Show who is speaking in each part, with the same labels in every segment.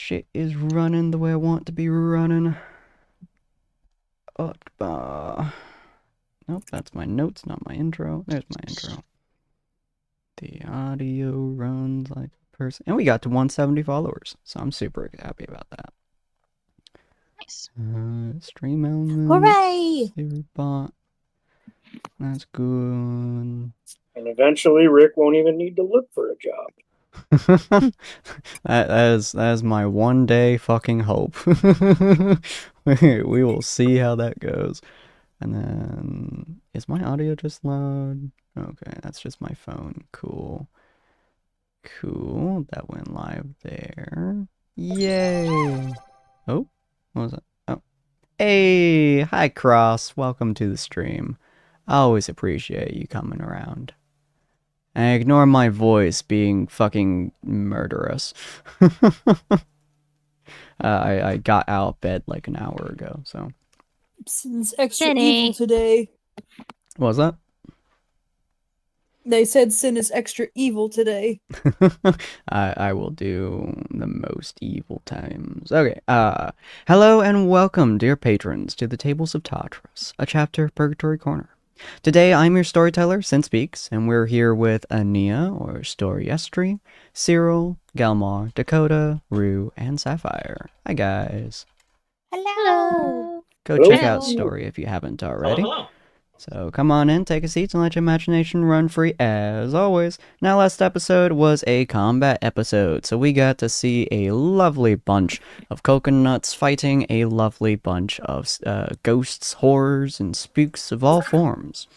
Speaker 1: shit is running the way I want to be running. Nope, that's my notes, not my intro. There's my intro. The audio runs like a person. And we got to 170 followers, so I'm super happy about that.
Speaker 2: Nice.
Speaker 1: Stream elements.
Speaker 3: Hooray!
Speaker 1: Favorite bot. That's good.
Speaker 4: And eventually, Rick won't even need to look for a job.
Speaker 1: that is my one day fucking hope. We will see how that goes. And then, is my audio just loud? Okay, that's just my phone. Cool. Cool. That went live there. Yay! Oh, what was that? Oh. Hey! Hi, Cross. Welcome to the stream. I always appreciate you coming around. And ignore my voice being fucking murderous. I got out of bed like an hour ago, so.
Speaker 3: Sin's extra
Speaker 2: Jenny.
Speaker 3: evil today.
Speaker 1: What was that?
Speaker 3: They said Sin is extra evil today.
Speaker 1: I will do the most evil times. Okay, hello and welcome, dear patrons, to the Tables of Tartarus, a chapter of Purgatory Corner. Today, I'm your storyteller, Sinspeaks, and we're here with Ania, or Storyestry, Cyril, Galmar, Dakota, Rue, and Sapphire. Hi, guys.
Speaker 2: Hello.
Speaker 1: Go
Speaker 4: Hello.
Speaker 1: check out Story if you haven't already.
Speaker 5: Hello.
Speaker 1: So come on in, take a seat, and let your imagination run free as always. Now, last episode was a combat episode, so we got to see a lovely bunch of coconuts fighting a lovely bunch of ghosts, horrors, and spooks of all forms.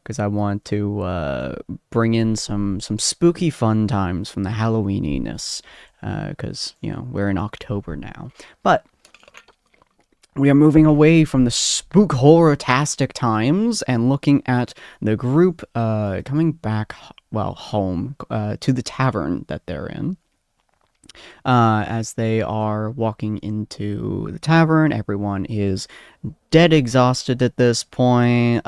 Speaker 1: Because I want to bring in some spooky fun times from the Halloweeniness, because, you know, we're in October now. But we are moving away from the spook horror-tastic times and looking at the group coming back, well, home to the tavern that they're in. As they are walking into the tavern, everyone is dead exhausted at this point.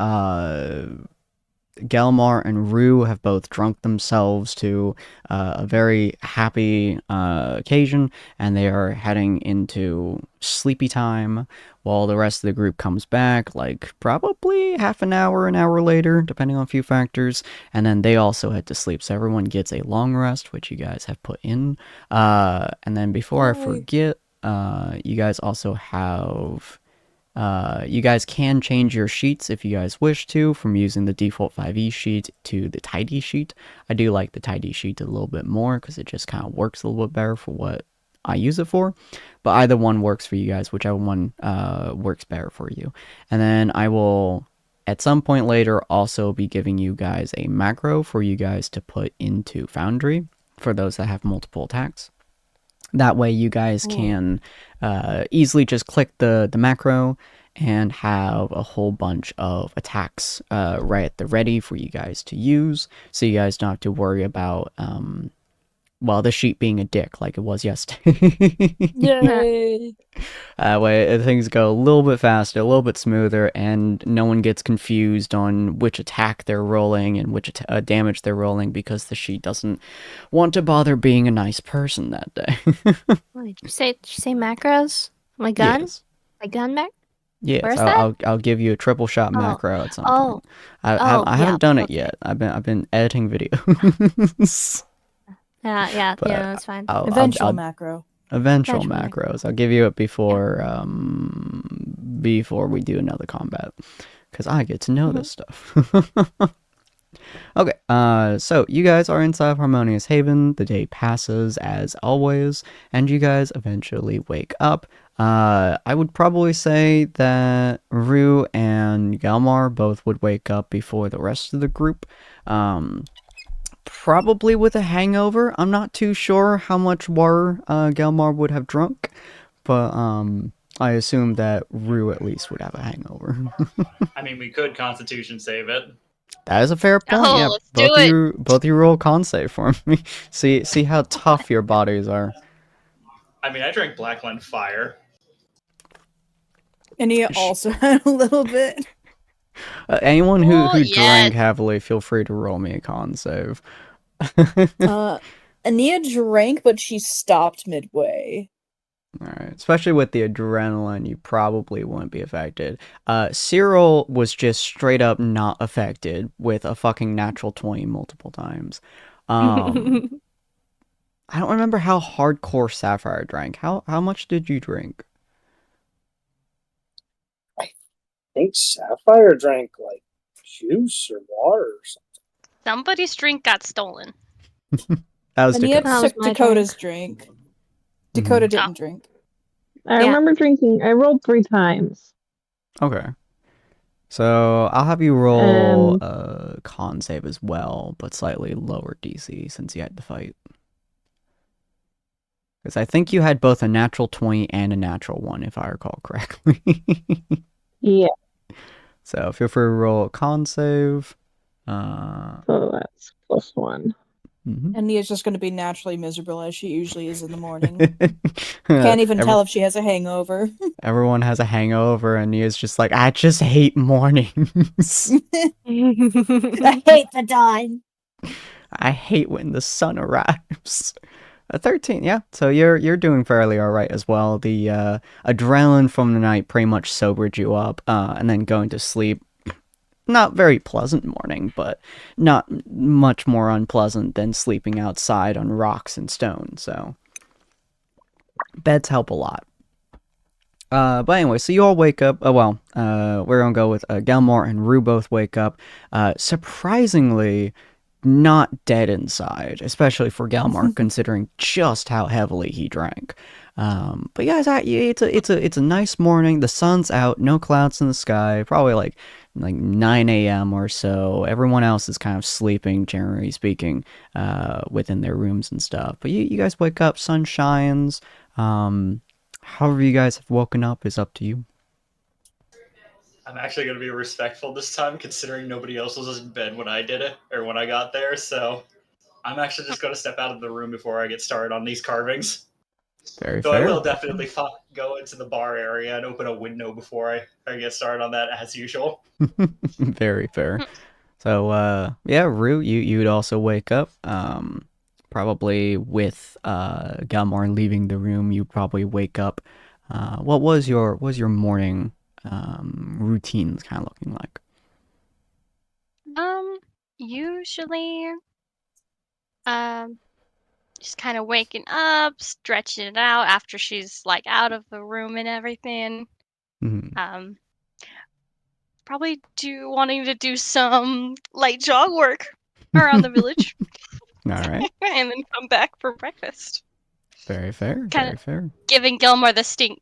Speaker 1: Gelmar and Rue have both drunk themselves to a very happy occasion, and they are heading into sleepy time, while the rest of the group comes back, like, probably half an hour later, depending on a few factors, and then they also head to sleep, so everyone gets a long rest, which you guys have put in. And then before I forget, you guys also have... you guys can change your sheets if you guys wish to, from using the default 5e sheet to the tidy sheet. I do like the tidy sheet a little bit more because it just kind of works a little bit better for what I use it for. But either one works for you guys, whichever one works better for you. And then I will, at some point later, also be giving you guys a macro for you guys to put into Foundry for those that have multiple attacks. That way you guys can easily just click the macro and have a whole bunch of attacks right at the ready for you guys to use. So you guys don't have to worry about, well, the sheet being a dick like it was yesterday.
Speaker 3: Yay!
Speaker 1: Way things go a little bit faster, a little bit smoother, and no one gets confused on which attack they're rolling and which damage they're rolling because the sheet doesn't want to bother being a nice person that day.
Speaker 2: What did you say? Did you say macros? My gun?
Speaker 1: Yes.
Speaker 2: My gun mac?
Speaker 1: Yes,
Speaker 2: Where's
Speaker 1: I'll give you a triple shot macro at some point. I haven't done it yet. I've been editing videos.
Speaker 2: Yeah,
Speaker 1: But
Speaker 2: that's fine.
Speaker 3: Eventual macro.
Speaker 1: Eventual
Speaker 2: Eventual
Speaker 1: macros. I'll give you it before before we do another combat, because I get to know this stuff. Okay, so you guys are inside Harmonious Haven. The day passes as always, and you guys eventually wake up. I would probably say that Rue and Galmar both would wake up before the rest of the group. Probably with a hangover. I'm not too sure how much water Galmar would have drunk, but I assume that Rue at least would have a hangover.
Speaker 5: I mean, we could Constitution save it.
Speaker 1: That is a fair point.
Speaker 2: Oh,
Speaker 1: Yeah,
Speaker 2: let's do it.
Speaker 1: both of you roll con save for me. See how tough your bodies are.
Speaker 5: I mean, I drank Blackland Fire.
Speaker 3: And he also had a little bit.
Speaker 1: Anyone who
Speaker 2: yes.
Speaker 1: drank heavily, feel free to roll me a con save.
Speaker 3: Ania drank, but she stopped midway.
Speaker 1: All right. Especially with the adrenaline, you probably wouldn't be affected. Cyril was just straight up not affected with a fucking natural 20 multiple times. Um, I don't remember how hardcore Sapphire drank. How much did you drink?
Speaker 4: I think Sapphire drank like juice or water or something.
Speaker 2: Somebody's drink got stolen.
Speaker 1: That was
Speaker 3: And he
Speaker 1: Dakota.
Speaker 2: That was
Speaker 3: took
Speaker 2: my
Speaker 3: Dakota's drink. Dakota didn't
Speaker 2: Oh.
Speaker 3: drink.
Speaker 6: I
Speaker 2: Yeah.
Speaker 6: remember drinking. I rolled 3 times.
Speaker 1: Okay. So I'll have you roll a con save as well, but slightly lower DC since you had to fight. Because I think you had both a natural 20 and a natural 1, if I recall correctly.
Speaker 6: Yeah,
Speaker 1: So feel free to roll a con save. Uh,
Speaker 6: so that's +1.
Speaker 1: mhm.
Speaker 3: And Nia's just going to be naturally miserable as she usually is in the morning. Can't even tell if she has a hangover.
Speaker 1: Everyone has a hangover, and Nia's just like, I just hate mornings.
Speaker 3: I hate the dawn.
Speaker 1: I hate when the sun arrives. A 13, yeah. So you're doing fairly all right as well. The adrenaline from the night pretty much sobered you up, and then going to sleep. Not very pleasant morning, but not much more unpleasant than sleeping outside on rocks and stone. So beds help a lot. But anyway, so you all wake up. We're gonna go with Gelmor and Rue both wake up. Surprisingly, not dead inside, especially for Gelmar, considering just how heavily he drank. But yeah, it's a nice morning. The sun's out, no clouds in the sky. Probably like 9 a.m. or so. Everyone else is kind of sleeping, generally speaking, within their rooms and stuff. But you guys wake up, sun shines. However you guys have woken up is up to you.
Speaker 5: I'm actually going to be respectful this time, considering nobody else was in bed when I did it, or when I got there, so I'm actually just going to step out of the room before I get started on these carvings.
Speaker 1: Very
Speaker 5: Though
Speaker 1: fair.
Speaker 5: I will definitely go into the bar area and open a window before I get started on that, as usual.
Speaker 1: Very fair. So, yeah, Rue, you'd also wake up. Probably with Galmar leaving the room, you probably wake up. What was your morning routine kind of looking like?
Speaker 2: Usually, just kind of waking up, stretching it out after she's like out of the room and everything.
Speaker 1: Mhm.
Speaker 2: Probably wanting to do some light jog work around the village,
Speaker 1: All right.
Speaker 2: and then come back for breakfast.
Speaker 1: Very fair.
Speaker 2: Kinda-
Speaker 1: Very fair.
Speaker 2: Giving Gilmore the stink,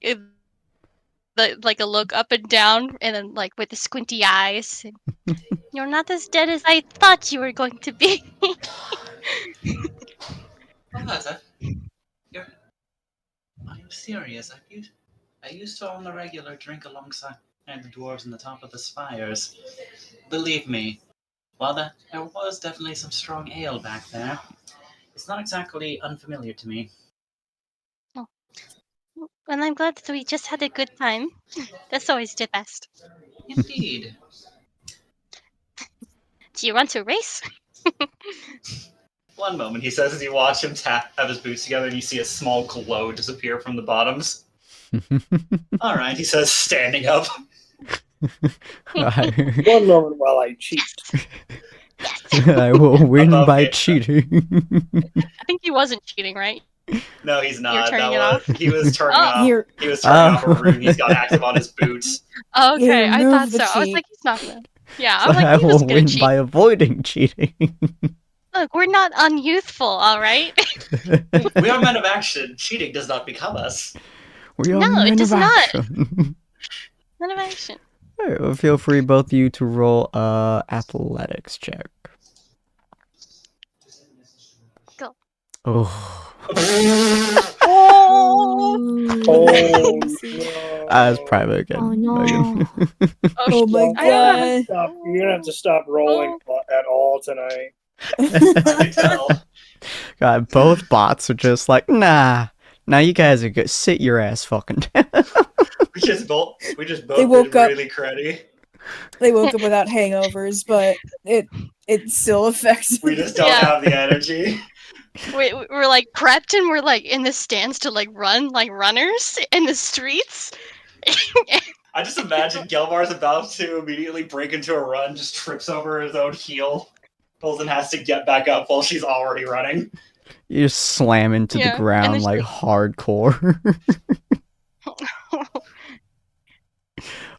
Speaker 2: like a look up and down, and then like with the squinty eyes. You're not as dead as I thought you were going to be.
Speaker 7: Are you serious? I used to on the regular drink alongside the dwarves in the top of the spires. Believe me, while there was definitely some strong ale back there, it's not exactly unfamiliar to me.
Speaker 2: And I'm glad that we just had a good time. That's always the best.
Speaker 7: Indeed.
Speaker 2: Do you want to race?
Speaker 5: One moment, he says as you watch him have his boots together and you see a small glow disappear from the bottoms. Alright, he says, standing up.
Speaker 4: One moment while I cheat.
Speaker 1: I will win
Speaker 5: Above
Speaker 1: by
Speaker 5: it.
Speaker 1: cheating.
Speaker 2: I think he wasn't cheating, right?
Speaker 5: No, he's not.
Speaker 2: turning it off?
Speaker 5: He was turning
Speaker 2: Oh.
Speaker 5: off.
Speaker 3: You're,
Speaker 5: He was turning off a
Speaker 1: Oh.
Speaker 5: rune. He's got active on his boots.
Speaker 2: Okay,
Speaker 3: You
Speaker 2: I
Speaker 3: remove
Speaker 2: thought
Speaker 3: the
Speaker 2: so. I was
Speaker 3: cheat.
Speaker 2: like, he's not gonna. Yeah,
Speaker 1: So
Speaker 2: I'm like,
Speaker 1: I
Speaker 2: he's
Speaker 1: will
Speaker 2: just gonna
Speaker 1: win
Speaker 2: cheat.
Speaker 1: by avoiding cheating.
Speaker 2: Look, we're not unyouthful, all right?
Speaker 5: We are men of action. Cheating does not become us.
Speaker 1: We are
Speaker 2: No, it
Speaker 1: men
Speaker 2: does
Speaker 1: of
Speaker 2: not.
Speaker 1: action.
Speaker 2: None of action.
Speaker 1: Alright, well, feel free, both of you, to roll athletics check.
Speaker 2: Go.
Speaker 1: Oh,
Speaker 3: oh,
Speaker 4: Oh,
Speaker 1: that's
Speaker 4: no.
Speaker 1: private again.
Speaker 2: Oh, no.
Speaker 1: Megan.
Speaker 3: oh my
Speaker 2: I don't know.
Speaker 3: god.
Speaker 4: Stop. You're gonna have to stop rolling at all tonight.
Speaker 5: I can tell.
Speaker 1: God, both bots are just like, nah. Now you guys are good. Sit your ass fucking down.
Speaker 5: We just both
Speaker 3: They woke
Speaker 5: did
Speaker 3: up-
Speaker 5: really cruddy.
Speaker 3: They woke up without hangovers, but it still affects
Speaker 5: We just don't
Speaker 2: Yeah.
Speaker 5: have the energy.
Speaker 2: we're like prepped and we're like in the stands to like run like runners in the streets.
Speaker 5: I just imagine Gelmar's about to immediately break into a run, just trips over his own heel, and has to get back up while she's already running.
Speaker 1: You just slam into the
Speaker 2: Yeah, and
Speaker 1: ground
Speaker 2: then
Speaker 1: like hardcore.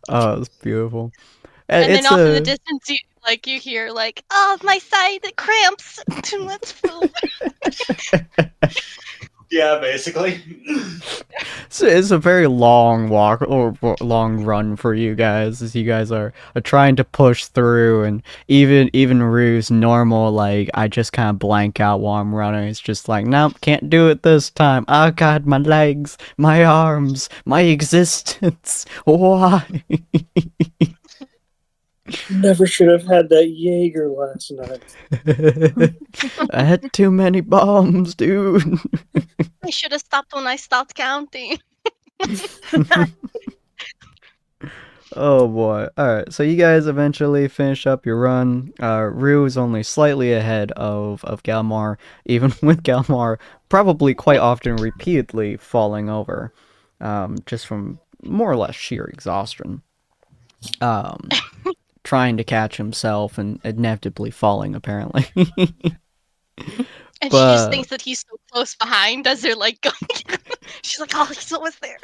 Speaker 1: Oh, it's beautiful.
Speaker 2: And
Speaker 1: It's
Speaker 2: then off in the
Speaker 1: a
Speaker 2: distance, you hear like, "Oh, my side, it cramps. Too much food."
Speaker 5: Yeah, basically.
Speaker 1: it's a very long walk or long run for you guys, as you guys are trying to push through, and even Rue's normal like I just kind of blank out while I'm running. It's just like, nope, can't do it this time. Oh god, my legs, my arms, my existence. Why?
Speaker 4: Never should have had that Jaeger last night.
Speaker 1: I had too many bombs, dude.
Speaker 2: I should have stopped when I stopped counting.
Speaker 1: Oh boy. Alright, so you guys eventually finish up your run. Rue is only slightly ahead of Galmar, even with Galmar probably quite often repeatedly falling over. Just from more or less sheer exhaustion. Trying to catch himself and inevitably falling, apparently.
Speaker 2: And she just
Speaker 1: But
Speaker 2: thinks that he's so close behind as they're like going. She's like, "Oh, he's almost there."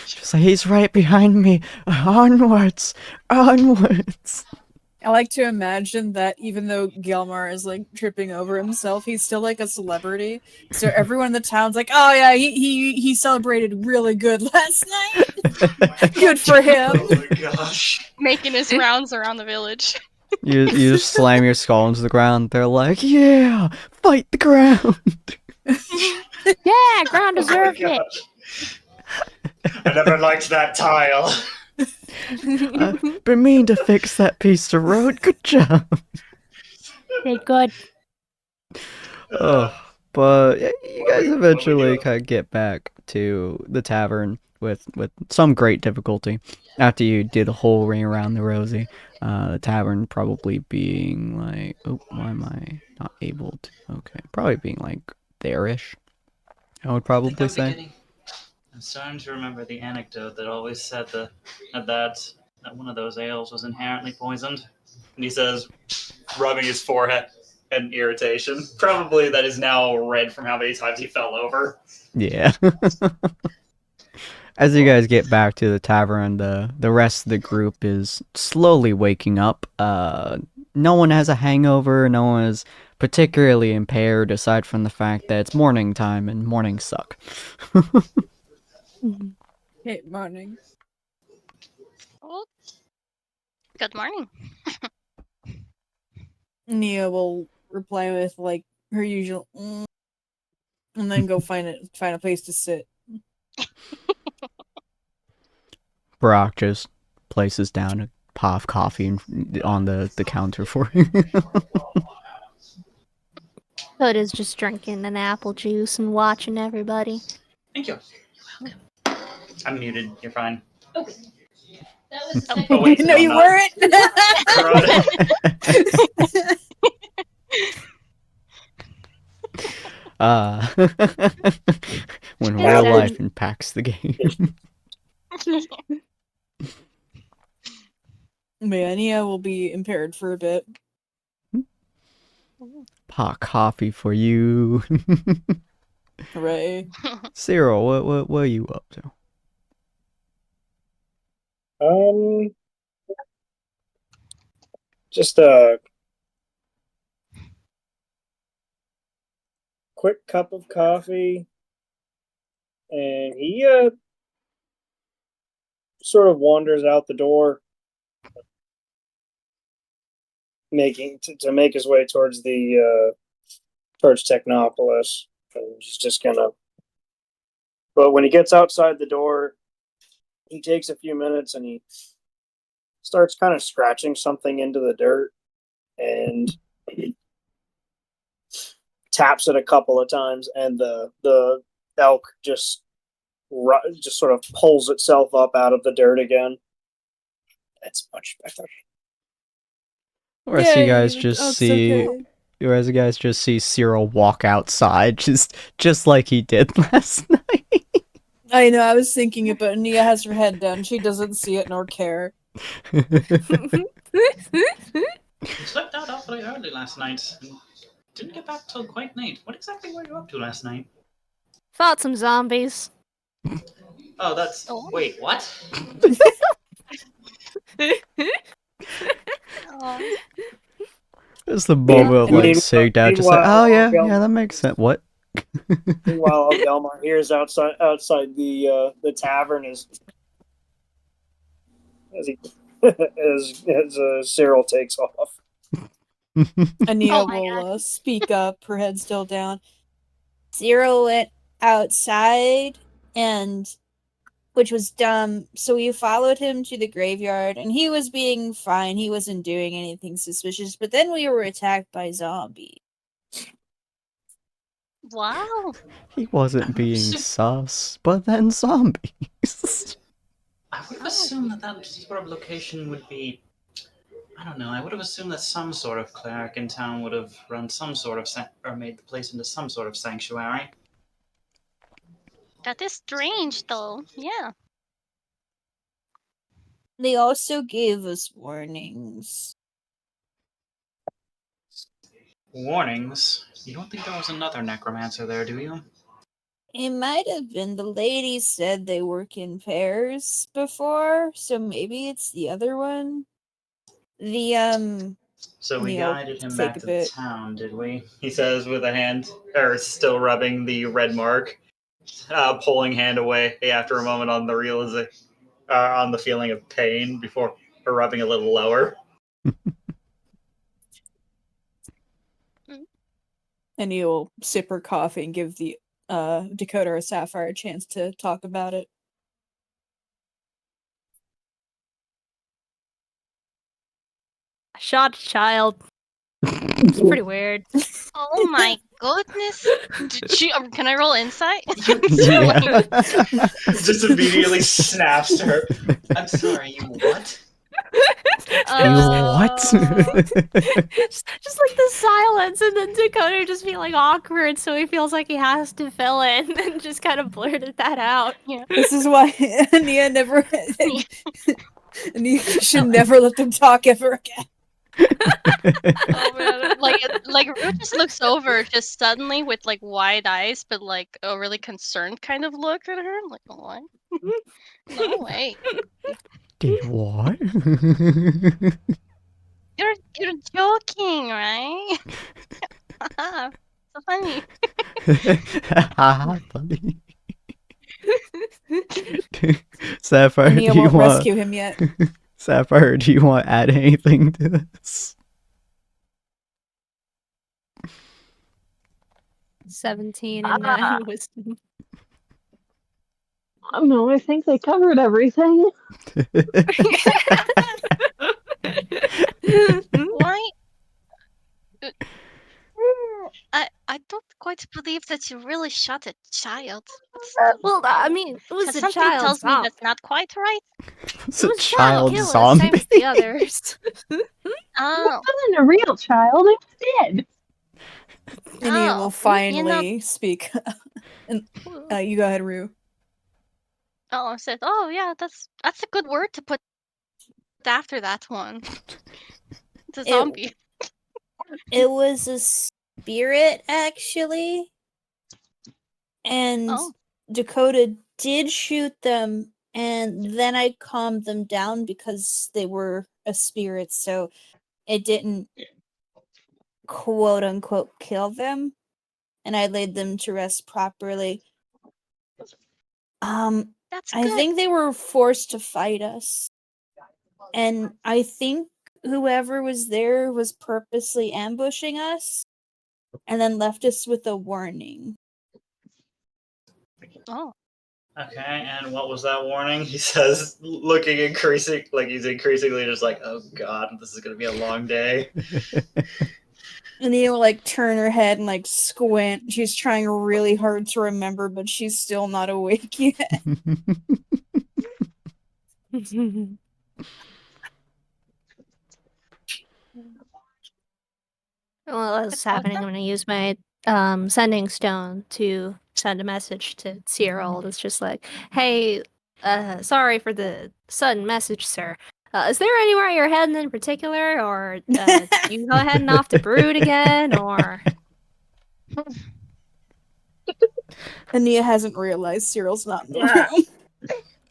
Speaker 1: she's like, he's right behind me. Onwards, onwards.
Speaker 3: I like to imagine that even though Gilmar is like tripping over himself, he's still like a celebrity. So everyone in the town's like, "Oh yeah, he celebrated really good last night. Good for him."
Speaker 5: Oh my gosh.
Speaker 2: Making his rounds around the village.
Speaker 1: You just slam your skull into the ground. They're like, yeah, fight the ground.
Speaker 8: Yeah, ground deserved it.
Speaker 5: I never liked that tile.
Speaker 1: I've been meaning to fix that piece of road. Good job.
Speaker 8: Did good.
Speaker 1: Oh, but you guys eventually kind of get back to the tavern with some great difficulty after you did a whole ring around the rosy. The tavern probably being like, oh, why am I not able to? Okay, probably being like there-ish. I would probably say.
Speaker 7: I'm starting to remember the anecdote that always said that one of those ales was inherently poisoned.
Speaker 5: And he says, rubbing his forehead in irritation. Probably that is now red from how many times he fell over.
Speaker 1: Yeah. As you guys get back to the tavern, the rest of the group is slowly waking up. No one has a hangover. No one is particularly impaired, aside from the fact that it's morning time and mornings suck.
Speaker 3: Hey, morning.
Speaker 2: Well, good morning.
Speaker 3: Nia will reply with like her usual, and then go find a place to sit.
Speaker 1: Brock just places down a pot of coffee on the counter for you.
Speaker 8: Hood is just drinking an apple juice and watching everybody.
Speaker 5: Thank you. You're welcome. I'm muted. You're fine.
Speaker 2: Oh,
Speaker 5: Oh, wait.
Speaker 3: No, you
Speaker 5: I'm
Speaker 3: weren't.
Speaker 1: When
Speaker 8: Yeah,
Speaker 1: real
Speaker 8: so-
Speaker 1: life impacts the game.
Speaker 3: Yeah, Nia will be impaired for a bit.
Speaker 1: Pot coffee for you.
Speaker 3: Hooray.
Speaker 1: Cyril, what are you up to?
Speaker 4: Just a quick cup of coffee, and he sort of wanders out the door, making to make his way towards the towards Technopolis. And he's just gonna. But when he gets outside the door, he takes a few minutes and he starts kind of scratching something into the dirt, and he taps it a couple of times, and the elk just sort of pulls itself up out of the dirt again. That's much better.
Speaker 1: The rest of you guys
Speaker 3: Yay,
Speaker 1: just
Speaker 3: oh, it's
Speaker 1: see
Speaker 3: okay.
Speaker 1: Whereas you guys just see Cyril walk outside, just like he did last night.
Speaker 3: I know, I was thinking it, but Nia has her head down. She doesn't see it nor care.
Speaker 7: You slept out awfully early last night and didn't get back till quite late. What exactly were you up to last night?
Speaker 8: Fought some zombies.
Speaker 7: Oh, that's.
Speaker 2: Oh.
Speaker 7: Wait, what?
Speaker 2: Oh.
Speaker 1: It's the moment of like sitting down, just like, oh yeah, that makes sense. What?
Speaker 4: Meanwhile, Gelmar hears outside the tavern as he as Cyril takes off.
Speaker 3: Ania
Speaker 2: Oh my
Speaker 3: will speak up, her head still down. Zero went outside, and which was dumb. So we followed him to the graveyard, and he was being fine. He wasn't doing anything suspicious. But then we were attacked by zombies.
Speaker 2: Wow.
Speaker 1: He wasn't being sus, but then zombies.
Speaker 7: I would have assumed that sort of location would be. I don't know. I would have assumed that some sort of cleric in town would have run some sort of or made the place into some sort of sanctuary.
Speaker 2: That is strange, though. Yeah.
Speaker 3: They also gave us warnings.
Speaker 7: Warnings? You don't think there was another necromancer there, do you?
Speaker 3: It might have been. The lady said they work in pairs before, so maybe it's the other one.
Speaker 7: So we
Speaker 3: Neil,
Speaker 7: guided him
Speaker 3: take
Speaker 7: back
Speaker 3: a
Speaker 7: to
Speaker 3: bit.
Speaker 7: the town, did we? He says with a hand, or still rubbing the red mark, pulling hand away after a moment on the on the feeling of pain before rubbing a little lower.
Speaker 3: And you'll sip her coffee and give the Dakota or Sapphire a chance to talk about it.
Speaker 8: I shot a child. It's pretty weird.
Speaker 2: Oh my goodness. Did you, can I roll insight?
Speaker 1: Yeah.
Speaker 7: Just immediately snaps to her. I'm sorry, you what?
Speaker 1: What?
Speaker 8: just like the silence, and then Dakota just feeling awkward, so he feels like he has to fill in, and just kind of blurted that out.
Speaker 2: Yeah.
Speaker 3: This is why Ania never. Ania should never let them talk ever again.
Speaker 2: Oh man, like Rue just looks over just suddenly with like wide eyes, but like a really concerned kind of look at her. I'm like, what? No way.
Speaker 1: Did what?
Speaker 2: You're joking, right? So funny.
Speaker 1: Haha, funny. Sapphire,
Speaker 3: Ania
Speaker 1: do you
Speaker 3: won't
Speaker 1: want
Speaker 3: rescue him yet.
Speaker 1: Sapphire, do you want to add anything to this?
Speaker 8: 17 and 9 wisdom.
Speaker 6: Oh no, I think they covered everything.
Speaker 2: Why? I don't quite believe that you really shot a child.
Speaker 8: Well, I mean, it was a
Speaker 2: Something
Speaker 8: child
Speaker 2: tells me
Speaker 8: zombie.
Speaker 2: that's not quite right.
Speaker 1: It's
Speaker 8: It
Speaker 1: a
Speaker 8: was
Speaker 1: child
Speaker 8: killer,
Speaker 1: zombie.
Speaker 8: same as the others.
Speaker 2: Oh,
Speaker 6: It wasn't a real child, it was dead.
Speaker 3: Ania
Speaker 2: Oh,
Speaker 3: will
Speaker 2: you know-
Speaker 3: finally speak. And you go ahead, Rue.
Speaker 2: oh, I said, oh yeah, that's a good word to put after that one. It's a zombie.
Speaker 3: It was a spirit, actually. And
Speaker 2: Oh.
Speaker 3: Dakota did shoot them, and then I calmed them down because they were a spirit, so it didn't quote unquote kill them. And I laid them to rest properly.
Speaker 2: That's
Speaker 3: I
Speaker 2: good.
Speaker 3: think they were forced to fight us. And I think whoever was there was purposely ambushing us and then left us with a warning.
Speaker 2: Oh.
Speaker 7: Okay, and what was that warning? He says, looking he's increasingly just like, oh god, this is gonna be a long day.
Speaker 3: And Nia will like turn her head and like squint. She's trying really hard to remember, but she's still not awake yet.
Speaker 8: While this is
Speaker 2: Dakota?
Speaker 8: happening, I'm going to use my sending stone to send a message to Cyril. It's just like, hey, sorry for the sudden message, sir. Is there anywhere you're heading in particular, or you go heading off to Brood again, or?
Speaker 3: Ania hasn't realized Cyril's not in the
Speaker 4: Yeah.
Speaker 3: room.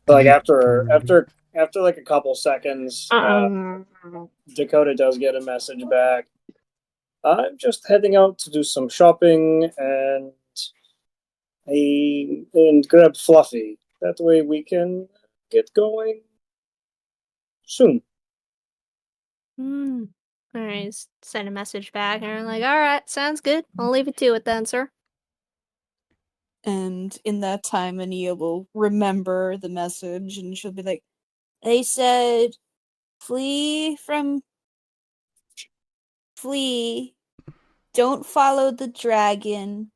Speaker 4: Like after like a couple seconds, Dakota does get a message back. I'm just heading out to do some shopping and grab Fluffy. That way we can get going soon.
Speaker 8: Alright, send a message back, and I'm like, alright, sounds good. I'll leave it to it then, sir.
Speaker 3: And in that time, Ania will remember the message, and she'll be like, they said, flee. Don't follow the dragon.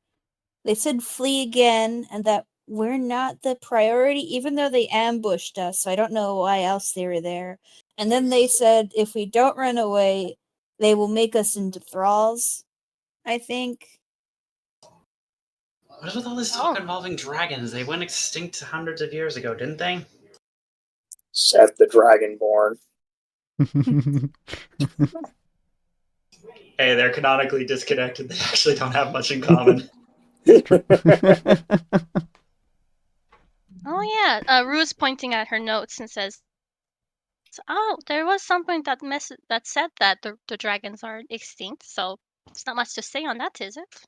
Speaker 3: They said flee again, and that we're not the priority, even though they ambushed us, so I don't know why else they were there. And then they said if we don't run away, they will make us into thralls, I think.
Speaker 7: What is with all this talk involving dragons? They went extinct hundreds of years ago, didn't they?
Speaker 4: Said the Dragonborn.
Speaker 5: Hey, they're canonically disconnected. They actually don't have much in common.
Speaker 2: Oh yeah, Rue's pointing at her notes and says, "Oh, there was something that said that the dragons are extinct. So it's not much to say on that, is it?"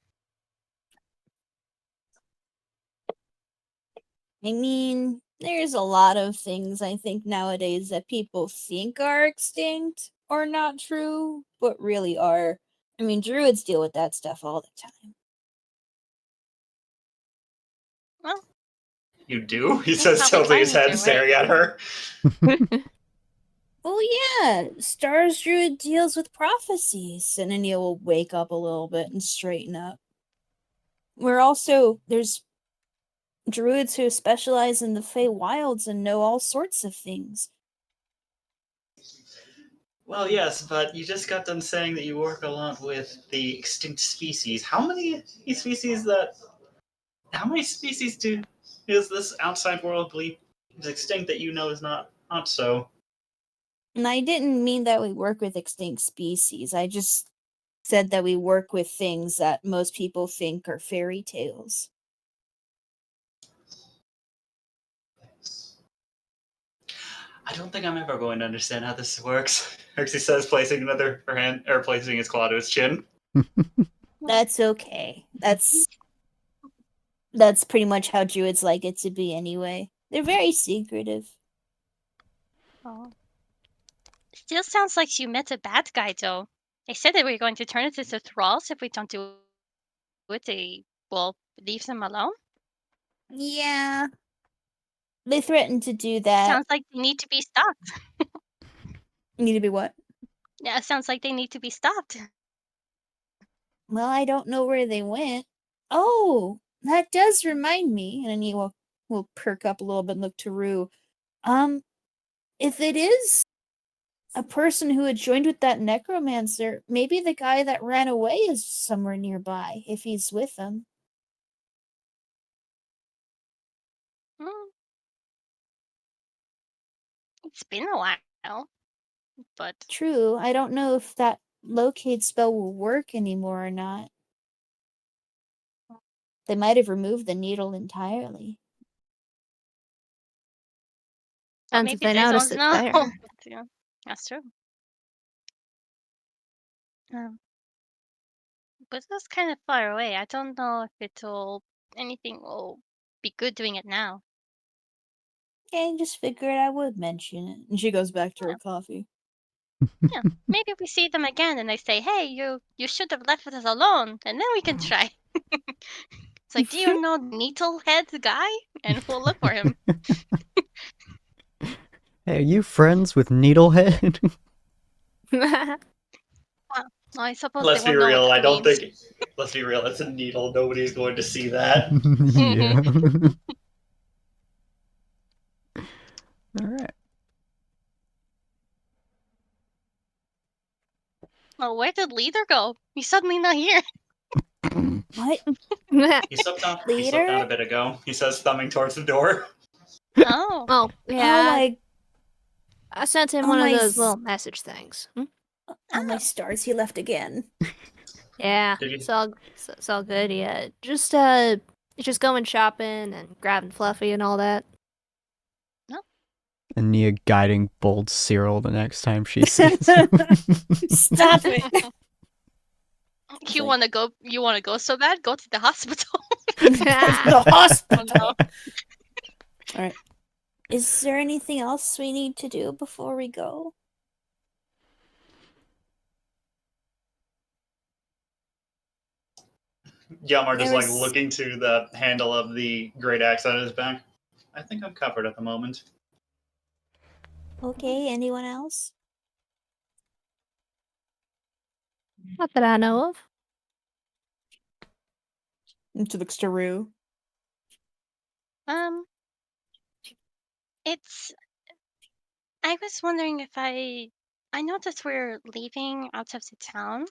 Speaker 3: I mean, there's a lot of things I think nowadays that people think are extinct or not true, but really are. I mean, druids deal with that stuff all the time.
Speaker 2: Well,
Speaker 5: You do? He
Speaker 2: that's
Speaker 5: says,
Speaker 2: probably
Speaker 5: tilting his
Speaker 2: fine
Speaker 5: head,
Speaker 2: either way.
Speaker 5: staring at her.
Speaker 3: Well, yeah, Stars Druid deals with prophecies, and Ania will wake up a little bit and straighten up. There's druids who specialize in the Fey Wilds and know all sorts of things.
Speaker 7: Well, yes, but you just got done saying that you work a lot with the extinct species. How many species is this outside world believe is extinct that you know is not so?
Speaker 3: And I didn't mean that we work with extinct species. I just said that we work with things that most people think are fairy tales.
Speaker 7: I don't think I'm ever going to understand how this works. Herxie says, placing placing his claw to his chin.
Speaker 3: That's okay. That's pretty much how druids like it to be anyway. They're very secretive.
Speaker 2: Oh. Still sounds like you met a bad guy, though. They said they were going to turn us into thralls if we don't do it. They will leave them alone.
Speaker 3: Yeah. They threatened to do that.
Speaker 2: Sounds like they need to be stopped.
Speaker 3: Need to be what?
Speaker 2: Yeah, it sounds like they need to be stopped.
Speaker 3: Well, I don't know where they went. Oh, that does remind me. And then he will perk up a little bit and look to Rue. If it is a person who had joined with that necromancer, maybe the guy that ran away is somewhere nearby, if he's with them.
Speaker 2: It's been a while, but...
Speaker 3: True, I don't know if that locate spell will work anymore or not. They might have removed the needle entirely.
Speaker 2: Well,
Speaker 8: Depends if
Speaker 2: maybe
Speaker 8: they
Speaker 2: they
Speaker 8: notice
Speaker 2: don't
Speaker 8: it
Speaker 2: know.
Speaker 8: there.
Speaker 2: Yeah, that's true. But that's kind of far away. I don't know if anything will be good doing it now.
Speaker 3: Okay, just figured I would mention it. And she goes back to her coffee.
Speaker 2: Yeah, maybe we see them again and they say, "Hey, you should have left us alone," and then we can try. It's like, do you know Needlehead guy? And we'll look for him.
Speaker 1: Hey, are you friends with Needlehead?
Speaker 2: I suppose
Speaker 5: Let's
Speaker 2: they
Speaker 5: be
Speaker 2: won't know
Speaker 5: real,
Speaker 2: what
Speaker 5: I
Speaker 2: that
Speaker 5: don't
Speaker 2: means.
Speaker 5: think... Let's be real, it's a needle. Nobody's going to see that.
Speaker 1: Yeah. Alright.
Speaker 2: Well, where did Leader go? He's suddenly not here.
Speaker 9: What?
Speaker 5: He slipped out
Speaker 9: Leader?
Speaker 5: a bit ago. He says, thumbing towards the door.
Speaker 2: Oh.
Speaker 8: Oh,
Speaker 9: Oh
Speaker 8: yeah.
Speaker 9: my,
Speaker 8: I sent him
Speaker 9: oh
Speaker 8: one of
Speaker 9: my
Speaker 8: those
Speaker 9: s-
Speaker 8: little message things.
Speaker 9: oh my stars, he left again.
Speaker 8: Yeah,
Speaker 5: Did you-
Speaker 8: it's all good. Yeah, just going shopping and grabbing Fluffy and all that.
Speaker 1: And Nia guiding bold Cyril the next time she sees him.
Speaker 9: Stop it.
Speaker 2: You wanna go? You wanna go so bad? Go to the hospital.
Speaker 9: The hospital.
Speaker 2: No.
Speaker 9: All right. Is there anything else we need to do before we go?
Speaker 5: Yamar just like
Speaker 9: There's-
Speaker 5: looking to the handle of the great axe on his back. I think I'm covered at the moment.
Speaker 9: Okay, anyone else?
Speaker 8: Not that I know of.
Speaker 3: Into looks to Rue.
Speaker 2: It's. I was wondering if I noticed we're leaving out of the town.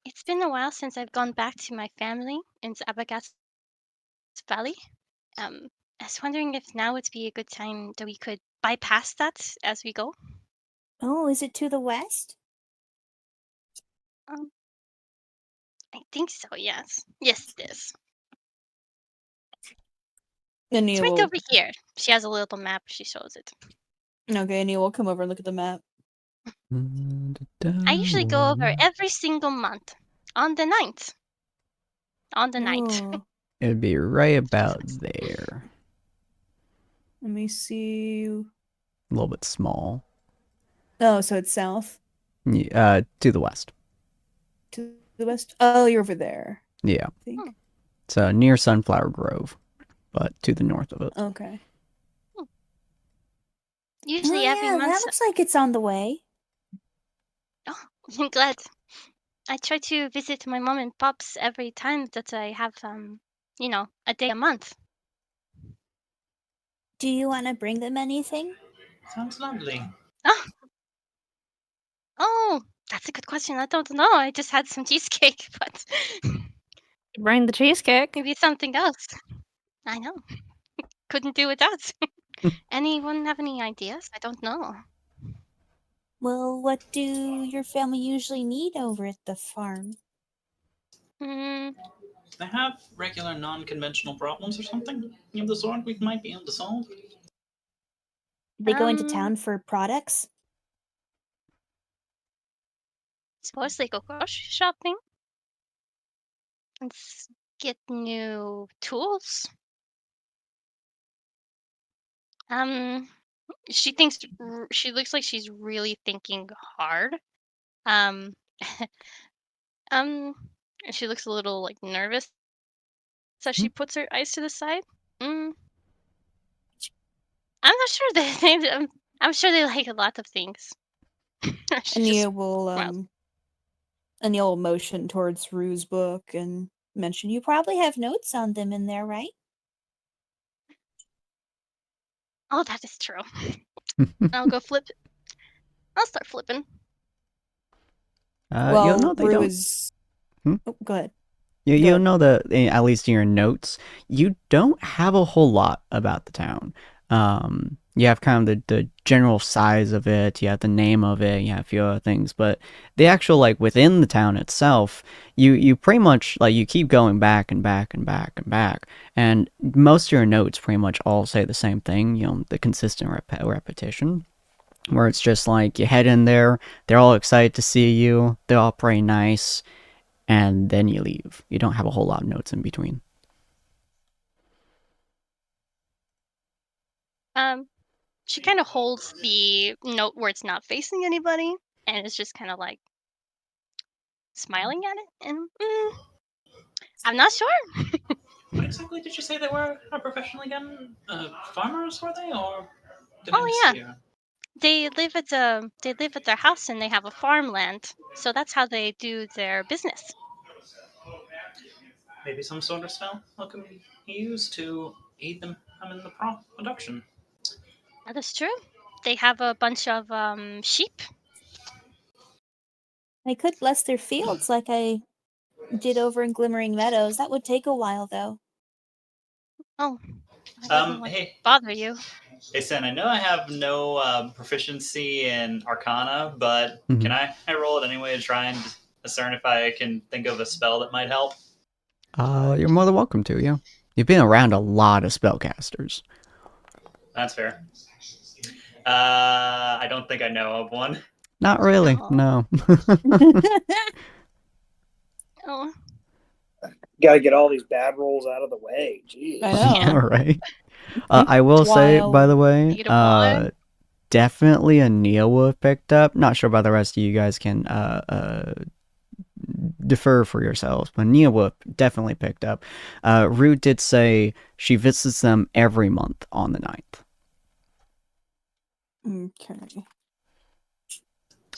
Speaker 2: It's been a while since I've gone back to my family in the Abagas Valley. I was wondering if now would be a good time that we could bypass that as we go.
Speaker 9: Oh, is it to the west?
Speaker 2: I think so. Yes. Yes, it is.
Speaker 3: And
Speaker 2: It's
Speaker 3: Nia
Speaker 2: right
Speaker 3: will.
Speaker 2: over here. She has a little map. She shows it.
Speaker 3: Okay, Nia will come over and look at the map.
Speaker 2: I usually go over every single month on the 9th. On the 9th.
Speaker 9: Oh,
Speaker 1: It'd be right about there.
Speaker 3: Let me see.
Speaker 1: A little bit small.
Speaker 3: Oh, so it's south
Speaker 1: To the west.
Speaker 3: to the west. Oh, you're over there.
Speaker 1: Yeah.
Speaker 3: I think.
Speaker 1: So near Sunflower Grove, but to the north of it.
Speaker 3: Okay.
Speaker 2: Usually
Speaker 9: oh
Speaker 2: every
Speaker 9: yeah,
Speaker 2: month.
Speaker 9: that looks like it's on the way.
Speaker 2: Oh, I'm glad. I try to visit my mom and pops every time that I have, a day a month.
Speaker 9: Do you want to bring them anything?
Speaker 7: Sounds lovely.
Speaker 2: Oh, that's a good question. I don't know. I just had some cheesecake, but
Speaker 8: Bring the cheesecake.
Speaker 2: maybe something else. I know. Couldn't do without. Anyone have any ideas? I don't know.
Speaker 9: Well, what do your family usually need over at the farm?
Speaker 2: Mm,
Speaker 7: They have regular non-conventional problems or something of the sort we might be able to solve.
Speaker 9: They go into
Speaker 2: Um,
Speaker 9: town for products?
Speaker 2: suppose they go grocery shopping and get new tools. She thinks she looks like she's really thinking hard. Um, and she looks a little like nervous. So she puts her eyes to the side. I'm not sure I'm sure they like a lot of things. She
Speaker 3: And
Speaker 2: just
Speaker 3: Nia will
Speaker 2: smiles.
Speaker 3: and Nia will motion towards Rue's book and mention
Speaker 9: You probably have notes on them in there, right?
Speaker 2: Oh, that is true. I'll go flip. I'll start flipping.
Speaker 1: You'll know they
Speaker 3: Rue
Speaker 1: don't.
Speaker 3: is.
Speaker 1: Hmm?
Speaker 3: Oh, go ahead.
Speaker 1: You'll
Speaker 3: ahead.
Speaker 1: know that, at least in your notes, you don't have a whole lot about the town. You have kind of the general size of it, you have the name of it, you have a few other things, but the actual, like, within the town itself, you pretty much, like, you keep going back and back and back and back, and most of your notes pretty much all say the same thing, the consistent repetition, where it's just like, you head in there, they're all excited to see you, they're all pretty nice, and then you leave. You don't have a whole lot of notes in between.
Speaker 2: She kind of holds the note where it's not facing anybody, and is just kind of like smiling at it. And I'm not sure.
Speaker 7: What exactly did you say they were a profession again? Farmers, were they? Or did
Speaker 2: Oh,
Speaker 7: I
Speaker 2: yeah.
Speaker 7: mishear?
Speaker 2: They live at their house, and they have a farmland, so that's how they do their business.
Speaker 7: Maybe some sort of spell can be used to aid them in the production.
Speaker 2: That is true. They have a bunch of sheep.
Speaker 9: I could bless their fields like I did over in Glimmering Meadows. That would take a while, though.
Speaker 2: Oh, I wouldn't
Speaker 5: Hey,
Speaker 2: bother you.
Speaker 5: hey, Sen. I know I have no proficiency in Arcana, but
Speaker 1: Mhm.
Speaker 5: can I roll it anyway to try and discern if I can think of a spell that might help?
Speaker 1: You're more than welcome to, yeah. You've been around a lot of spellcasters.
Speaker 5: That's fair. I don't think I know of one.
Speaker 1: Not really,
Speaker 2: Oh.
Speaker 1: no.
Speaker 2: Oh,
Speaker 4: Got to get all these bad rolls out of the way. Jeez.
Speaker 3: I know.
Speaker 1: All right. I will say, by the way,
Speaker 2: Negative one.
Speaker 1: definitely a Neowolf picked up. Not sure about the rest of you guys can defer for yourselves, but Neowolf definitely picked up. Root did say she visits them every month on the 9th.
Speaker 3: Okay.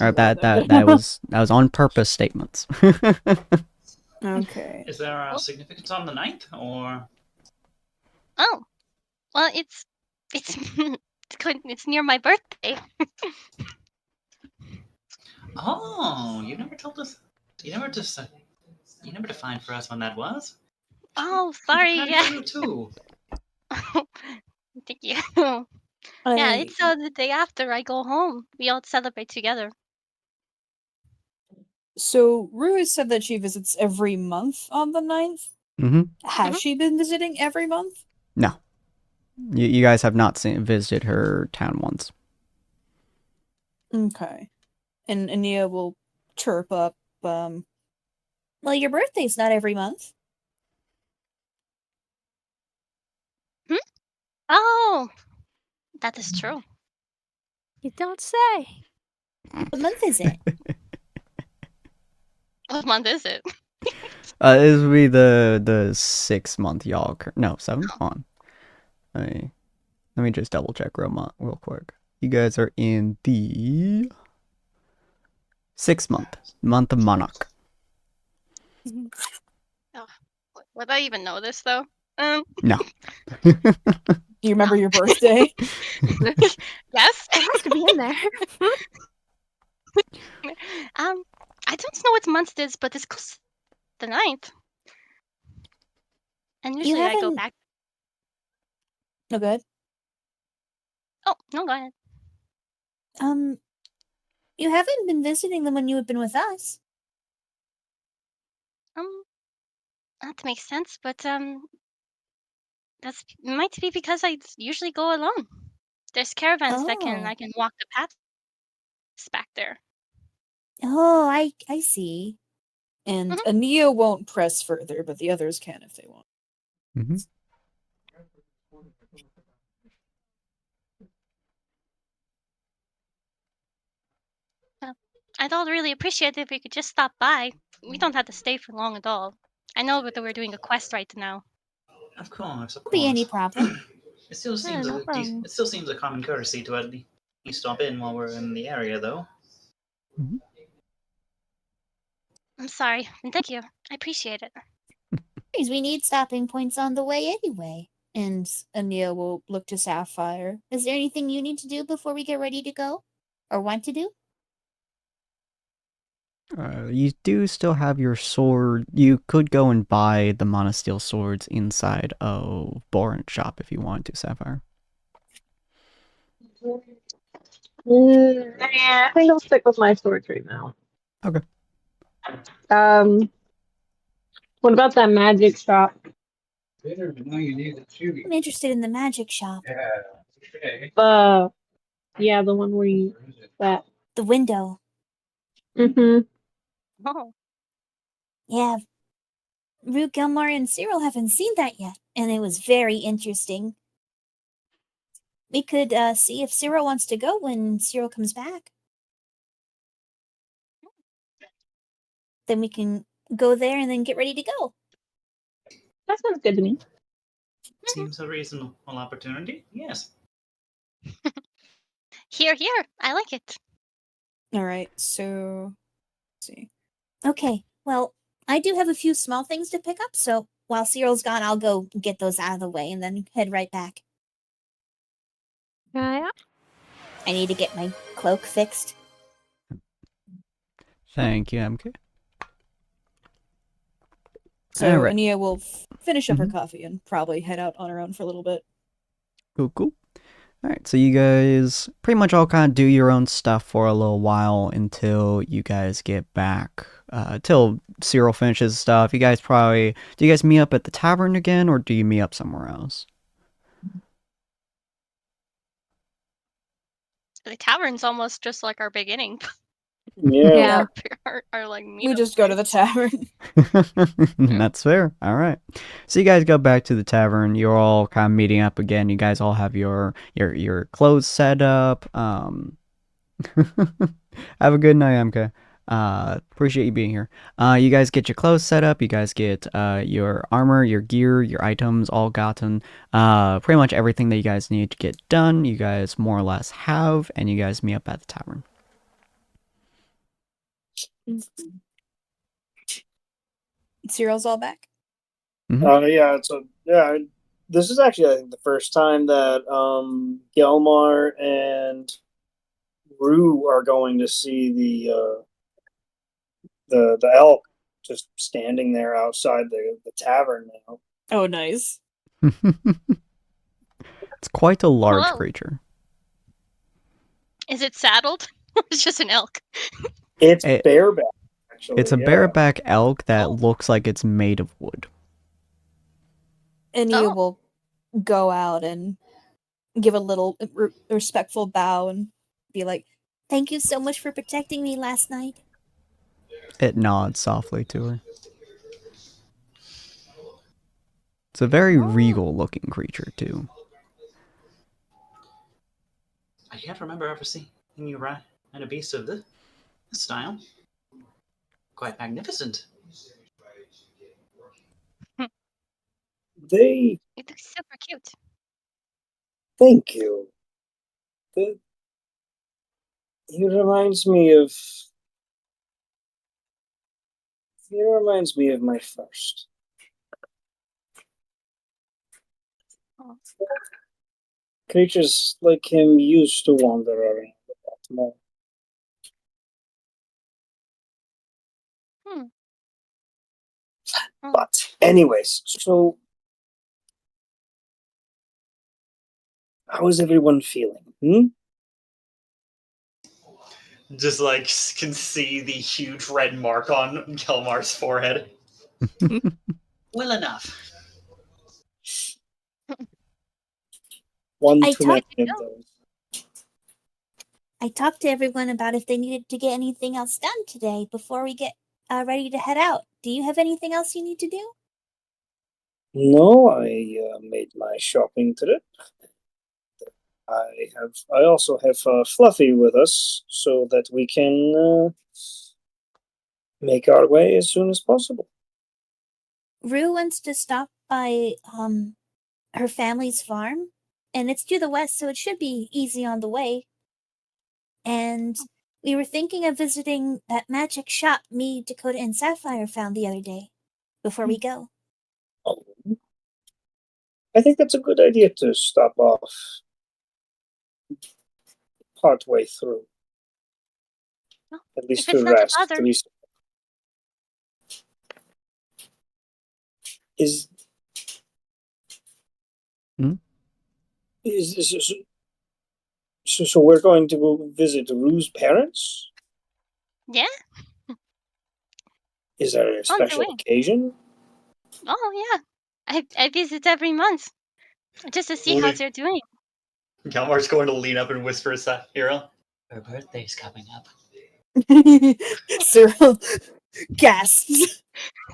Speaker 1: Or that was on purpose statements.
Speaker 3: Okay.
Speaker 7: Is there a significance on the 9th, or?
Speaker 2: Oh, well, it's it's near my birthday.
Speaker 7: Oh, you never told us. You never defined for us when that was.
Speaker 2: Oh, sorry.
Speaker 7: Happy
Speaker 2: Yeah.
Speaker 7: to you too.
Speaker 2: Thank you. Yeah, it's the day after I go home. We all celebrate together.
Speaker 3: So Rue has said that she visits every month on the 9th.
Speaker 1: Mm-hmm.
Speaker 3: Has she been visiting every month?
Speaker 1: No. You guys have not visited her town once.
Speaker 3: Okay. And Ania will chirp up,
Speaker 9: Well, your birthday's not every month.
Speaker 2: Oh, that is true.
Speaker 8: You don't say.
Speaker 9: What month is it?
Speaker 2: What month is it?
Speaker 1: This would be the 6th month y'all. No, 7th. Hold on. Let me just double check real quick. You guys are in the 6th month of Monarch.
Speaker 2: Oh, would I even know this though?
Speaker 1: No.
Speaker 3: do you remember your birthday?
Speaker 2: Yes.
Speaker 8: It has to be in there.
Speaker 2: I don't know what month it is, but it's close to the 9th. And usually I go
Speaker 9: haven't-
Speaker 2: back.
Speaker 3: No good.
Speaker 2: Oh, no, go ahead.
Speaker 9: You haven't been visiting them when you have been with us.
Speaker 2: That makes sense, but that's might be because I usually go alone. There's caravans that I can walk the paths back there.
Speaker 9: Oh, I see.
Speaker 3: And Ania won't press further, but the others can if they want.
Speaker 1: Mm-hmm.
Speaker 2: I'd all really appreciate it if we could just stop by. We don't have to stay for long at all. I know that we're doing a quest right now.
Speaker 7: Of course, of course.
Speaker 9: Won't be any problem.
Speaker 7: It still seems
Speaker 8: no problem.
Speaker 7: it still seems a common courtesy to at least stop in while we're in the area, though.
Speaker 1: Mm-hmm.
Speaker 2: I'm sorry, and thank you. I appreciate it.
Speaker 9: We need stopping points on the way anyway. And Ania will look to Sapphire. Is there anything you need to do before we get ready to go? Or want to do?
Speaker 1: You do still have your sword. You could go and buy the monosteel swords inside of Borant's shop if you want to, Sapphire.
Speaker 6: I think I'll stick with my swords right now.
Speaker 1: Okay.
Speaker 6: What about that magic shop?
Speaker 9: I'm interested in the magic shop.
Speaker 6: Yeah, the one where you that.
Speaker 9: The window.
Speaker 6: Mm-hmm.
Speaker 2: Oh,
Speaker 9: Yeah. Root, Gilmar, and Cyril haven't seen that yet, and it was very interesting. We could see if Cyril wants to go when Cyril comes back. Then we can go there and then get ready to go.
Speaker 6: That sounds good to me.
Speaker 7: Seems a reasonable opportunity. Yes.
Speaker 2: here. I like it.
Speaker 3: All right, so let's see.
Speaker 9: Okay, well, I do have a few small things to pick up, so while Cyril's gone, I'll go get those out of the way and then head right back.
Speaker 8: Yeah.
Speaker 9: I need to get my cloak fixed.
Speaker 1: Thank you, MK.
Speaker 3: So
Speaker 1: Alright.
Speaker 3: Ania will finish up her
Speaker 1: Mhm.
Speaker 3: coffee and probably head out on her own for a little bit.
Speaker 1: Cool. Alright, so you guys pretty much all kind of do your own stuff for a little while until you guys get back. Till Cyril finishes stuff. Do you guys meet up at the tavern again, or do you meet up somewhere else?
Speaker 2: The tavern's almost just like our beginning.
Speaker 4: Yeah.
Speaker 2: Our like
Speaker 3: We
Speaker 2: meetup
Speaker 3: just go to the
Speaker 2: place.
Speaker 3: tavern.
Speaker 1: That's fair. All right. So you guys go back to the tavern. You're all kind of meeting up again. You guys all have your clothes set up. Have a good night, MK. Appreciate you being here. You guys get your clothes set up. You guys get your armor, your gear, your items all gotten. Pretty much everything that you guys need to get done. You guys more or less have, and you guys meet up at the tavern.
Speaker 3: Cyril's all back.
Speaker 4: Yeah. So yeah, this is actually I think the first time that Gelmar and Rue are going to see the elk just standing there outside the tavern now.
Speaker 3: Oh, nice.
Speaker 1: It's quite a large
Speaker 2: Hello.
Speaker 1: creature.
Speaker 2: Is it saddled? It's just an elk.
Speaker 4: It's
Speaker 1: It-
Speaker 4: bareback. Actually,
Speaker 1: It's a
Speaker 4: yeah.
Speaker 1: bareback elk that
Speaker 2: Oh.
Speaker 1: looks like it's made of wood.
Speaker 3: Ania
Speaker 2: Oh.
Speaker 3: will go out and give a little respectful bow and be like,
Speaker 9: Thank you so much for protecting me last night.
Speaker 1: It nods softly to her. It's a very regal looking creature, too.
Speaker 7: I can't remember ever seeing you ride a beast of this style. Quite magnificent.
Speaker 4: They
Speaker 2: It looks super cute.
Speaker 4: thank you. He reminds me of. He reminds me of my first.
Speaker 2: Oh.
Speaker 4: Creatures like him used to wander around a lot more.
Speaker 2: Hmm. Oh.
Speaker 4: But anyways, so how is everyone feeling?
Speaker 5: Just like can see the huge red mark on Kelmar's forehead.
Speaker 7: Well enough.
Speaker 4: One
Speaker 9: I
Speaker 4: too many
Speaker 9: talked-
Speaker 4: of those.
Speaker 9: I talked to everyone about if they needed to get anything else done today before we get ready to head out. Do you have anything else you need to do?
Speaker 4: No, I made my shopping trip. I also have Fluffy with us so that we can make our way as soon as possible.
Speaker 9: Rue wants to stop by her family's farm, and it's to the west, so it should be easy on the way. And we were thinking of visiting that magic shop me, Dakota, and Sapphire found the other day before we go.
Speaker 4: Oh, I think that's a good idea to stop off partway through.
Speaker 2: Well,
Speaker 4: At least
Speaker 2: if it's
Speaker 4: to
Speaker 2: not a
Speaker 4: rest.
Speaker 2: bother.
Speaker 4: At least. Is
Speaker 1: Hmm?
Speaker 4: So we're going to go visit Rue's parents?
Speaker 2: Yeah.
Speaker 4: Is there a
Speaker 2: On the
Speaker 4: special
Speaker 2: way.
Speaker 4: occasion?
Speaker 2: Oh yeah. I visit every month just to see how
Speaker 5: Holy-
Speaker 2: they're doing.
Speaker 5: Kelmar's going to lean up and whisper to Hero.
Speaker 7: Her birthday's coming up.
Speaker 3: Cyril gasps.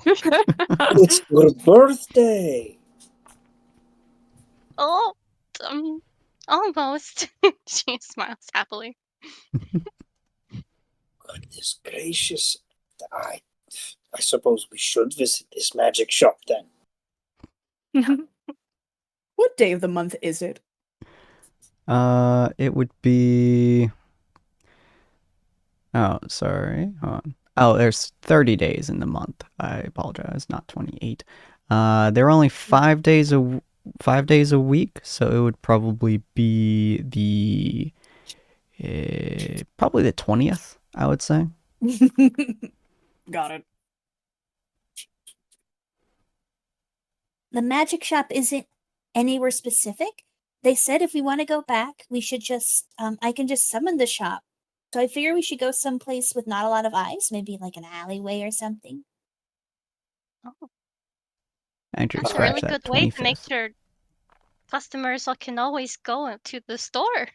Speaker 4: It's your birthday.
Speaker 2: Oh, almost. She smiles happily.
Speaker 4: Goodness gracious. I suppose we should visit this magic shop then.
Speaker 3: What day of the month is it?
Speaker 1: It would be. Oh, sorry. Hold on. Oh, there's 30 days in the month. I apologize, not 28. There are only 5 days 5 days a week, so it would probably be probably the 20th, I would say.
Speaker 3: Got it.
Speaker 9: The magic shop isn't anywhere specific. They said if we want to go back, we should just, I can just summon the shop. So I figure we should go someplace with not a lot of eyes, maybe like an alleyway or something.
Speaker 2: Oh,
Speaker 1: Actually,
Speaker 2: that's a
Speaker 1: scratch
Speaker 2: really
Speaker 1: that.
Speaker 2: good way to make
Speaker 1: 25th.
Speaker 2: sure customers can always go to the store.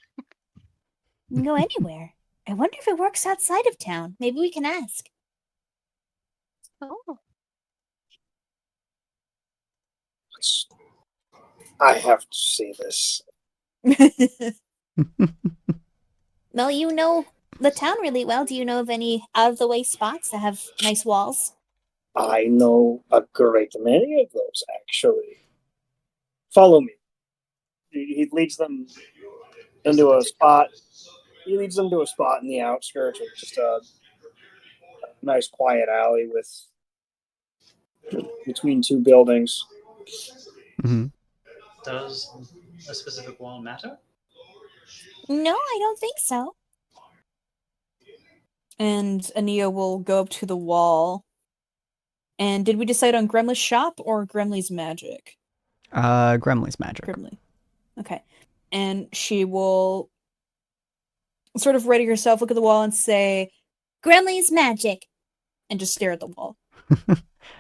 Speaker 9: We can go anywhere. I wonder if it works outside of town. Maybe we can ask.
Speaker 2: Oh,
Speaker 4: I have to see this.
Speaker 9: Well, you know the town really well. Do you know of any out of the way spots that have nice walls?
Speaker 4: I know a great many of those, actually. Follow me. He leads them into a spot. He leads them to a spot in the outskirts with just a nice quiet alley with between two buildings.
Speaker 1: Hmm.
Speaker 7: Does a specific wall matter?
Speaker 9: No, I don't think so.
Speaker 3: And Ania will go up to the wall. And did we decide on Gremlin's shop or Gremlin's magic?
Speaker 1: Gremlin's magic.
Speaker 3: Grimly. Okay. And she will sort of ready herself, look at the wall, and say,
Speaker 9: Gremlin's magic.
Speaker 3: and just stare at the wall.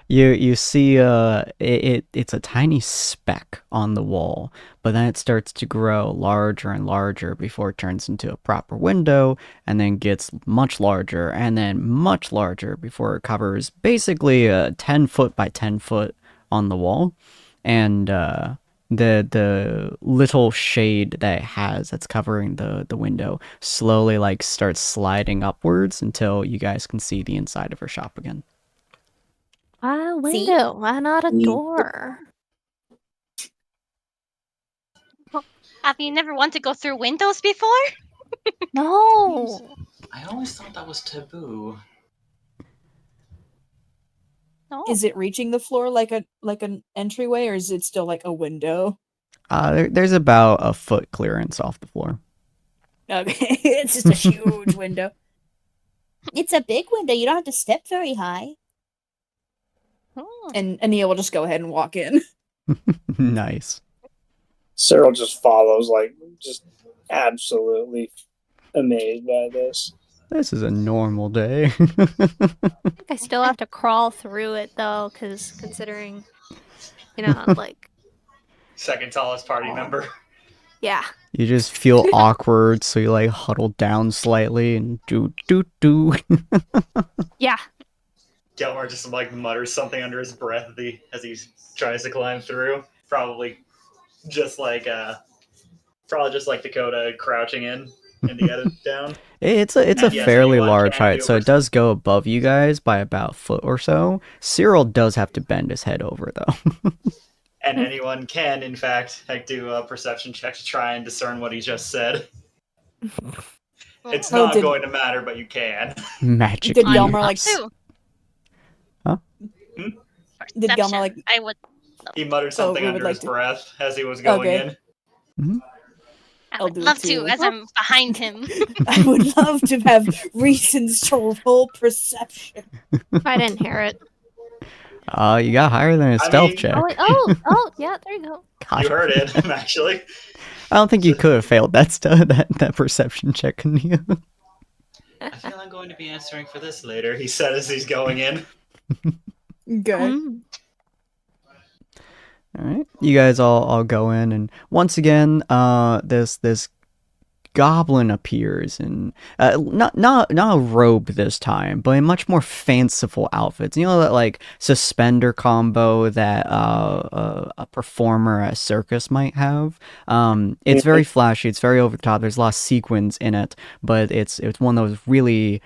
Speaker 1: You see it's a tiny speck on the wall, but then it starts to grow larger and larger before it turns into a proper window, and then gets much larger and then much larger before it covers basically 10 foot by 10 foot on the wall. And the little shade that it has that's covering the window slowly like starts sliding upwards until you guys can see the inside of her shop again.
Speaker 8: A
Speaker 9: See?
Speaker 8: window. Why not a
Speaker 4: Mm.
Speaker 8: door?
Speaker 2: have you never wanted to go through windows before?
Speaker 8: No.
Speaker 7: I always thought that was taboo.
Speaker 2: No.
Speaker 3: Is it reaching the floor like an entryway, or is it still like a window?
Speaker 1: There's about a foot clearance off the floor.
Speaker 3: Okay, it's just a huge window.
Speaker 9: It's a big window. You don't have to step very high.
Speaker 2: Oh.
Speaker 3: And Ania will just go ahead and walk in.
Speaker 1: Nice.
Speaker 4: Cyril just follows, like, just absolutely amazed by this.
Speaker 1: This is a normal day.
Speaker 8: I think I still have to crawl through it though, because considering, like,
Speaker 5: Second tallest party member.
Speaker 8: yeah.
Speaker 1: You just feel awkward, so you like huddle down slightly and do.
Speaker 8: Yeah.
Speaker 5: Gilmore just like mutters something under his breath as he tries to climb through. Probably just like Dakota crouching in to get it down.
Speaker 1: It's a
Speaker 5: And yes,
Speaker 1: fairly
Speaker 5: anyone
Speaker 1: large
Speaker 5: can
Speaker 1: height,
Speaker 5: do
Speaker 1: so it does go above you guys by about a foot or so. Cyril does have to bend his head over though.
Speaker 5: And anyone can, in fact, do a perception check to try and discern what he just said. It's
Speaker 3: Oh,
Speaker 5: not
Speaker 3: did-
Speaker 5: going to matter, but you can.
Speaker 1: Magic.
Speaker 3: Did
Speaker 2: I
Speaker 3: Gelmer,
Speaker 2: would
Speaker 3: like,
Speaker 2: too.
Speaker 1: Huh?
Speaker 3: Did Gelmer,
Speaker 2: Perception.
Speaker 3: like-
Speaker 2: I would.
Speaker 5: He muttered
Speaker 3: So
Speaker 5: something
Speaker 3: we would
Speaker 5: under
Speaker 3: like
Speaker 5: his
Speaker 3: to-
Speaker 5: breath as he was going
Speaker 3: Okay.
Speaker 5: in.
Speaker 2: I
Speaker 3: I'll
Speaker 2: would
Speaker 3: do it
Speaker 2: love
Speaker 3: too.
Speaker 2: to, as I'm behind him.
Speaker 3: I would love to have reasons to roll perception.
Speaker 8: I didn't hear it.
Speaker 1: You got higher than a
Speaker 5: I
Speaker 1: stealth
Speaker 5: mean-
Speaker 1: check.
Speaker 8: Oh, wait, oh, yeah, there you go.
Speaker 1: Gosh.
Speaker 5: You heard it, actually.
Speaker 1: I don't think you could have failed that perception check, couldn't you?
Speaker 7: I feel I'm going to be answering for this
Speaker 5: Later, he said as he's going in.
Speaker 3: Okay.
Speaker 8: Mm.
Speaker 1: All right, you guys all go in, and once again, this goblin appears in not a robe this time, but in much more fanciful outfits. You know that like suspender combo that a performer at a circus might have. It's very flashy. It's very over the top. There's a lot of sequins in it, but it's one of those really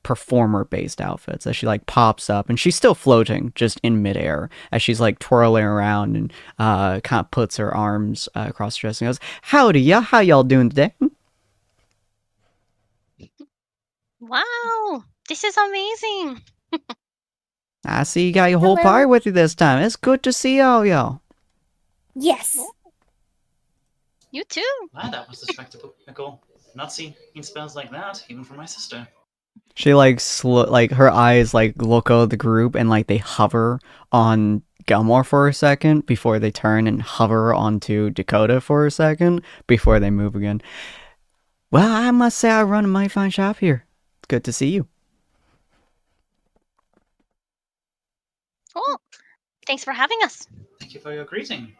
Speaker 1: performer based outfits as she like pops up, and she's still floating just in midair as she's like twirling around and kind of puts her arms across her chest and goes, "Howdy, ya! How y'all doing today?"
Speaker 2: Wow, this is amazing.
Speaker 1: I see you got your whole
Speaker 9: Hello.
Speaker 1: party with you this time. It's good to see all y'all.
Speaker 9: Yes.
Speaker 2: You too.
Speaker 7: Wow, that was a spectacle. Not seen spells like that, even from my sister.
Speaker 1: She like like her eyes like look over the group and like they hover on Gilmore for a second before they turn and hover onto Dakota for a second before they move again. Well, I must say I run a mighty fine shop here. It's good to see you.
Speaker 2: Cool. Thanks for having us.
Speaker 7: Thank you for your greeting.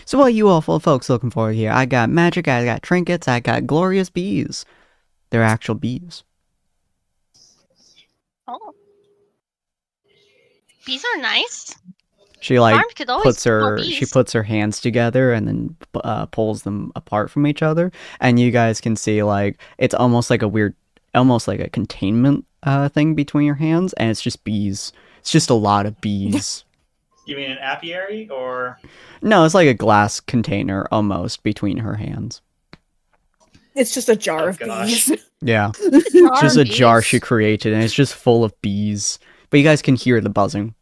Speaker 1: So what are you all folks looking for here? I got magic, I got trinkets, I got glorious bees. They're actual bees.
Speaker 2: Oh. Bees are nice.
Speaker 1: She like
Speaker 2: Farm could always
Speaker 1: puts
Speaker 2: smell
Speaker 1: her
Speaker 2: bees.
Speaker 1: hands together and then pulls them apart from each other, and you guys can see like it's almost like a containment thing between your hands, and it's just bees. It's just a lot of bees.
Speaker 5: You mean an apiary or?
Speaker 1: No, it's like a glass container almost between her hands.
Speaker 3: It's just a jar
Speaker 5: Oh,
Speaker 3: of
Speaker 5: gosh.
Speaker 3: bees.
Speaker 1: Yeah, it's just a jar she created, and it's just full of bees. But you guys can hear the buzzing.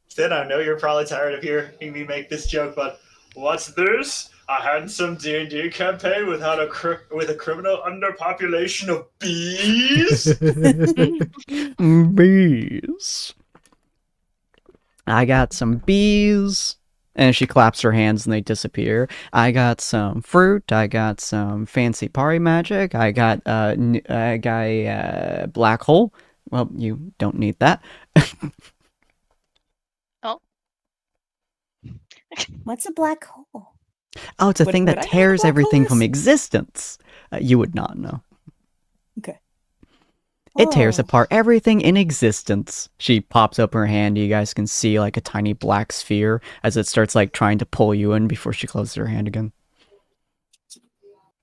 Speaker 5: Sid, I know you're probably tired of hearing me make this joke, but what's this? A handsome D&D campaign without with a criminal underpopulation of bees?
Speaker 1: Bees. I got some bees. And she claps her hands and they disappear. I got some fruit. I got some fancy party magic. I got a black hole. Well, you don't need that.
Speaker 2: Oh.
Speaker 9: What's a black hole?
Speaker 1: Oh, it's a
Speaker 3: Would-
Speaker 1: thing
Speaker 3: would
Speaker 1: that
Speaker 3: I know what a
Speaker 1: tears
Speaker 3: black
Speaker 1: everything
Speaker 3: hole
Speaker 1: from
Speaker 3: is?
Speaker 1: existence. You would not know.
Speaker 3: Okay.
Speaker 1: It tears
Speaker 9: Oh.
Speaker 1: apart everything in existence. She pops up her hand. You guys can see like a tiny black sphere as it starts like trying to pull you in before she closes her hand again.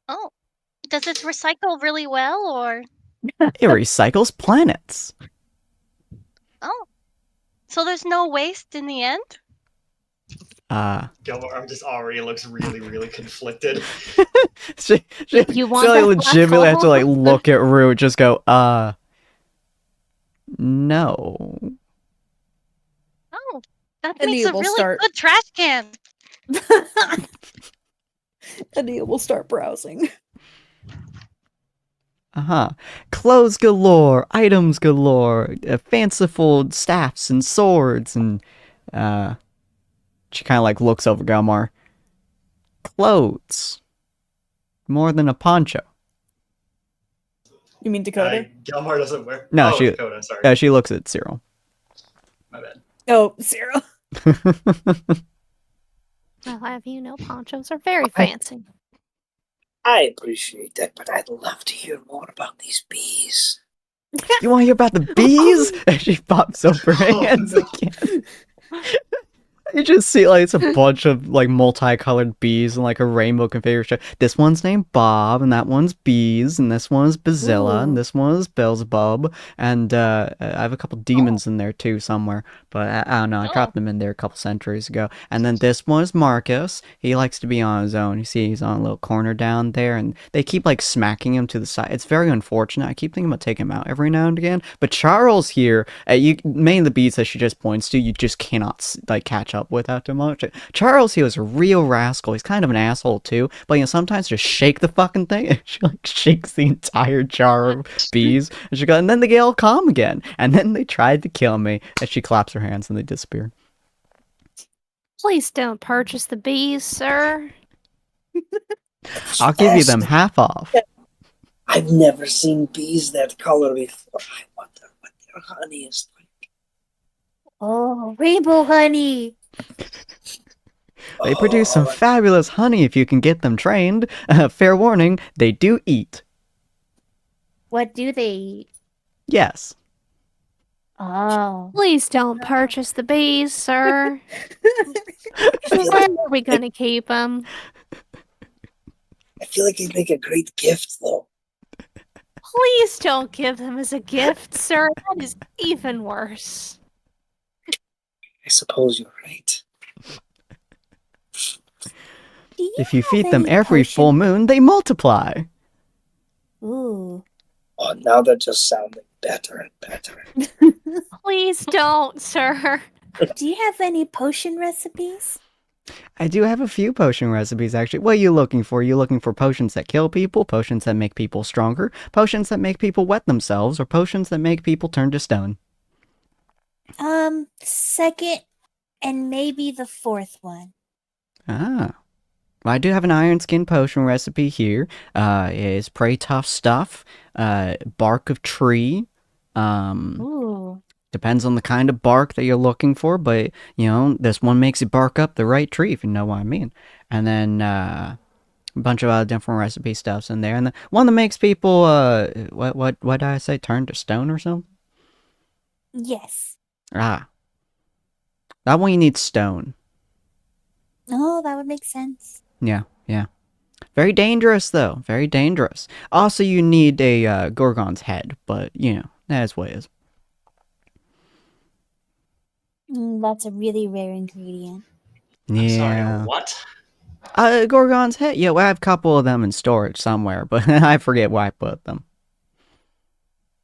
Speaker 2: Oh. Does it recycle really well, or?
Speaker 1: It recycles planets.
Speaker 2: Oh. So there's no waste in the end?
Speaker 5: Gilmore just already looks really, really conflicted.
Speaker 1: she
Speaker 8: You want
Speaker 1: like
Speaker 8: that black
Speaker 1: legitimately have to like
Speaker 8: hole?
Speaker 1: look at Rue, just go, no.
Speaker 2: Oh. That
Speaker 3: And
Speaker 2: makes
Speaker 3: you
Speaker 2: a
Speaker 3: will
Speaker 2: really
Speaker 3: start-
Speaker 2: good trash can.
Speaker 3: Adia will start browsing.
Speaker 1: Clothes galore, items galore, fanciful staffs and swords, and she kind of like looks over Galmar. Clothes. More than a poncho.
Speaker 3: You mean Dakota?
Speaker 5: Gilmore doesn't wear.
Speaker 1: No,
Speaker 5: oh,
Speaker 1: she-
Speaker 5: Dakota, sorry.
Speaker 1: She looks at Cyril.
Speaker 5: My bad.
Speaker 3: Oh, Sarah.
Speaker 8: Well, have you know ponchos are very fancy.
Speaker 4: I appreciate that, but I'd love to hear more about these bees.
Speaker 1: You want to hear about the bees? And she pops up her hands
Speaker 5: no.
Speaker 1: again. You just see like it's a bunch of like multicolored bees and like a rainbow configuration. This one's named Bob, and that one's Bees, and this one's Bazilla, and
Speaker 3: Ooh.
Speaker 1: this one's Beelzebub, and I have a couple demons in there too somewhere, but I don't know. I dropped them in there a couple centuries ago. And then this one is Marcus. He likes to be on his own. You see, he's on a little corner down there, and they keep like smacking him to the side. It's very unfortunate. I keep thinking about taking him out every now and again. But Charles here, many of the bees that she just points to, you just cannot like catch up with after much. Charles, he was a real rascal. He's kind of an asshole too, but sometimes just shake the fucking thing, and she like shakes the entire jar of bees, and she goes, and then they get all calm again, and then they tried to kill me, and she claps her hands and they disappear.
Speaker 8: Please don't purchase the bees, sir.
Speaker 1: I'll give you them half off.
Speaker 4: I've never seen bees that color before. I wonder what their honey is like.
Speaker 9: Oh, rainbow honey.
Speaker 1: They produce some
Speaker 4: Oh,
Speaker 1: fabulous honey if you can get them trained. Fair warning, they do eat.
Speaker 9: What do they eat?
Speaker 1: Yes.
Speaker 9: Oh.
Speaker 8: Please don't purchase the bees, sir. Where are we gonna keep them?
Speaker 4: I feel like they'd make a great gift, though.
Speaker 8: Please don't give them as a gift, sir. That is even worse.
Speaker 4: I suppose you're right.
Speaker 9: Do you
Speaker 1: If you
Speaker 9: have
Speaker 1: feed them
Speaker 9: any
Speaker 1: every full
Speaker 9: potion-
Speaker 1: moon, they multiply.
Speaker 9: Ooh.
Speaker 4: Oh, now they're just sounding better and better.
Speaker 8: Please don't, sir.
Speaker 9: Do you have any potion recipes?
Speaker 1: I do have a few potion recipes, actually. What are you looking for? You looking for potions that kill people, potions that make people stronger, potions that make people wet themselves, or potions that make people turn to stone?
Speaker 9: Second and maybe the fourth one.
Speaker 1: Ah. Well, I do have an iron skin potion recipe here. It's pretty tough stuff. Bark of tree.
Speaker 9: Ooh.
Speaker 1: Depends on the kind of bark that you're looking for, but, this one makes it bark up the right tree, if you know what I mean. And then, a bunch of other different recipe stuffs in there. And the one that makes people, what did I say? Turn to stone or something?
Speaker 9: Yes.
Speaker 1: Ah. That one you need stone.
Speaker 9: Oh, that would make sense.
Speaker 1: Yeah. Very dangerous, though. Very dangerous. Also, you need a Gorgon's head, but, that's what it is.
Speaker 9: That's a really rare ingredient.
Speaker 7: I'm sorry,
Speaker 1: Yeah.
Speaker 7: what?
Speaker 1: Gorgon's head. Yeah, well, I have a couple of them in storage somewhere, but I forget where I put them.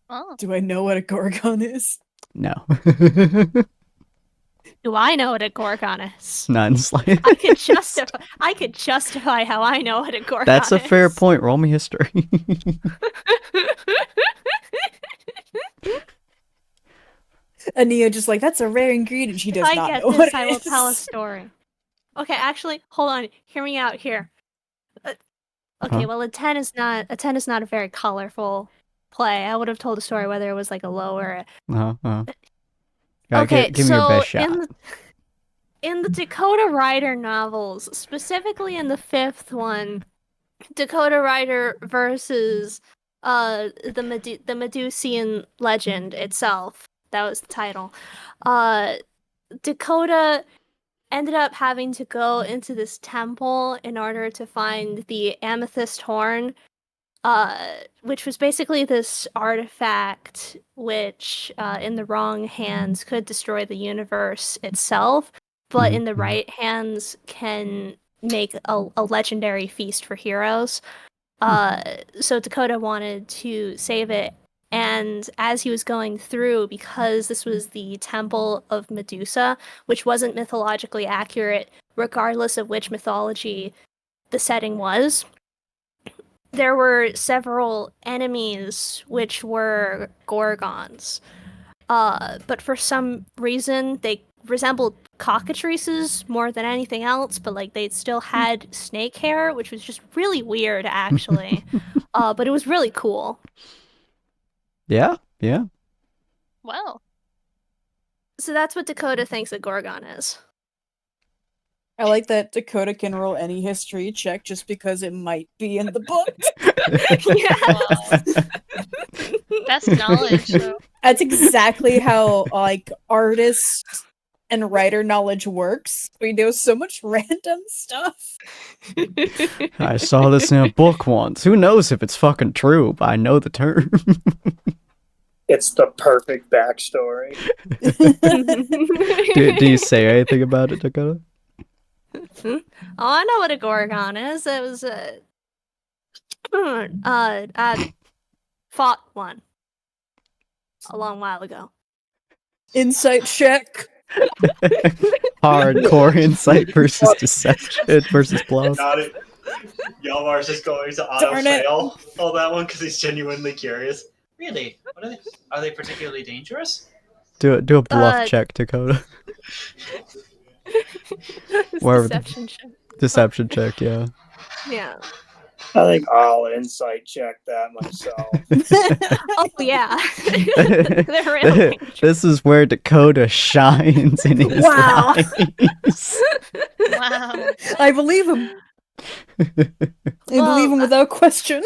Speaker 2: Oh.
Speaker 3: Do I know what a Gorgon is?
Speaker 1: No.
Speaker 8: Do I know what a Gorgon is?
Speaker 1: None.
Speaker 8: I could justify how I know what a Gorgon is.
Speaker 1: That's a fair point. Roll me history.
Speaker 3: Ania just like, that's a rare ingredient. She does
Speaker 8: If I
Speaker 3: not
Speaker 8: get
Speaker 3: know
Speaker 8: this,
Speaker 3: what it
Speaker 8: I will tell a
Speaker 3: is.
Speaker 8: story. Okay, actually, hold on. Hear me out here. Okay,
Speaker 1: Huh?
Speaker 8: well, a 10 is not a very colorful play. I would have told a story whether it was like a low or a... Okay,
Speaker 1: give me your
Speaker 8: so
Speaker 1: best shot.
Speaker 8: in the Dakota Rider novels, specifically in the 5th one, Dakota Rider versus the Medusian legend itself. That was the title. Dakota ended up having to go into this temple in order to find the amethyst horn, which was basically this artifact which, in the wrong hands, could destroy the universe itself, but in the right hands can make a legendary feast for heroes. So Dakota wanted to save it, and as he was going through, because this was the Temple of Medusa, which wasn't mythologically accurate, regardless of which mythology the setting was, there were several enemies which were Gorgons. But for some reason, they resembled cockatrices more than anything else, but like they still had snake hair, which was just really weird, actually. But it was really cool.
Speaker 1: Yeah.
Speaker 2: Wow.
Speaker 8: So that's what Dakota thinks a Gorgon is.
Speaker 3: I like that Dakota can roll any history check just because it might be in the book.
Speaker 2: Best knowledge. So.
Speaker 3: That's exactly how artist and writer knowledge works. We know so much random stuff.
Speaker 1: I saw this in a book once. Who knows if it's fucking true, but I know the term.
Speaker 4: It's the perfect backstory.
Speaker 1: do you say anything about it, Dakota?
Speaker 8: Oh, I know what a Gorgon is. It was I fought one a long while ago.
Speaker 3: Insight check.
Speaker 1: Hardcore insight versus deception versus plus.
Speaker 5: Got it. Yalmar's just going to
Speaker 3: Darn it.
Speaker 5: auto-fail all that one because he's genuinely curious.
Speaker 7: Really? What are they? Are they particularly dangerous?
Speaker 1: Do a bluff check, Dakota.
Speaker 8: Deception check.
Speaker 1: Deception check, yeah.
Speaker 8: Yeah.
Speaker 4: I think I'll insight check that myself.
Speaker 8: Oh yeah. They're really
Speaker 1: This is where Dakota shines in his
Speaker 3: Wow.
Speaker 1: lives.
Speaker 2: Wow.
Speaker 3: I believe him. I believe him without question.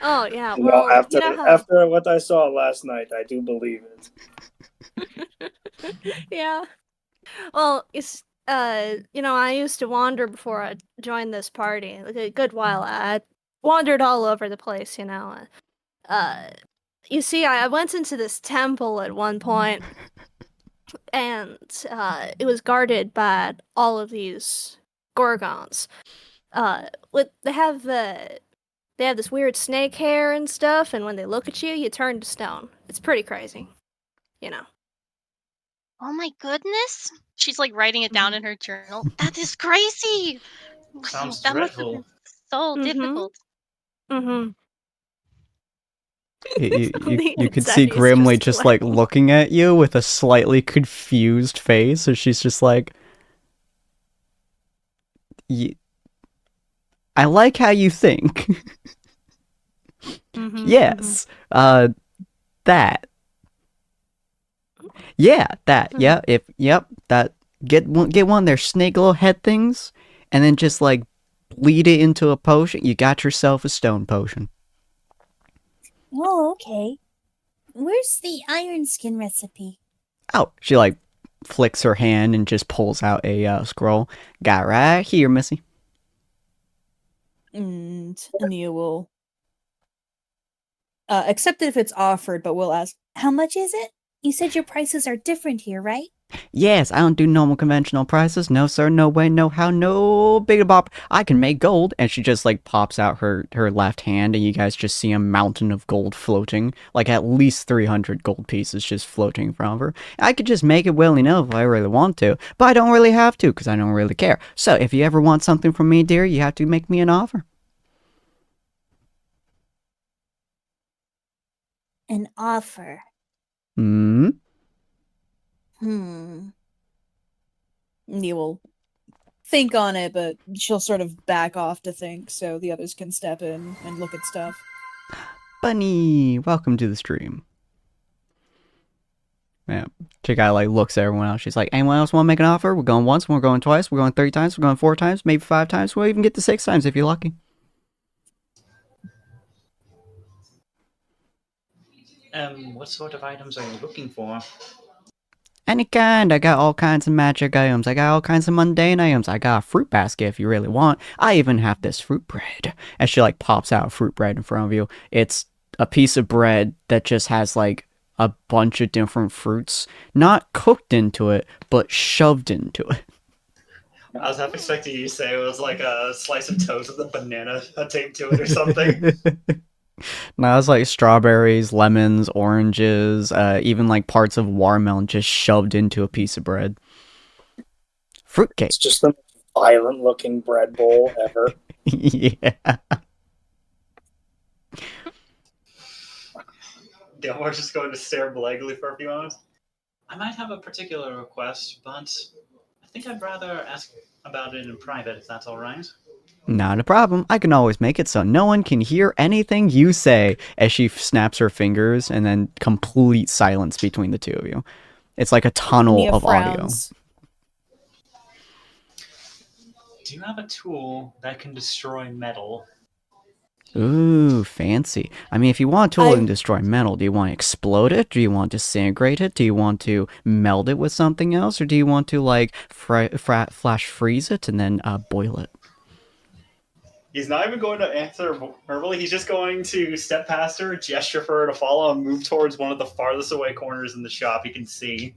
Speaker 8: Oh yeah.
Speaker 4: Well,
Speaker 8: Well,
Speaker 4: after
Speaker 8: you know how...
Speaker 4: after what I saw last night, I do believe it.
Speaker 8: Yeah. Well, it's I used to wander before I joined this party. Like a good while. I wandered all over the place, You see, I went into this temple at one point, and it was guarded by all of these Gorgons. They have this weird snake hair and stuff, and when they look at you, you turn to stone. It's pretty crazy,
Speaker 2: Oh my goodness! She's like writing it down in her journal. That is crazy.
Speaker 7: Sounds
Speaker 2: That must have
Speaker 7: dreadful.
Speaker 2: been so
Speaker 8: Mhm.
Speaker 2: difficult.
Speaker 8: Mm-hmm.
Speaker 1: You could see Grimly just like looking at you with a slightly confused face, and she's just like, I like how you think. Yes, that. Yeah, that. Yeah, that. Get one of their snake little head things, and then just like bleed it into a potion. You got yourself a stone potion.
Speaker 9: Oh, okay. Where's the iron skin recipe?
Speaker 1: Oh, she like flicks her hand and just pulls out a scroll. Got right here, Missy.
Speaker 3: And Ania will accept it if it's offered, but we'll ask,
Speaker 9: How much is it? You said your prices are different here, right?
Speaker 1: Yes, I don't do normal conventional prices. No, sir, no way, no how, no big bop. I can make gold. And she just like pops out her left hand, and you guys just see a mountain of gold floating, like at least 300 gold pieces just floating in front of her. I could just make it willy-nilly if I really want to, but I don't really have to because I don't really care. So if you ever want something from me, dear, you have to make me an offer.
Speaker 9: An offer.
Speaker 1: Hmm?
Speaker 3: Nia will think on it, but she'll sort of back off to think so the others can step in and look at stuff.
Speaker 1: Bunny, welcome to the stream. Yeah, she guy like looks at everyone else. She's like, anyone else want to make an offer? We're going once, we're going twice, we're going 3 times, we're going 4 times, maybe 5 times. We'll even get to 6 times if you're lucky.
Speaker 7: What sort of items are you looking for?
Speaker 1: Any kind. I got all kinds of magic items. I got all kinds of mundane items. I got a fruit basket if you really want. I even have this fruit bread. And she like pops out fruit bread in front of you. It's a piece of bread that just has like a bunch of different fruits, not cooked into it, but shoved into it.
Speaker 5: I was half expecting you to say it was like a slice of toast with a banana taped to it or something.
Speaker 1: Now it's like strawberries, lemons, oranges, even like parts of watermelon just shoved into a piece of bread. Fruitcake.
Speaker 4: It's just the most violent looking bread bowl ever.
Speaker 1: Yeah.
Speaker 5: Gilmore's just going to stare blankly for a few moments.
Speaker 7: I might have a particular request, but I think I'd rather ask about it in private if that's all right.
Speaker 1: Not a problem. I can always make it so no one can hear anything you say. As she snaps her fingers, and then complete silence between the two of you. It's like a tunnel
Speaker 3: Nia
Speaker 1: of audio.
Speaker 3: frowns.
Speaker 7: Do you have a tool that can destroy metal?
Speaker 1: Ooh, fancy. I mean, if you want a tool that can destroy metal, do you want to explode it? Do you want to disintegrate it? Do you want to meld it with something else? Or do you want to, like, flash freeze it and then boil it?
Speaker 5: He's not even going to answer verbally. He's just going to step past her, gesture for her to follow, and move towards one of the farthest away corners in the shop he can see.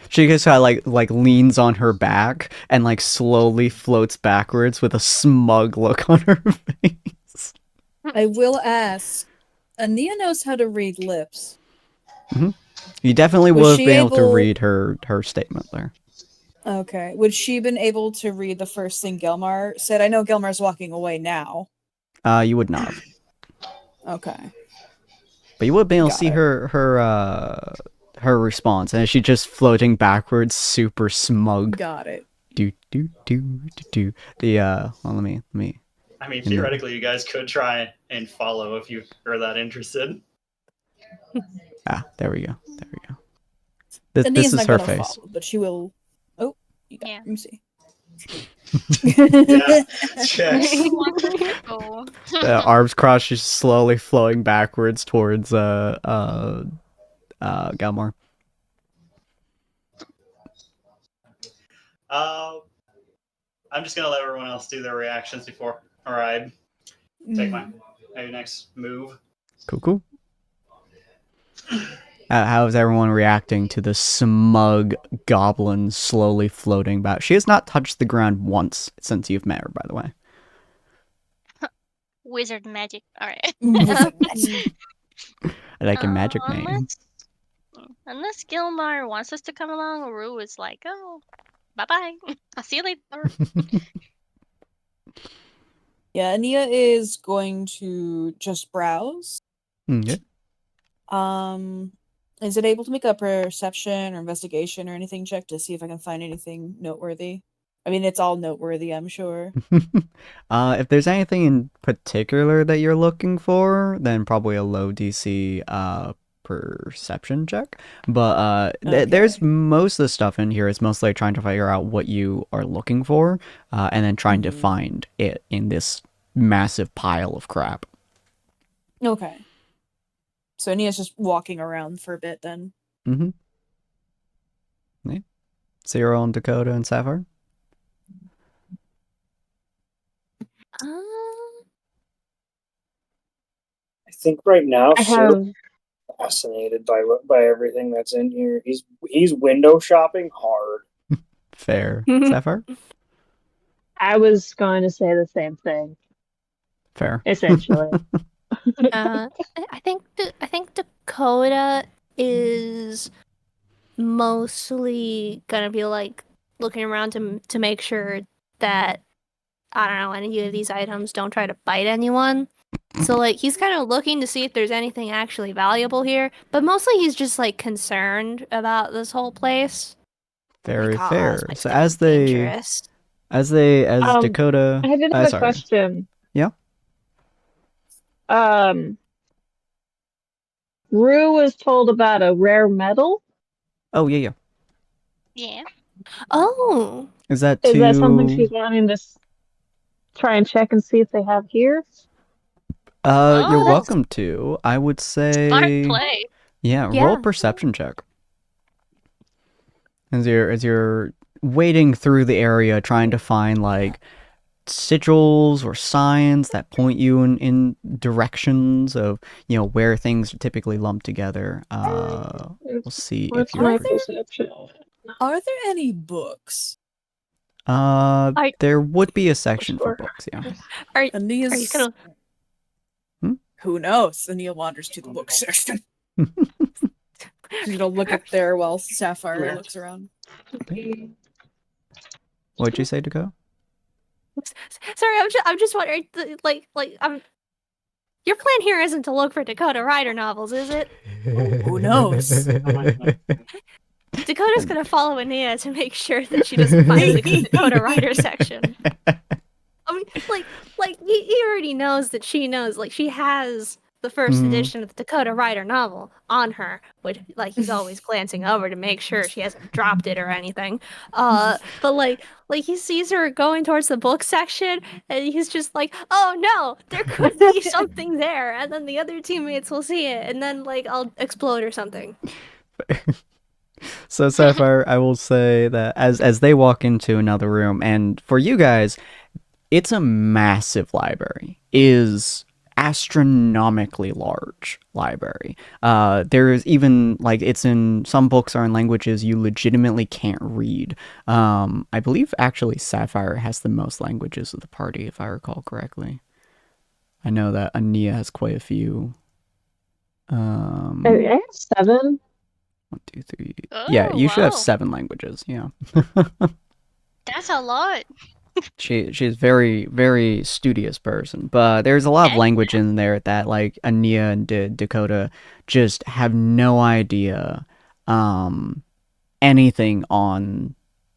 Speaker 1: She just kind of like leans on her back and like slowly floats backwards with a smug look on her face.
Speaker 3: I will ask, Ania knows how to read lips.
Speaker 1: Mm-hmm. You definitely
Speaker 3: Was
Speaker 1: would have
Speaker 3: she
Speaker 1: been able to
Speaker 3: able-
Speaker 1: read her statement there.
Speaker 3: Okay. Would she been able to read the first thing Gelmar said? I know Gelmar's walking away now.
Speaker 1: You would not have.
Speaker 3: Okay.
Speaker 1: But you would have been able to
Speaker 3: Got
Speaker 1: see
Speaker 3: it.
Speaker 1: her response, and she's just floating backwards, super smug.
Speaker 3: Got it.
Speaker 1: Do. The well, let me.
Speaker 5: I mean, theoretically, you guys could try and follow if you are that interested.
Speaker 1: There we go.
Speaker 3: Ania's
Speaker 1: This is
Speaker 3: not
Speaker 1: her
Speaker 3: gonna
Speaker 1: face.
Speaker 3: follow, but she will. Oh, you got.
Speaker 2: Yeah.
Speaker 3: Let me see.
Speaker 5: Yeah, checks.
Speaker 2: Oh.
Speaker 1: Arms crossed, she's slowly flowing backwards towards Galmar.
Speaker 5: I'm just gonna let everyone else do their reactions before I take my next move.
Speaker 1: Cool. How is everyone reacting to the smug goblin slowly floating back? She has not touched the ground once since you've met her, by the way.
Speaker 2: Wizard magic. All right.
Speaker 3: Wizard magic.
Speaker 1: I like a magic name.
Speaker 2: Unless Gilmar wants us to come along, Rue is like, oh, bye-bye. I'll see you later.
Speaker 3: Yeah, Ania is going to just browse.
Speaker 1: Okay.
Speaker 3: Is it able to make a perception or investigation or anything check to see if I can find anything noteworthy? I mean, it's all noteworthy, I'm sure.
Speaker 1: If there's anything in particular that you're looking for, then probably a low DC perception check. But there's
Speaker 3: Okay.
Speaker 1: most of the stuff in here is mostly trying to figure out what you are looking for, and then trying to
Speaker 3: Mhm.
Speaker 1: find it in this massive pile of crap.
Speaker 3: Okay. So Ania's just walking around for a bit then.
Speaker 1: Mm-hmm. Yeah. Cyril and Dakota and Sapphire.
Speaker 4: I think right now
Speaker 6: I
Speaker 4: Cyril's
Speaker 6: have.
Speaker 4: fascinated by everything that's in here. He's window shopping hard.
Speaker 1: Fair. Sapphire.
Speaker 6: I was going to say the same thing.
Speaker 1: Fair.
Speaker 6: Essentially.
Speaker 8: I think Dakota is mostly gonna be like looking around to make sure that I don't know any of these items don't try to bite anyone. So like he's kind of looking to see if there's anything actually valuable here, but mostly he's just like concerned about this whole place
Speaker 1: Very
Speaker 8: because
Speaker 1: fair.
Speaker 8: it's
Speaker 1: So
Speaker 8: getting dangerous.
Speaker 1: as Dakota.
Speaker 6: I did have a
Speaker 1: Sorry.
Speaker 6: question.
Speaker 1: Yeah.
Speaker 6: Rue was told about a rare metal.
Speaker 1: Oh yeah.
Speaker 2: Yeah.
Speaker 8: Oh,
Speaker 1: Is that
Speaker 6: Is that something
Speaker 1: too?
Speaker 6: she's wanting to try and check and see if they have here?
Speaker 1: You're
Speaker 2: Oh, that's
Speaker 1: welcome to. I would
Speaker 2: smart
Speaker 1: say,
Speaker 2: play.
Speaker 1: yeah, roll
Speaker 8: yeah.
Speaker 1: a perception check. As you're wading through the area, trying to find like sigils or signs that point you in directions of where things are typically lumped together. We'll see if
Speaker 6: What's
Speaker 1: you're
Speaker 6: my
Speaker 3: Are there-
Speaker 6: perception?
Speaker 3: Are there any books?
Speaker 1: there would be a section for
Speaker 6: Sure.
Speaker 1: books, yeah.
Speaker 8: Are you
Speaker 3: Ania's...
Speaker 8: gonna?
Speaker 3: Who knows? Ania wanders to the book section. She's gonna look up there while Sapphire looks around.
Speaker 1: What'd you say, Dakota?
Speaker 8: Sorry, I'm just wondering. Your plan here isn't to look for Dakota Ryder novels, is it?
Speaker 3: Who knows?
Speaker 8: Dakota's gonna follow Ania to make sure that she doesn't find the Dakota Ryder section. I mean, he already knows that she knows. Like, she has the first edition of the Dakota Ryder novel on her, which, like, he's always glancing over to make sure she hasn't dropped it or anything. But like he sees her going towards the book section, and he's just like, "Oh no, there could be something there," and then the other teammates will see it, and then like I'll explode or something.
Speaker 1: So Sapphire, I will say that as they walk into another room, and for you guys, it's a massive library. Is astronomically large library. There is even like it's in some books are in languages you legitimately can't read. I believe actually Sapphire has the most languages of the party, if I recall correctly. I know that Ania has quite a few.
Speaker 6: I have 7.
Speaker 1: 1, 2, 3.
Speaker 2: Oh,
Speaker 1: Yeah, you should have
Speaker 2: wow.
Speaker 1: 7 languages. Yeah.
Speaker 2: That's a lot.
Speaker 1: She's very, very studious person, but there's a lot of
Speaker 2: Heck
Speaker 1: language in there that like Ania and Dakota just have no idea anything on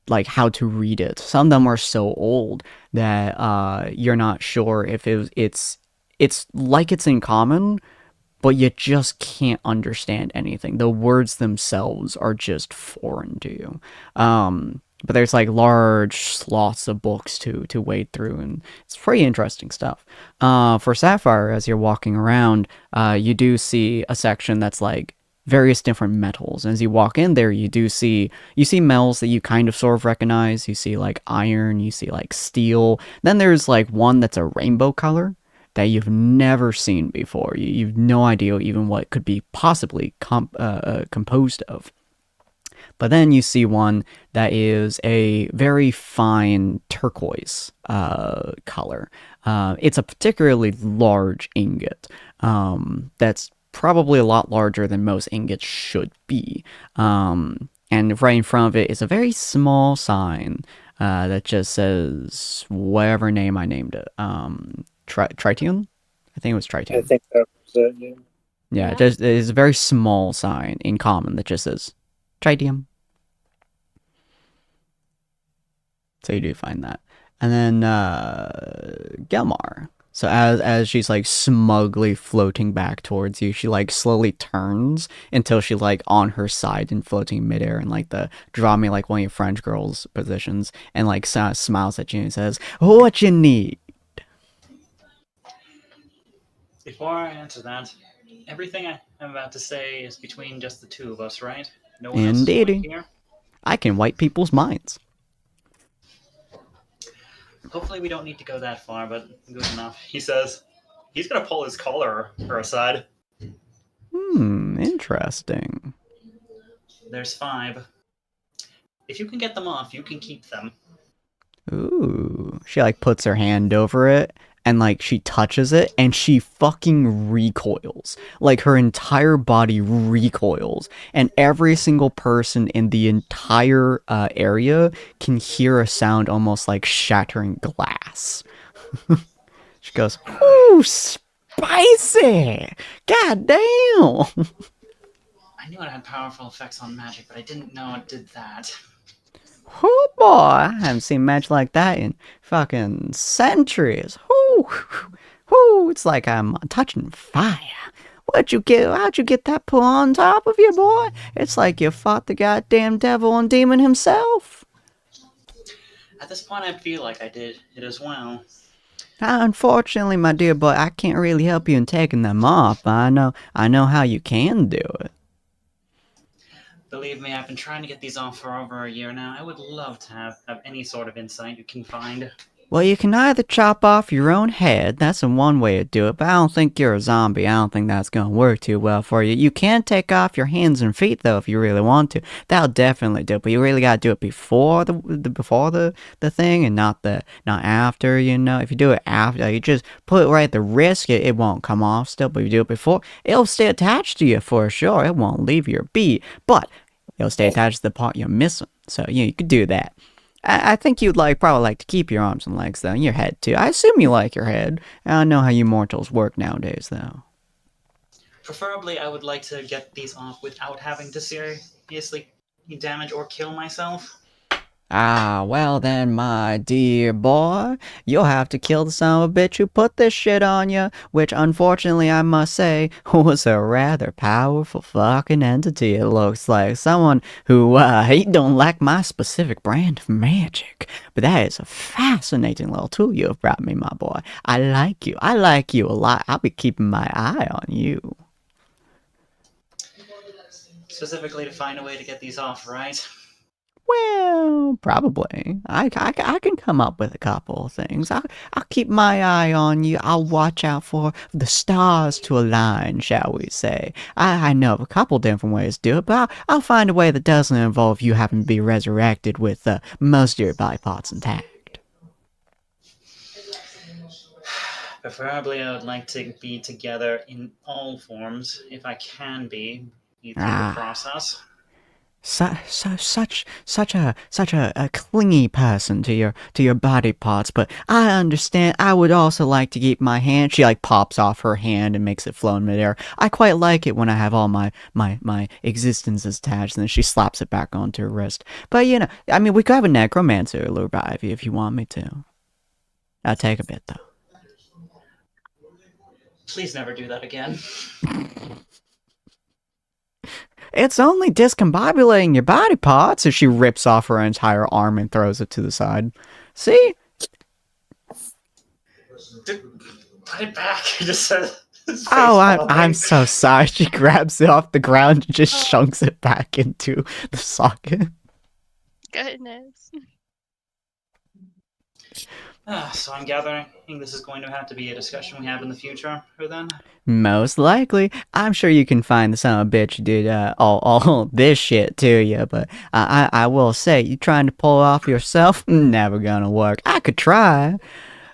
Speaker 1: like how to read it. Some of them are so old that you're not sure if it's like it's in common, but you just can't understand anything. The words themselves are just foreign to you. But there's like large slots of books to wade through, and it's pretty interesting stuff. For Sapphire, as you're walking around, you do see a section that's like various different metals. And as you walk in there, you see metals that you kind of sort of recognize. You see like iron, you see like steel. Then there's like one that's a rainbow color that you've never seen before. You've no idea even what it could be possibly composed of. But then you see one that is a very fine turquoise color. It's a particularly large ingot that's probably a lot larger than most ingots should be. And right in front of it is a very small sign that just says whatever name I named it. Tritium? I think it was
Speaker 4: I
Speaker 1: Tritium.
Speaker 4: think that was it. Yeah.
Speaker 1: Yeah, it is a very small sign in common that just says Tritium. So you do find that. And then Gelmar. So as she's like smugly floating back towards you, she like slowly turns until she like on her side and floating midair in like the draw me like one of your French girls positions, and like smiles at you and says, "What you need?"
Speaker 7: Before I answer that, everything I'm about to say is between just the two of us, right? No one else is going to
Speaker 1: Indeedy.
Speaker 7: hear?
Speaker 1: I can wipe people's minds.
Speaker 7: Hopefully we don't need to go that far, but good enough. He says he's going to pull his collar her aside.
Speaker 1: Interesting.
Speaker 7: There's 5. If you can get them off, you can keep them.
Speaker 1: Ooh. She like puts her hand over it and like she touches it and she fucking recoils. Like her entire body recoils, and every single person in the entire area can hear a sound almost like shattering glass. She goes, "Ooh, spicy! God damn!"
Speaker 7: I knew it had powerful effects on magic, but I didn't know it did that.
Speaker 1: Oh boy, I haven't seen magic like that in fucking centuries. Whoo, it's like I'm touching fire. How'd you get that put on top of you, boy? It's like you fought the goddamn devil and demon himself.
Speaker 7: At this point, I feel like I did it as well.
Speaker 1: Unfortunately, my dear boy, I can't really help you in taking them off. I know how you can do it.
Speaker 7: Believe me, I've been trying to get these off for over a year now. I would love to have any sort of insight you can find.
Speaker 1: Well, you can either chop off your own head, that's the one way to do it, but I don't think you're a zombie. I don't think that's gonna work too well for you. You can take off your hands and feet, though, if you really want to. That'll definitely do it, but you really gotta do it before the thing, and not after, you know. If you do it after, you just put it right at the wrist, it won't come off still, but if you do it before, it'll stay attached to you for sure. It won't leave your beat, but it'll stay attached to the part you're missing. So, yeah, you could do that. I think you'd probably like to keep your arms and legs, though, and your head, too. I assume you like your head. I don't know how you mortals work nowadays, though.
Speaker 7: Preferably, I would like to get these off without having to seriously damage or kill myself.
Speaker 1: Ah, well then, my dear boy, you'll have to kill the son of a bitch who put this shit on you, which, unfortunately, I must say, was a rather powerful fucking entity, it looks like. Someone who, he don't like my specific brand of magic. But that is a fascinating little tool you have brought me, my boy. I like you a lot. I'll be keeping my eye on you.
Speaker 7: Specifically to find a way to get these off, right?
Speaker 1: Well, probably. I can come up with a couple of things. I'll keep my eye on you. I'll watch out for the stars to align, shall we say. I know of a couple different ways to do it, but I'll find a way that doesn't involve you having to be resurrected with most of your body parts intact.
Speaker 7: Preferably, I would like to be together in all forms, if I can be, through the process.
Speaker 1: Such a clingy person to your body parts, but I understand. I would also like to keep my hand. She like pops off her hand and makes it float in midair. I quite like it when I have all my existences attached, and then she slaps it back onto her wrist. But you know, I mean, we could have a necromancer revive you if you want me to. That'll take a bit though.
Speaker 7: Please never do that again.
Speaker 1: It's only discombobulating your body parts. So she rips off her entire arm and throws it to the side. See?
Speaker 7: Put it back. He just said.
Speaker 1: Oh, I'm so sorry. She grabs it off the ground and just shunks it back into the socket.
Speaker 2: Goodness.
Speaker 7: So I'm gathering this is going to have to be a discussion we have in the future, or then?
Speaker 1: Most likely. I'm sure you can find the son of a bitch who did all this shit to you, but I will say, you trying to pull it off yourself? Never gonna work. I could try,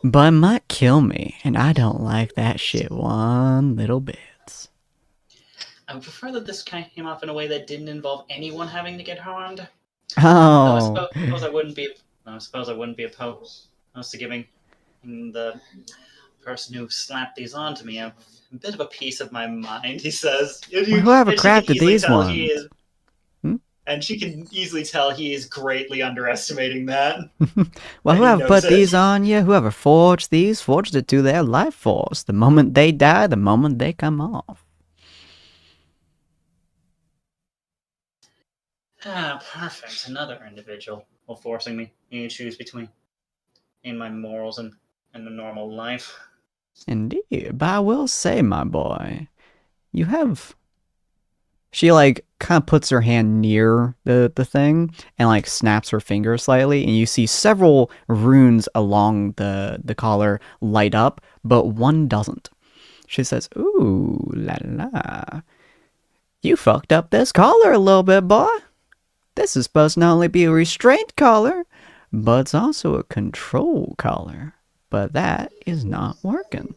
Speaker 1: but it might kill me, and I don't like that shit one little bit.
Speaker 7: I would prefer that this came off in a way that didn't involve anyone having to get harmed. Though I
Speaker 1: Oh.
Speaker 7: suppose I wouldn't be. I suppose I wouldn't be opposed to giving the person who slapped these onto me a bit of a piece of my mind. He says,
Speaker 1: Well, whoever
Speaker 7: and she can
Speaker 1: crafted
Speaker 7: easily
Speaker 1: these
Speaker 7: tell
Speaker 1: ones?
Speaker 7: he is.
Speaker 1: Hmm?
Speaker 7: And she can easily tell he is greatly underestimating that.
Speaker 1: Well,
Speaker 7: And he
Speaker 1: whoever
Speaker 7: knows
Speaker 1: put
Speaker 7: it.
Speaker 1: these on you, whoever forged these, forged it to their life force. The moment they die, the moment they come off.
Speaker 7: Ah, perfect. Another individual will forcing me to choose between in my morals and the normal life.
Speaker 1: Indeed, but I will say, my boy, you have. She like kind of puts her hand near the thing and like snaps her finger slightly, and you see several runes along the collar light up, but one doesn't. She says, "Ooh la la, you fucked up this collar a little bit, boy. This is supposed to not only be a restraint collar, but it's also a control collar. But that is not working.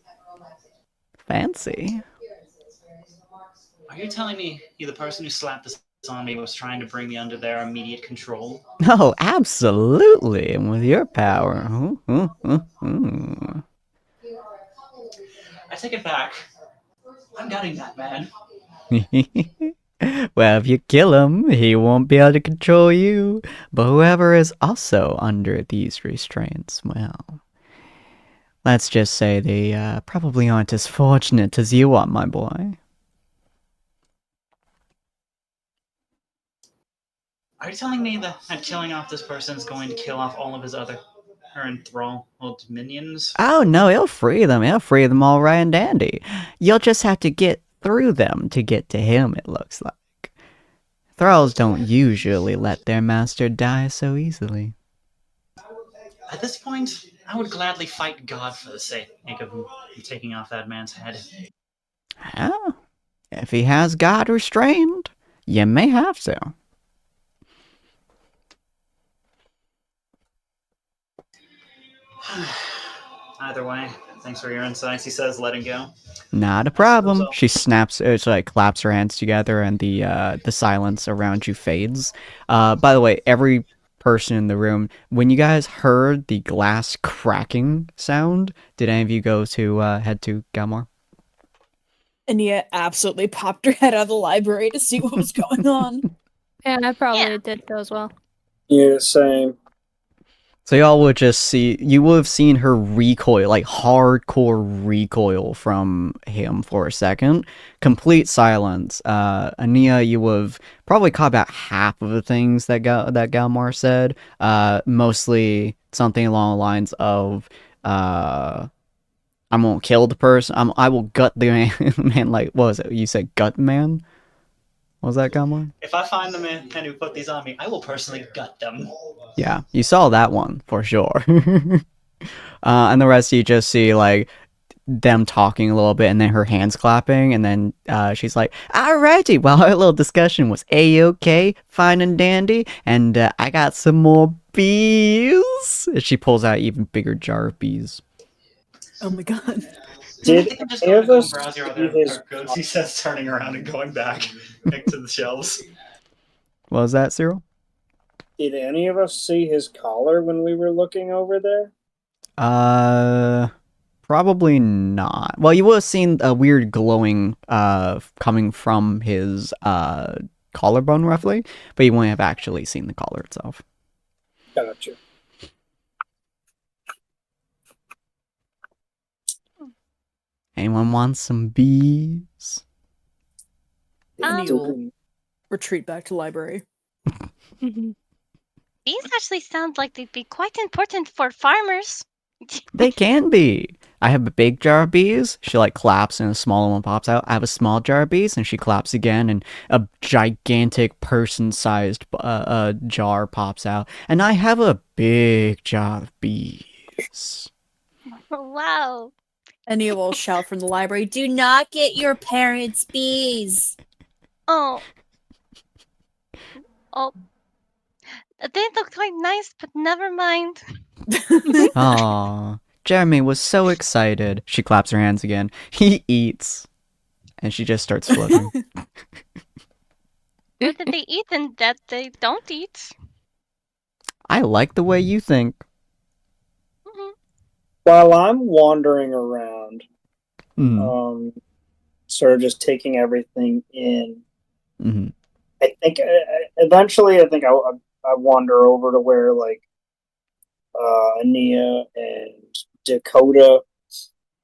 Speaker 1: Fancy."
Speaker 7: Are you telling me the person who slapped this on me was trying to bring me under their immediate control?
Speaker 1: Oh, absolutely. And with your power.
Speaker 7: I take it back. I'm gutting that man.
Speaker 1: Well, if you kill him, he won't be able to control you. But whoever is also under these restraints, well, let's just say they probably aren't as fortunate as you are, my boy.
Speaker 7: Are you telling me that killing off this person is going to kill off all of his other enthralled minions?
Speaker 1: Oh no, he'll free them. He'll free them all right and dandy. You'll just have to get through them to get to him, it looks like. Thralls don't usually let their master die so easily.
Speaker 7: At this point, I would gladly fight God for the sake of taking off that man's head.
Speaker 1: Well, if he has God restrained, you may have to.
Speaker 7: Either way, thanks for your insights, he says, letting go.
Speaker 1: Not a problem. She snaps, she like claps her hands together, and the silence around you fades. By the way, every person in the room, when you guys heard the glass cracking sound, did any of you go to head to Galmar?
Speaker 3: Ania absolutely popped her head out of the library to see what was going on.
Speaker 8: Yeah, I probably
Speaker 2: Yeah.
Speaker 8: did go as well.
Speaker 4: Yeah, same.
Speaker 1: So y'all would just see, you would have seen her recoil, like hardcore recoil from him for a second. Complete silence. Ania, you would have probably caught about half of the things that Galmar said. Mostly something along the lines of, I won't kill the person. I will gut the man. Man, like, what was it? You said gut man? What was that, Galmar?
Speaker 7: If I find the man who put these on me, I will personally gut them.
Speaker 1: Yeah, you saw that one for sure. And the rest you just see like them talking a little bit, and then her hands clapping, and then she's like, "Alrighty, well, our little discussion was a-okay, fine and dandy, and I got some more bees." And she pulls out an even bigger jar of bees.
Speaker 3: Oh my god.
Speaker 4: Did any of us
Speaker 7: browse your
Speaker 4: see
Speaker 7: other
Speaker 4: his?
Speaker 7: codes? He says, turning around and going back to the shelves.
Speaker 1: What was that, Cyril?
Speaker 4: Did any of us see his collar when we were looking over there?
Speaker 1: Probably not. Well, you would have seen a weird glowing coming from his collarbone, roughly, but you wouldn't have actually seen the collar itself.
Speaker 4: Gotcha.
Speaker 1: Anyone want some bees?
Speaker 3: Ania will retreat back to library.
Speaker 2: These actually sound like they'd be quite important for farmers.
Speaker 1: They can be. I have a big jar of bees. She like claps and a smaller one pops out. I have a small jar of bees, and she claps again, and a gigantic person-sized jar pops out. And I have a big jar of bees.
Speaker 2: Wow.
Speaker 3: Ania will shout from the library, "Do not get your parents' bees!"
Speaker 2: Oh. Oh. They look quite nice, but never mind.
Speaker 1: Aww. Jeremy was so excited. She claps her hands again. He eats. and she just starts floating.
Speaker 2: What did they eat and that they don't eat?
Speaker 1: I like the way you think.
Speaker 2: Mhm.
Speaker 4: While I'm wandering around,
Speaker 1: Mm.
Speaker 4: sort of just taking everything in,
Speaker 1: Mm-hmm.
Speaker 4: I think eventually, I think I wander over to where like Ania and Dakota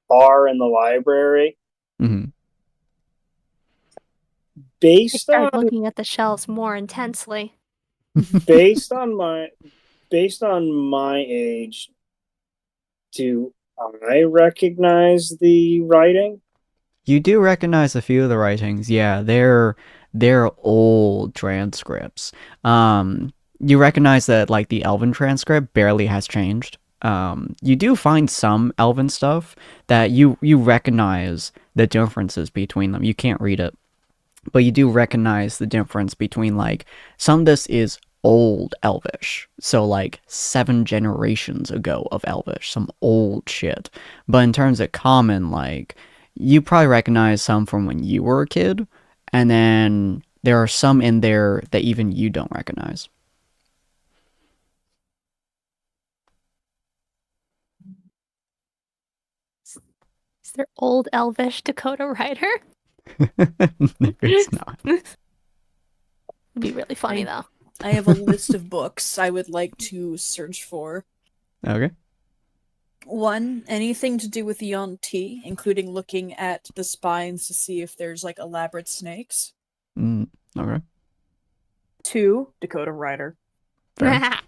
Speaker 4: are in the library.
Speaker 1: Mm-hmm.
Speaker 8: I
Speaker 4: Based
Speaker 8: start
Speaker 4: on
Speaker 8: looking at the shelves more intensely.
Speaker 4: based on my based on my age, do I recognize the writing?
Speaker 1: You do recognize a few of the writings. Yeah, they're old transcripts. You recognize that like the Elven transcript barely has changed. You do find some Elven stuff that you recognize the differences between them. You can't read it, but you do recognize the difference between like some of this is old Elvish, so like 7 generations ago of Elvish, some old shit. But in terms of common, like you probably recognize some from when you were a kid, and then there are some in there that even you don't recognize.
Speaker 8: Is there old Elvish Dakota writer?
Speaker 1: It's not.
Speaker 8: It'd be really funny though.
Speaker 3: I have a list of books I would like to search for.
Speaker 1: Okay.
Speaker 3: 1, anything to do with Yuan-ti, including looking at the spines to see if there's like elaborate snakes.
Speaker 1: Okay.
Speaker 3: 2, Dakota Rider.
Speaker 1: Fair.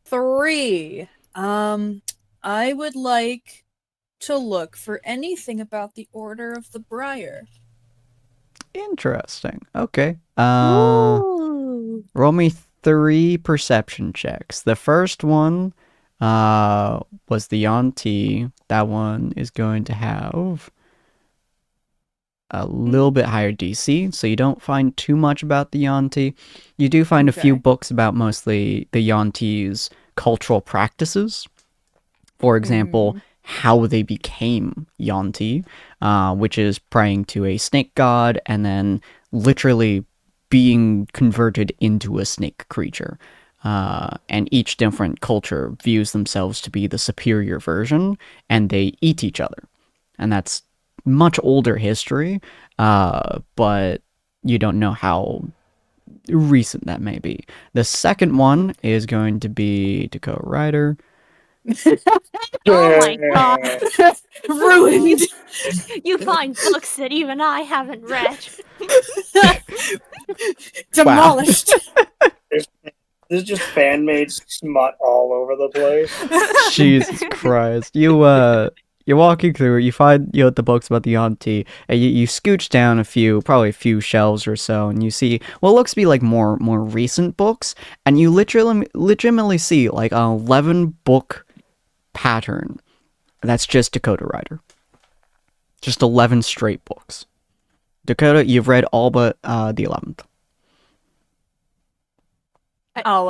Speaker 3: 3, I would like to look for anything about the Order of the Briar.
Speaker 1: Interesting. Okay.
Speaker 8: Ooh.
Speaker 1: Roll me 3 perception checks. The first one was the Yonti. That one is going to have a little bit higher DC, so you don't find too much about the Yonti. You do find a few
Speaker 3: Okay.
Speaker 1: books about mostly the Yonti's cultural practices. For example, how they became Yonti, which is praying to a snake god and then literally being converted into a snake creature. And each different culture views themselves to be the superior version, and they eat each other. And that's much older history, but you don't know how recent that may be. The second one is going to be Dakota Rider.
Speaker 8: Oh my god.
Speaker 3: Ruined!
Speaker 8: You find books that even I haven't read.
Speaker 3: Demolished!
Speaker 4: There's just fan made smut all over the place.
Speaker 1: Jesus Christ. You're walking through, you find the books about the Auntie, and you scooch down probably a few shelves or so, and you see what looks to be like more recent books, and you legitimately see like an 11 book pattern that's just Dakota Rider. Just 11 straight books. Dakota, you've read all but the 11th.
Speaker 3: I'll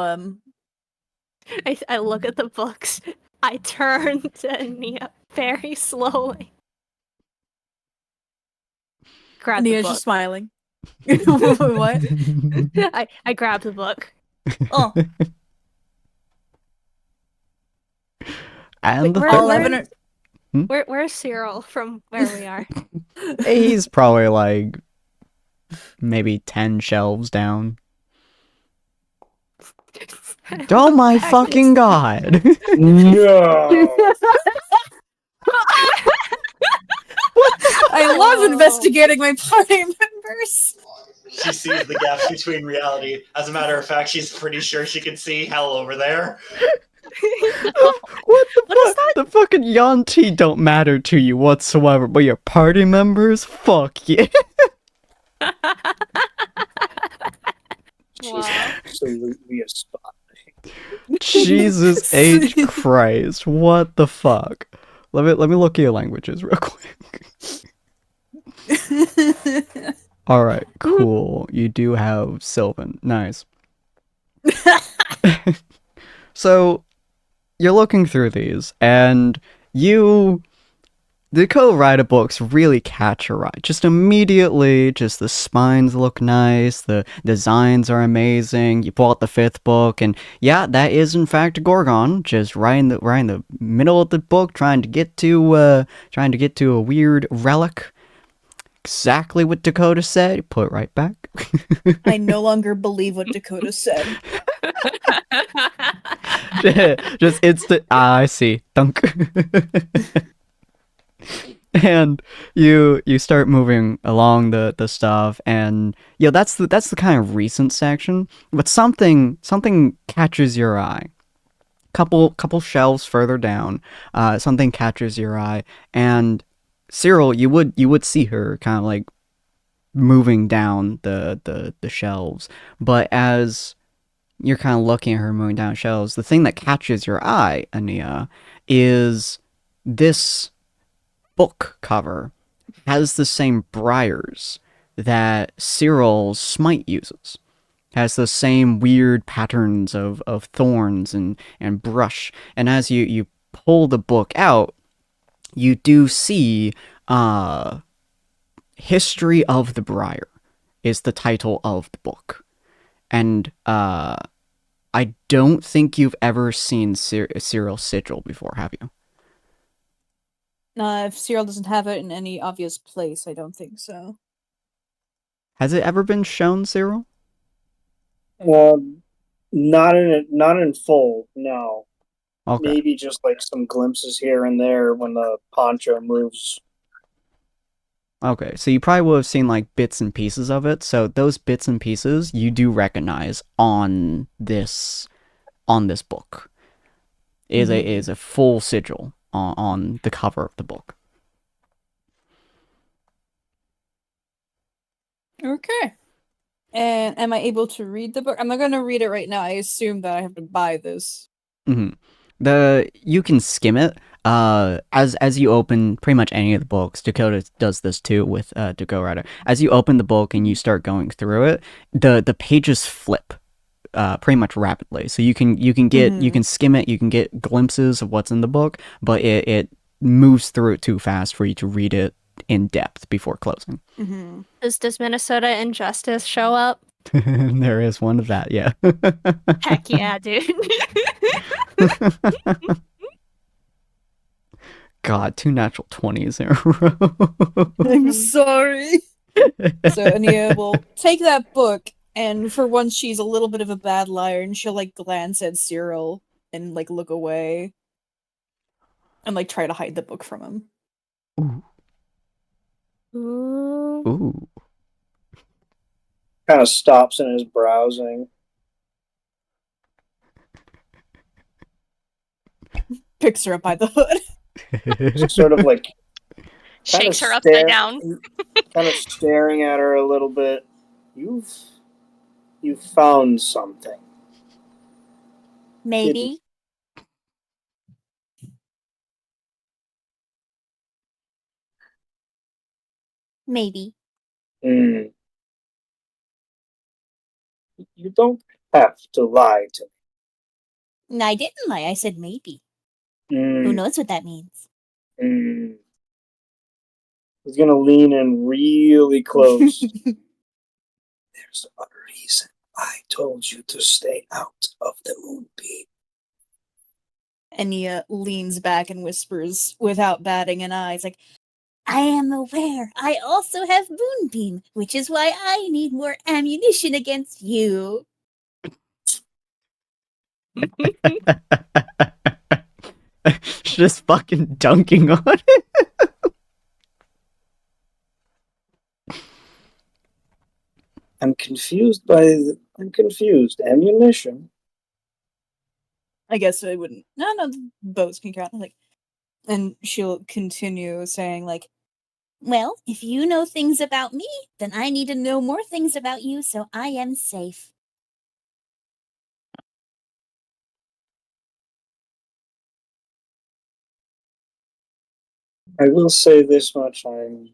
Speaker 8: I look at the books. I turn to Nia very slowly. Grab the
Speaker 3: Nia's
Speaker 8: book.
Speaker 3: just smiling. What?
Speaker 8: I grab the book.
Speaker 3: Oh,
Speaker 1: And the
Speaker 8: Wait,
Speaker 3: all
Speaker 1: third,
Speaker 3: 11 are...
Speaker 8: Where's Cyril from where we are?
Speaker 1: he's probably like maybe 10 shelves down. Oh my fucking god!
Speaker 4: No.
Speaker 3: I love investigating my party members.
Speaker 5: She sees the gaps between reality. As a matter of fact, she's pretty sure she can see hell over there.
Speaker 1: What the fuck? The fucking Yanti don't matter to you whatsoever, but your party members? Fuck yeah.
Speaker 4: She's
Speaker 2: Wow.
Speaker 4: absolutely astounding.
Speaker 1: Jesus H Christ. What the fuck? Let me look at your languages real quick. Alright, cool. You do have Sylvan. Nice. So, you're looking through these, and you The co-writer books really catch your eye. Just immediately, just the spines look nice, the designs are amazing. You pull out the fifth book, and yeah, that is in fact a Gorgon, just right in the middle of the book, trying to get to a weird relic. Exactly what Dakota said. Put it right back.
Speaker 3: I no longer believe what Dakota said.
Speaker 1: Just instant. I see. Thunk. And you start moving along the stuff, and that's the kind of recent section. But something catches your eye. Couple shelves further down, something catches your eye, and Cyril, you would see her kind of like moving down the shelves, but as you're kind of looking at her moving down shelves, the thing that catches your eye, Ania, is this book cover has the same briars that Cyril's smite uses. Has the same weird patterns of thorns and brush. And as you pull the book out, you do see History of the Briar is the title of the book. And I don't think you've ever seen Cyril's sigil before, have you?
Speaker 3: If Cyril doesn't have it in any obvious place, I don't think so.
Speaker 1: Has it ever been shown, Cyril?
Speaker 4: Not in full, no.
Speaker 1: Okay.
Speaker 4: Maybe just like some glimpses here and there when the poncho moves.
Speaker 1: Okay, so you probably would have seen like bits and pieces of it. So those bits and pieces you do recognize on this book. Is a full sigil on the cover of the book.
Speaker 3: Okay. And am I able to read the book? I'm not going to read it right now. I assume that I have to buy this.
Speaker 1: Mm-hmm. You can skim it. As you open pretty much any of the books, Dakota does this too with Dakota Rider. As you open the book and you start going through it, the pages flip pretty much rapidly. So you can get you can skim it, you can get glimpses of what's in the book, but it moves through it too fast for you to read it in depth before closing.
Speaker 3: Mm-hmm.
Speaker 8: Does Minnesota Injustice show up?
Speaker 1: There is one of that, yeah.
Speaker 8: Heck yeah, dude.
Speaker 1: God, 2 natural 20s in a row.
Speaker 3: I'm sorry. So Ania will take that book, and for once she's a little bit of a bad liar, and she'll like glance at Cyril and like look away and like try to hide the book from him.
Speaker 1: Ooh.
Speaker 8: Ooh.
Speaker 1: Ooh.
Speaker 4: Kind of stops in his browsing.
Speaker 3: Picks her up by the hood.
Speaker 4: Just sort of like
Speaker 2: Shakes her upside down.
Speaker 4: Kind of staring at her a little bit. You found something.
Speaker 9: Maybe. Maybe.
Speaker 4: You don't have to lie to
Speaker 9: No, I didn't lie. I said maybe.
Speaker 4: me.
Speaker 9: Who knows what that means?
Speaker 4: He's gonna lean in really close. There's a reason I told you to stay out of the moonbeam.
Speaker 3: Ania leans back and whispers without batting an eye. It's like,
Speaker 9: I am aware. I also have Moonbeam, which is why I need more ammunition against you.
Speaker 1: Just fucking dunking on it.
Speaker 4: I'm confused. Ammunition?
Speaker 3: I guess I wouldn't. No, the bows can count. Like, and she'll continue saying, like,
Speaker 9: Well, if you know things about me, then I need to know more things about you so I am safe.
Speaker 4: I will say this much: I'm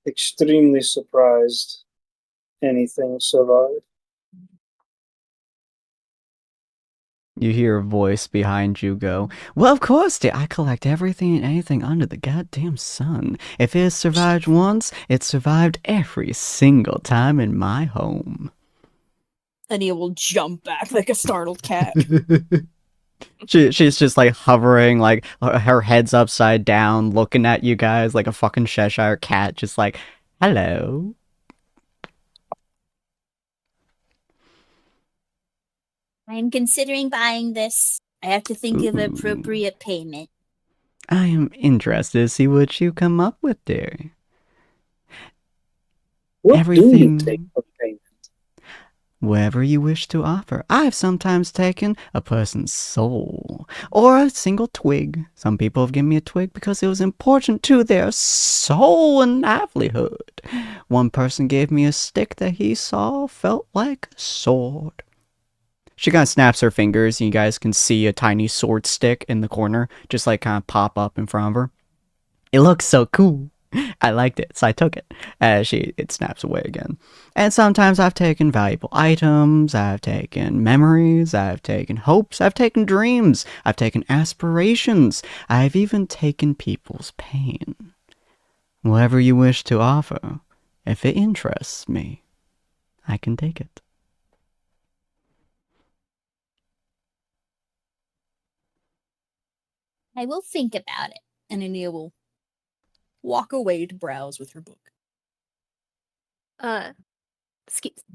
Speaker 4: extremely surprised anything survived.
Speaker 1: You hear a voice behind you go, well, of course, dear. I collect everything and anything under the goddamn sun. If it has survived once, it's survived every single time in my home.
Speaker 3: Ania will jump back like a startled cat.
Speaker 1: She's just like hovering, like her head's upside down, looking at you guys like a fucking Cheshire cat, just like, hello.
Speaker 9: I'm considering buying this. I have to think of
Speaker 1: Ooh.
Speaker 9: appropriate payment.
Speaker 1: I am interested to see what you come up with, dear.
Speaker 4: What do you
Speaker 1: Everything,
Speaker 4: take for payment?
Speaker 1: wherever you wish to offer. I've sometimes taken a person's soul, or a single twig. Some people have given me a twig because it was important to their soul and livelihood. One person gave me a stick that he saw felt like a sword. She kind of snaps her fingers, and you guys can see a tiny sword stick in the corner, just like kind of pop up in front of her. It looks so cool. I liked it, so I took it. It snaps away again. And sometimes I've taken valuable items, I've taken memories, I've taken hopes, I've taken dreams, I've taken aspirations, I've even taken people's pain. Whatever you wish to offer, if it interests me, I can take it.
Speaker 9: I will think about it.
Speaker 3: And Ania will walk away to browse with her book.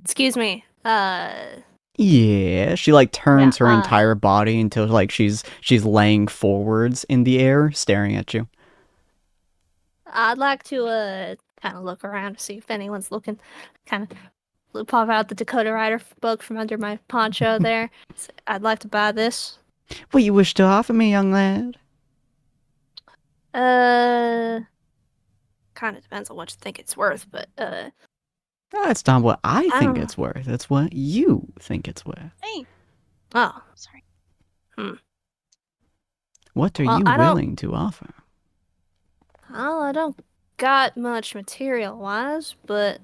Speaker 8: Excuse me.
Speaker 1: Yeah, she like turns
Speaker 8: Yeah,
Speaker 1: her entire body until like she's laying forwards in the air, staring at you.
Speaker 8: I'd like to kind of look around to see if anyone's looking. Kind of pop out the Dakota Rider book from under my poncho there. I'd like to buy this.
Speaker 1: What you wish to offer me, young lad?
Speaker 8: Kind of depends on what you think it's worth, but
Speaker 1: That's not what I think
Speaker 8: don't-
Speaker 1: it's worth. It's what you think it's worth.
Speaker 2: Hey,
Speaker 8: oh,
Speaker 2: sorry.
Speaker 1: What are
Speaker 8: Well,
Speaker 1: you
Speaker 8: I don't-
Speaker 1: willing to offer?
Speaker 8: well, I don't got much material-wise, but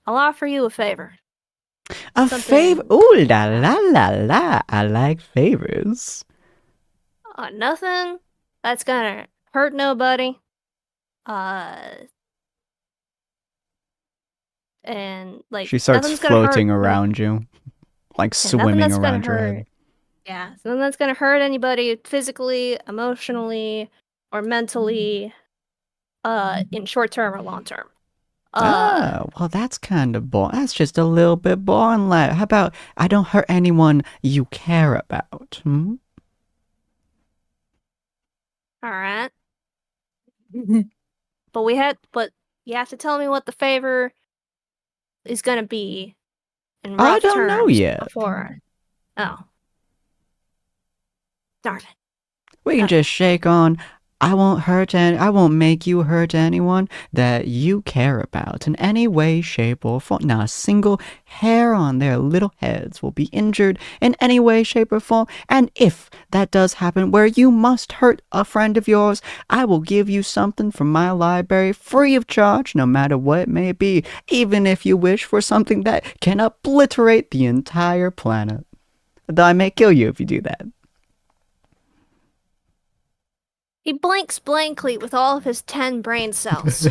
Speaker 8: I'll offer you a favor.
Speaker 1: A
Speaker 8: Something-
Speaker 1: favor? Ooh la la la la! I like favors.
Speaker 8: Nothing that's gonna hurt nobody. And like
Speaker 1: She starts
Speaker 8: nothing's gonna hurt
Speaker 1: floating
Speaker 8: no-
Speaker 1: around you, like
Speaker 8: Yeah, nothing
Speaker 1: swimming
Speaker 8: that's gonna
Speaker 1: around your
Speaker 8: hurt.
Speaker 1: head.
Speaker 8: Yeah, nothing that's gonna hurt anybody physically, emotionally, or mentally, in short term or long term.
Speaker 1: Well, that's kind of boring. That's just a little bit boring, lad. How about I don't hurt anyone you care about? Hmm?
Speaker 8: All right. But you have to tell me what the favor is gonna be in
Speaker 1: I
Speaker 8: rough
Speaker 1: don't know
Speaker 8: terms
Speaker 1: yet.
Speaker 8: before. Oh, darn it!
Speaker 1: We can just shake on. I won't make you hurt anyone that you care about in any way, shape, or form. Not a single hair on their little heads will be injured in any way, shape, or form. And if that does happen where you must hurt a friend of yours, I will give you something from my library free of charge, no matter what it may be, even if you wish for something that can obliterate the entire planet. Though I may kill you if you do that.
Speaker 8: He blinks blankly with all of his 10 brain cells.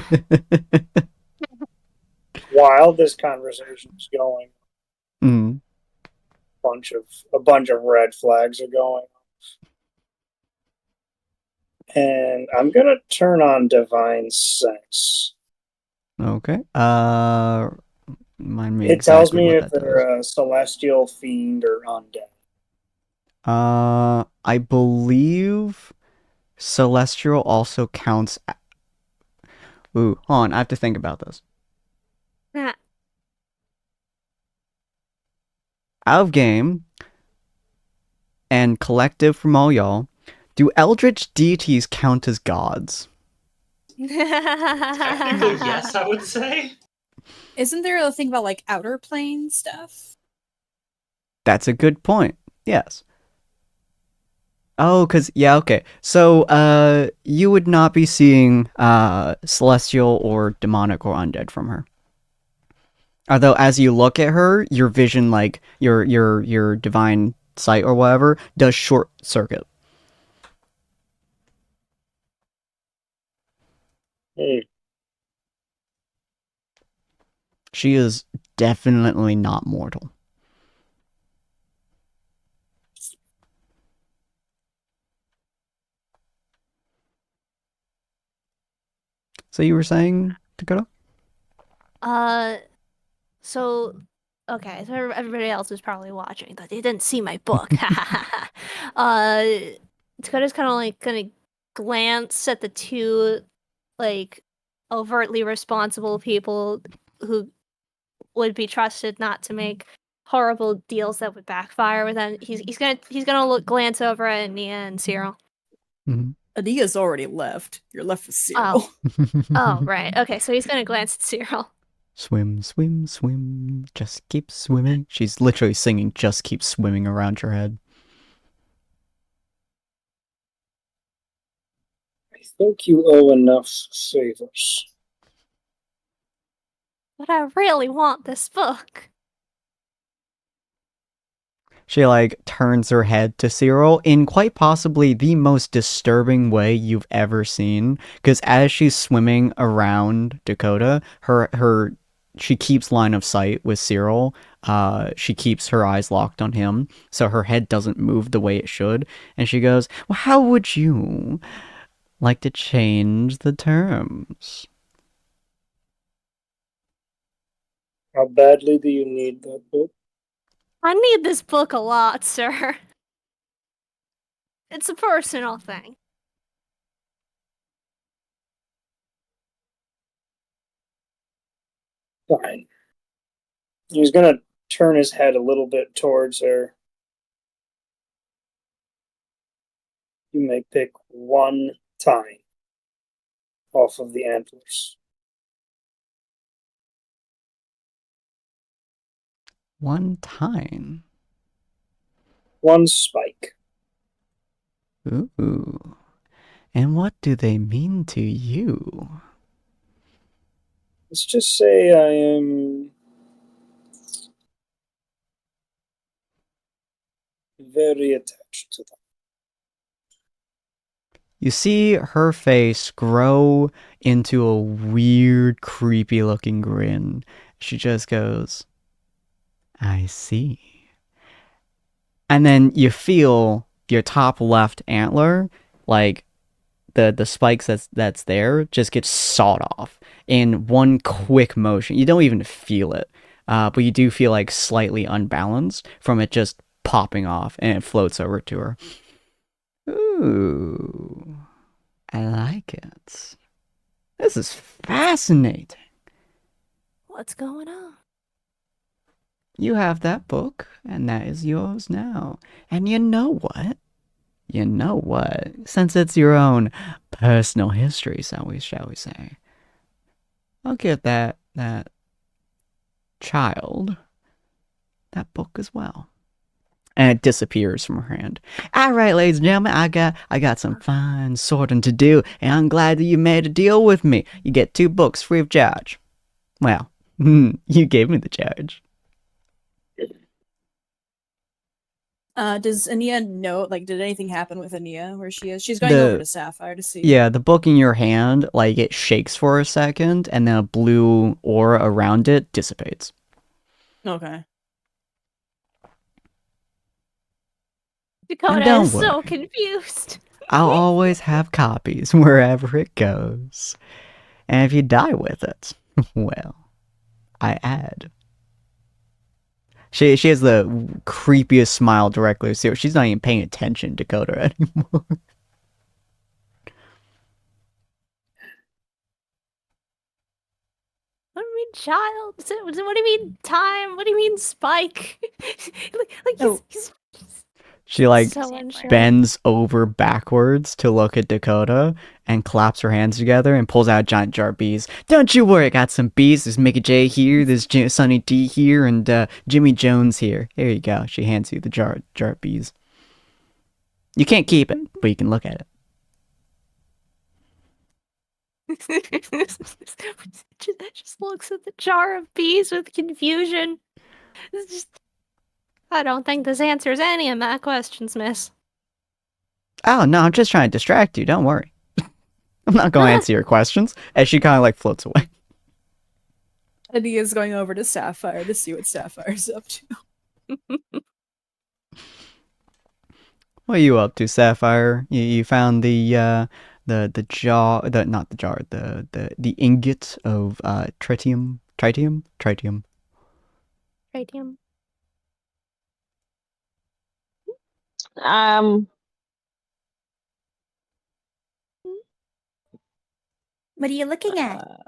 Speaker 4: While this conversation is going,
Speaker 1: Mm.
Speaker 4: a bunch of red flags are going off. And I'm gonna turn on Divine Sense.
Speaker 1: Okay. Mind me
Speaker 4: It tells
Speaker 1: exactly
Speaker 4: me
Speaker 1: what
Speaker 4: if
Speaker 1: that
Speaker 4: they're
Speaker 1: does.
Speaker 4: a celestial, fiend, or undead.
Speaker 1: I believe celestial also counts. Ooh, hold on. I have to think about this.
Speaker 8: Ah,
Speaker 1: Out of game and collective from all y'all, do eldritch deities count as gods?
Speaker 5: Technically, yes, I would say.
Speaker 3: Isn't there a thing about like outer plane stuff?
Speaker 1: That's a good point. Yes. Oh, yeah, okay. So, you would not be seeing celestial or demonic or undead from her. Although, as you look at her, your vision, like your divine sight or whatever does short circuit.
Speaker 4: Hey,
Speaker 1: She is definitely not mortal. So you were saying, Dakota?
Speaker 8: So okay, so everybody else is probably watching, but they didn't see my book. uh, Dakota's kind of like gonna glance at the two, like, overtly responsible people who would be trusted not to make horrible deals that would backfire with them. He's gonna glance over at Nia and Cyril.
Speaker 1: Mm-hmm.
Speaker 3: Adia's already left. You're left with Cyril.
Speaker 8: Oh, right. Okay, so he's gonna glance at Cyril.
Speaker 1: Swim, swim, swim. Just keep swimming. She's literally singing "Just Keep Swimming" around your head.
Speaker 4: I think you owe enough favors.
Speaker 8: But I really want this book.
Speaker 1: She like turns her head to Cyril in quite possibly the most disturbing way you've ever seen. Because as she's swimming around Dakota, she keeps line of sight with Cyril. She keeps her eyes locked on him, so her head doesn't move the way it should. And she goes, "Well, how would you like to change the terms?"
Speaker 4: How badly do you need that book?
Speaker 8: I need this book a lot, sir. It's a personal thing.
Speaker 4: Fine. He's gonna turn his head a little bit towards her. You may pick one tine off of the antlers.
Speaker 1: One time.
Speaker 4: One spike.
Speaker 1: Ooh. And what do they mean to you?
Speaker 4: Let's just say I am very attached to them.
Speaker 1: You see her face grow into a weird, creepy looking grin. She just goes, "I see." And then you feel your top left antler, like the spikes that's there, just get sawed off in one quick motion. You don't even feel it, but you do feel like slightly unbalanced from it just popping off, and it floats over to her. Ooh, I like it. This is fascinating.
Speaker 8: What's going on?
Speaker 1: You have that book, and that is yours now. And you know what? You know what? Since it's your own personal history, shall we say, I'll give that child that book as well. And it disappears from her hand. All right, ladies and gentlemen, I got some fine sorting to do, and I'm glad that you made a deal with me. You get 2 books free of charge. Well, you gave me the charge.
Speaker 3: Does Ania know, like, did anything happen with Ania where she is? She's going over to Sapphire to see.
Speaker 1: Yeah, the book in your hand, like, it shakes for a second, and then a blue aura around it dissipates.
Speaker 3: Okay.
Speaker 8: Dakota
Speaker 1: don't
Speaker 8: is so
Speaker 1: worry.
Speaker 8: confused.
Speaker 1: I'll always have copies wherever it goes. And if you die with it, well, I add. She has the creepiest smile directly to Cyril. She's not even paying attention to Dakota anymore.
Speaker 8: What do you mean, child? What do you mean, time? What do you mean, Spike? He's
Speaker 1: She like
Speaker 8: so unsure.
Speaker 1: bends over backwards to look at Dakota and claps her hands together and pulls out a giant jar of bees. Don't you worry, I got some bees. There's Mickey J here, there's Sunny D here, and Jimmy Jones here. There you go. She hands you the jar of bees. You can't keep it, but you can look at it.
Speaker 8: Just looks at the jar of bees with confusion. It's just I don't think this answers any of my questions, miss.
Speaker 1: Oh, no, I'm just trying to distract you. Don't worry. I'm not going to answer your questions. As she kind of like floats away.
Speaker 3: Adia's going over to Sapphire to see what Sapphire's up to.
Speaker 1: What are you up to, Sapphire? You found the jar, not the jar, the ingot of tritium.
Speaker 8: Radium.
Speaker 9: What are you looking at?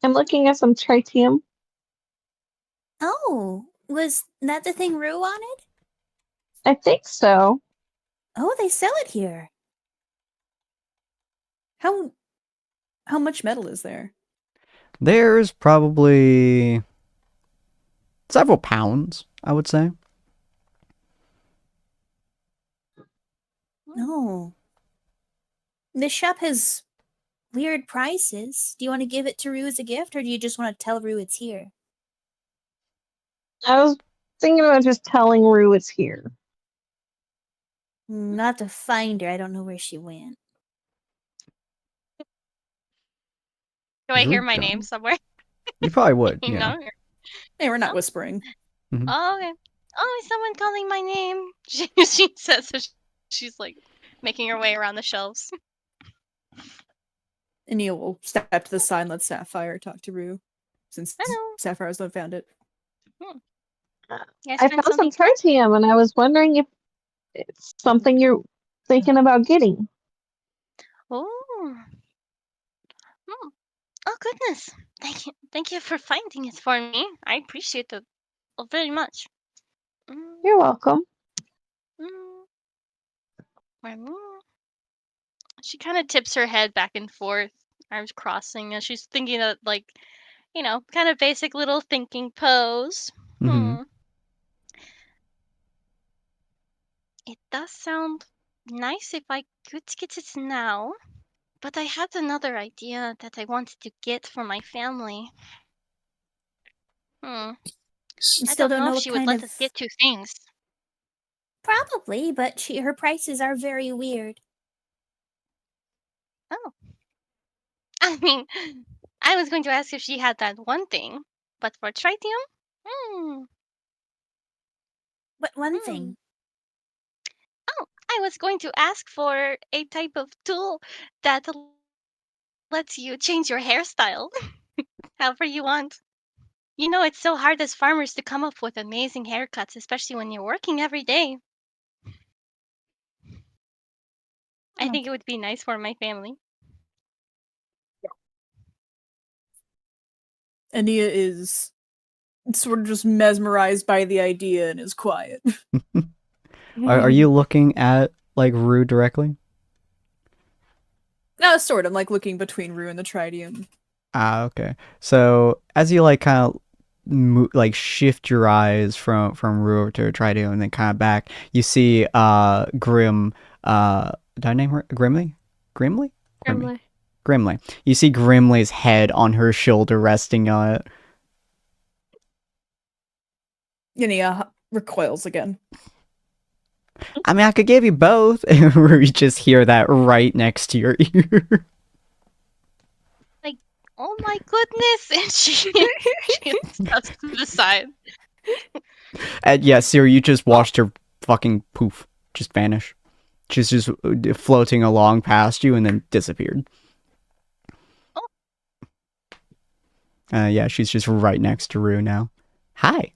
Speaker 6: I'm looking at some tritium.
Speaker 9: Oh, was that the thing Rue wanted?
Speaker 6: I think so.
Speaker 9: Oh, they sell it here.
Speaker 3: How much metal is there?
Speaker 1: There's probably several pounds, I would say.
Speaker 9: No. This shop has weird prices. Do you want to give it to Rue as a gift, or do you just want to tell Rue it's here?
Speaker 6: I was thinking about just telling Rue it's here.
Speaker 9: Not to find her. I don't know where she went.
Speaker 2: Do I hear
Speaker 1: Rude
Speaker 2: my
Speaker 1: dog.
Speaker 2: name somewhere?
Speaker 1: You probably would,
Speaker 2: You
Speaker 1: yeah.
Speaker 2: know?
Speaker 3: Hey, we're not
Speaker 2: Oh.
Speaker 3: whispering.
Speaker 2: Oh, okay. Oh, is someone calling my name? She says so she's like making her way around the shelves.
Speaker 3: Ania will step to the side and let Sapphire talk to Rue, since
Speaker 2: Hello.
Speaker 3: Sapphire's not found it.
Speaker 2: You guys
Speaker 6: I
Speaker 2: find
Speaker 6: found some
Speaker 2: something fun?
Speaker 6: tritium, and I was wondering if it's something you're thinking about getting.
Speaker 2: Oh. Oh goodness. Thank you for finding it for me. I appreciate it very much.
Speaker 6: You're welcome.
Speaker 2: She kind of tips her head back and forth, arms crossing, as she's thinking of, like, kind of basic little thinking pose. It does sound nice if I could get it now, but I had another idea that I wanted to get for my family. I
Speaker 9: Still
Speaker 2: don't know if
Speaker 9: what
Speaker 2: she would
Speaker 9: kind
Speaker 2: let
Speaker 9: of.
Speaker 2: us get two things.
Speaker 9: Probably, but her prices are very weird.
Speaker 2: Oh. I mean, I was going to ask if she had that one thing, but for tritium?
Speaker 9: What one thing?
Speaker 2: Oh, I was going to ask for a type of tool that lets you change your hairstyle however you want. You know, it's so hard as farmers to come up with amazing haircuts, especially when you're working every day. I think it would be nice for my family.
Speaker 3: Ania is sort of just mesmerized by the idea and is quiet.
Speaker 1: Are you looking at like Rue directly?
Speaker 3: No, sort of. I'm like looking between Rue and the Tritium.
Speaker 1: Ah, okay. So as you like kind of like shift your eyes from Rue to Tridio and then kind of back, you see Grim. Did I name her Grimly? Grimly? Grimly. You see Grimly's head on her shoulder resting on it.
Speaker 3: Ania recoils again.
Speaker 1: I mean, I could give you both. And you just hear that right next to your ear.
Speaker 2: Like, oh my goodness! And she steps to the side.
Speaker 1: And yeah, Siri, you just watched her fucking poof, just vanish. She's just floating along past you and then disappeared. Yeah, she's just right next to Rue now. Hi.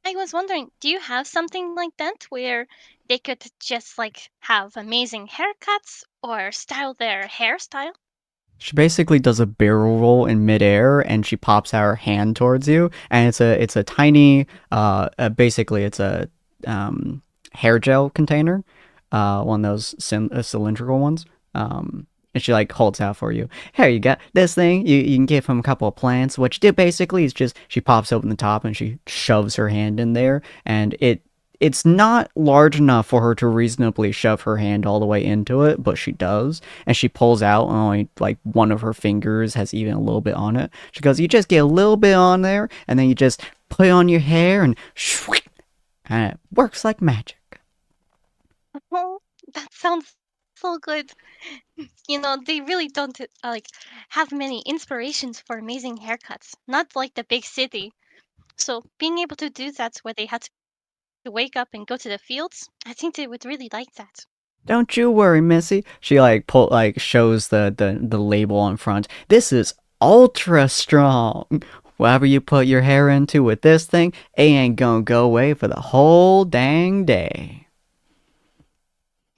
Speaker 2: I was wondering, do you have something like that where they could just like have amazing haircuts or style their hairstyle?
Speaker 1: She basically does a barrel roll in midair, and she pops out her hand towards you, and it's a tiny, basically it's a hair gel container, one of those cylindrical ones. And she like holds out for you. Here you go. This thing you can get from a couple of plants. What you do basically is just she pops open the top and she shoves her hand in there, and it's not large enough for her to reasonably shove her hand all the way into it, but she does. And she pulls out, and only like one of her fingers has even a little bit on it. She goes, you just get a little bit on there, and then you just put on your hair and it works like magic.
Speaker 2: Oh, that sounds so good. You know, they really don't like have many inspirations for amazing haircuts. Not like the big city. So being able to do that where they had to wake up and go to the fields, I think they would really like that.
Speaker 1: Don't you worry, Missy. She shows the label on front. This is ultra strong. Whatever you put your hair into with this thing, it ain't gonna go away for the whole dang day.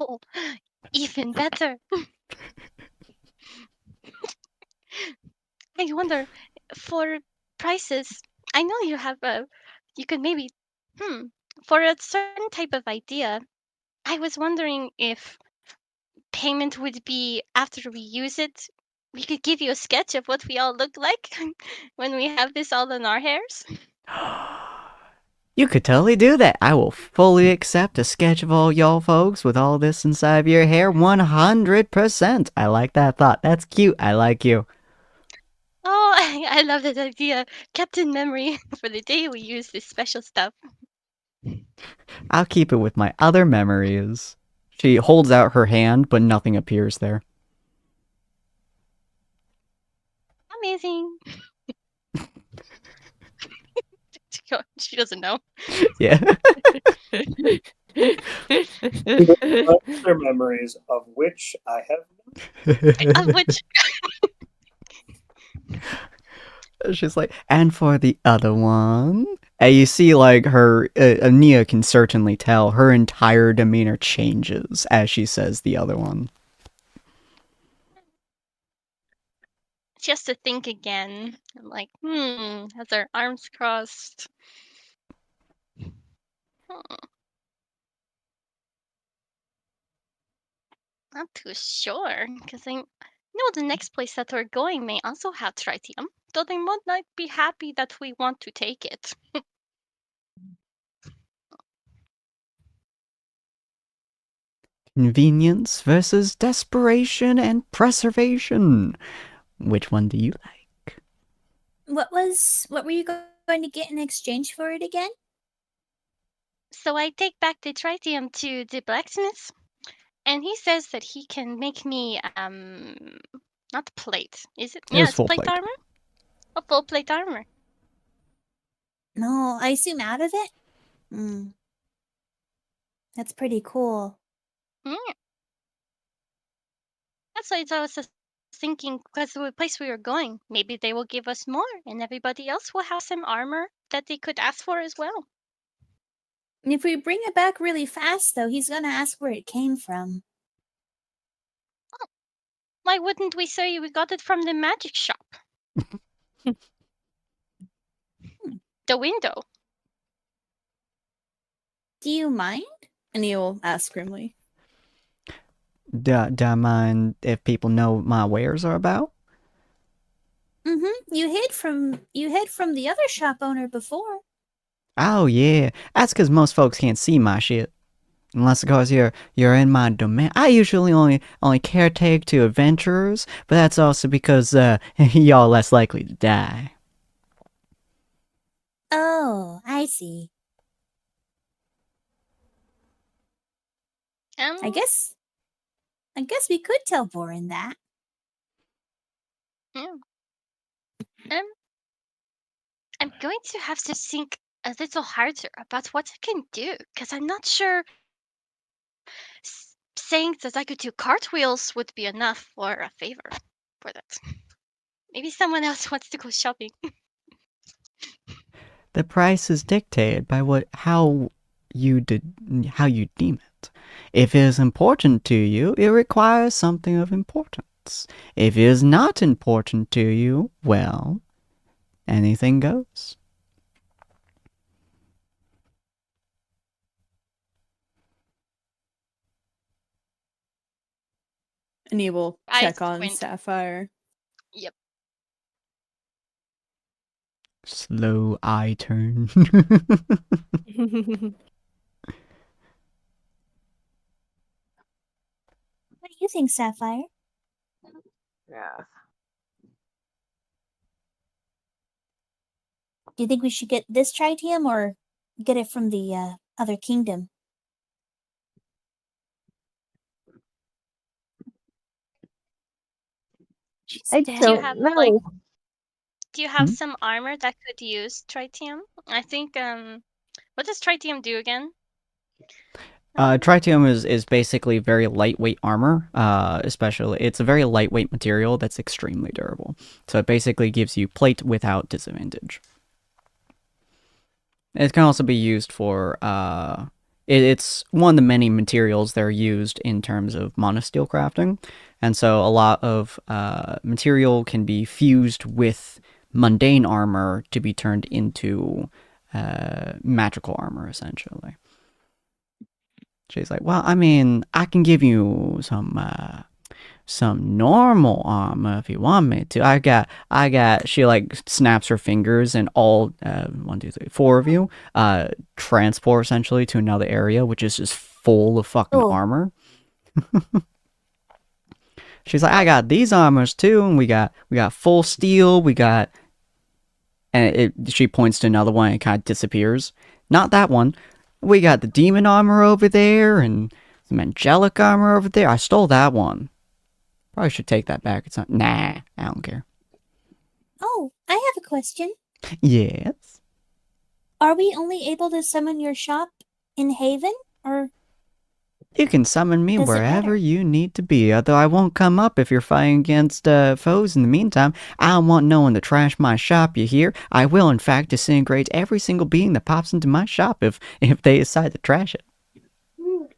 Speaker 2: Oh, even better. I wonder for prices. I know you have you could maybe for a certain type of idea. I was wondering if payment would be after we use it. We could give you a sketch of what we all look like when we have this all in our hairs.
Speaker 1: You could totally do that. I will fully accept a sketch of all y'all folks with all this inside of your hair 100%. I like that thought. That's cute. I like you.
Speaker 2: Oh, I love that idea. Kept in memory for the day we use this special stuff.
Speaker 1: I'll keep it with my other memories. She holds out her hand, but nothing appears there.
Speaker 2: Amazing. She doesn't know.
Speaker 1: Yeah.
Speaker 4: Other memories of which I have.
Speaker 2: Which
Speaker 1: She's like, and for the other one? And you see, like, her, Nia can certainly tell her entire demeanor changes as she says the other one.
Speaker 2: just to think again. I'm like, has her arms crossed. Not too sure, because I know the next place that we're going may also have tritium, though they might not be happy that we want to take it.
Speaker 1: Convenience versus desperation and preservation. Which one do you like?
Speaker 9: What were you going to get in exchange for it again?
Speaker 2: So I take back the tritium to the blacksmith, and he says that he can make me not plate. Is it?
Speaker 1: It
Speaker 2: Yeah,
Speaker 1: was
Speaker 2: it's
Speaker 1: full
Speaker 2: plate
Speaker 1: plate.
Speaker 2: armor. A full plate armor.
Speaker 9: No, I assume out of it? That's pretty cool.
Speaker 2: Yeah. That's why I was just thinking, because the place we were going, maybe they will give us more, and everybody else will have some armor that they could ask for as well.
Speaker 9: If we bring it back really fast, though, he's gonna ask where it came from.
Speaker 2: Why wouldn't we say we got it from the magic shop? The window.
Speaker 3: Do you mind? And he'll ask grimly.
Speaker 1: Do I mind if people know what my wares are about?
Speaker 9: You hid from the other shop owner before.
Speaker 1: Oh yeah, that's because most folks can't see my shit. Unless of course you're in my domain. I usually only caretake to adventurers, but that's also because y'all less likely to die.
Speaker 9: Oh, I see. I guess we could tell Vorin that.
Speaker 2: Yeah. I'm going to have to think a little harder about what I can do, because I'm not sure saying that I could do cartwheels would be enough or a favor for that. Maybe someone else wants to go shopping.
Speaker 1: The price is dictated by how you deem it. If it is important to you, it requires something of importance. If it is not important to you, well, anything goes.
Speaker 3: And he will
Speaker 2: I
Speaker 3: check on
Speaker 2: squint.
Speaker 3: Sapphire.
Speaker 2: Yep.
Speaker 1: Slow eye turn.
Speaker 9: What do you think, Sapphire?
Speaker 6: Yeah.
Speaker 9: Do you think we should get this tritium or get it from the other kingdom?
Speaker 6: I
Speaker 8: Dead.
Speaker 2: Do you
Speaker 6: don't
Speaker 2: have
Speaker 6: know.
Speaker 2: do you have
Speaker 1: Hmm?
Speaker 2: some armor that could use tritium? I think what does tritium do again?
Speaker 1: Tritium is basically very lightweight armor. Especially, it's a very lightweight material that's extremely durable. So it basically gives you plate without disadvantage. It can also be used for. It's one of the many materials that are used in terms of monosteel crafting, and so a lot of material can be fused with mundane armor to be turned into magical armor, essentially. She's like, well, I mean, I can give you some normal armor if you want me to. I got. She like snaps her fingers, and all 1, 2, 3, 4 of you transport essentially to another area, which is just full of fucking
Speaker 9: Oh.
Speaker 1: armor. She's like, I got these armors too, and we got full steel. We got, and she points to another one, and it kind of disappears. Not that one. We got the demon armor over there, and some angelic armor over there. I stole that one. Probably should take that back. It's not. Nah, I don't care.
Speaker 9: Oh, I have a question.
Speaker 1: Yes.
Speaker 9: Are we only able to summon your shop in Haven, or
Speaker 1: You can summon me
Speaker 9: does it
Speaker 1: wherever
Speaker 9: matter?
Speaker 1: you need to be, although I won't come up if you're fighting against foes in the meantime. I don't want no one to trash my shop, you hear? I will, in fact, disintegrate every single being that pops into my shop if they decide to trash it.
Speaker 2: Oh,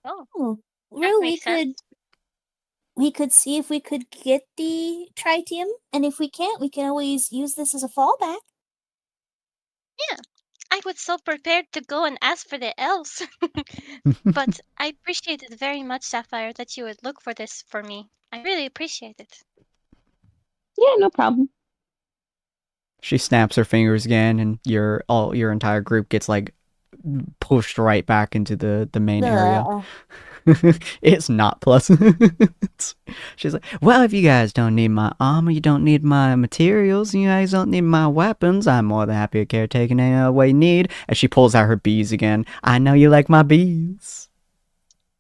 Speaker 9: Oh,
Speaker 2: that
Speaker 9: Rue,
Speaker 2: makes sense.
Speaker 9: we could see if we could get the tritium, and if we can't, we can always use this as a fallback.
Speaker 2: Yeah, I was so prepared to go and ask for the elves. But I appreciate it very much, Sapphire, that you would look for this for me. I really appreciate it.
Speaker 6: Yeah, no problem.
Speaker 1: She snaps her fingers again, and your entire group gets like pushed right back into the main area. It's not pleasant. She's like, well, if you guys don't need my armor, you don't need my materials, you guys don't need my weapons, I'm more than happy to caretake in any other way you need. And she pulls out her bees again. I know you like my bees.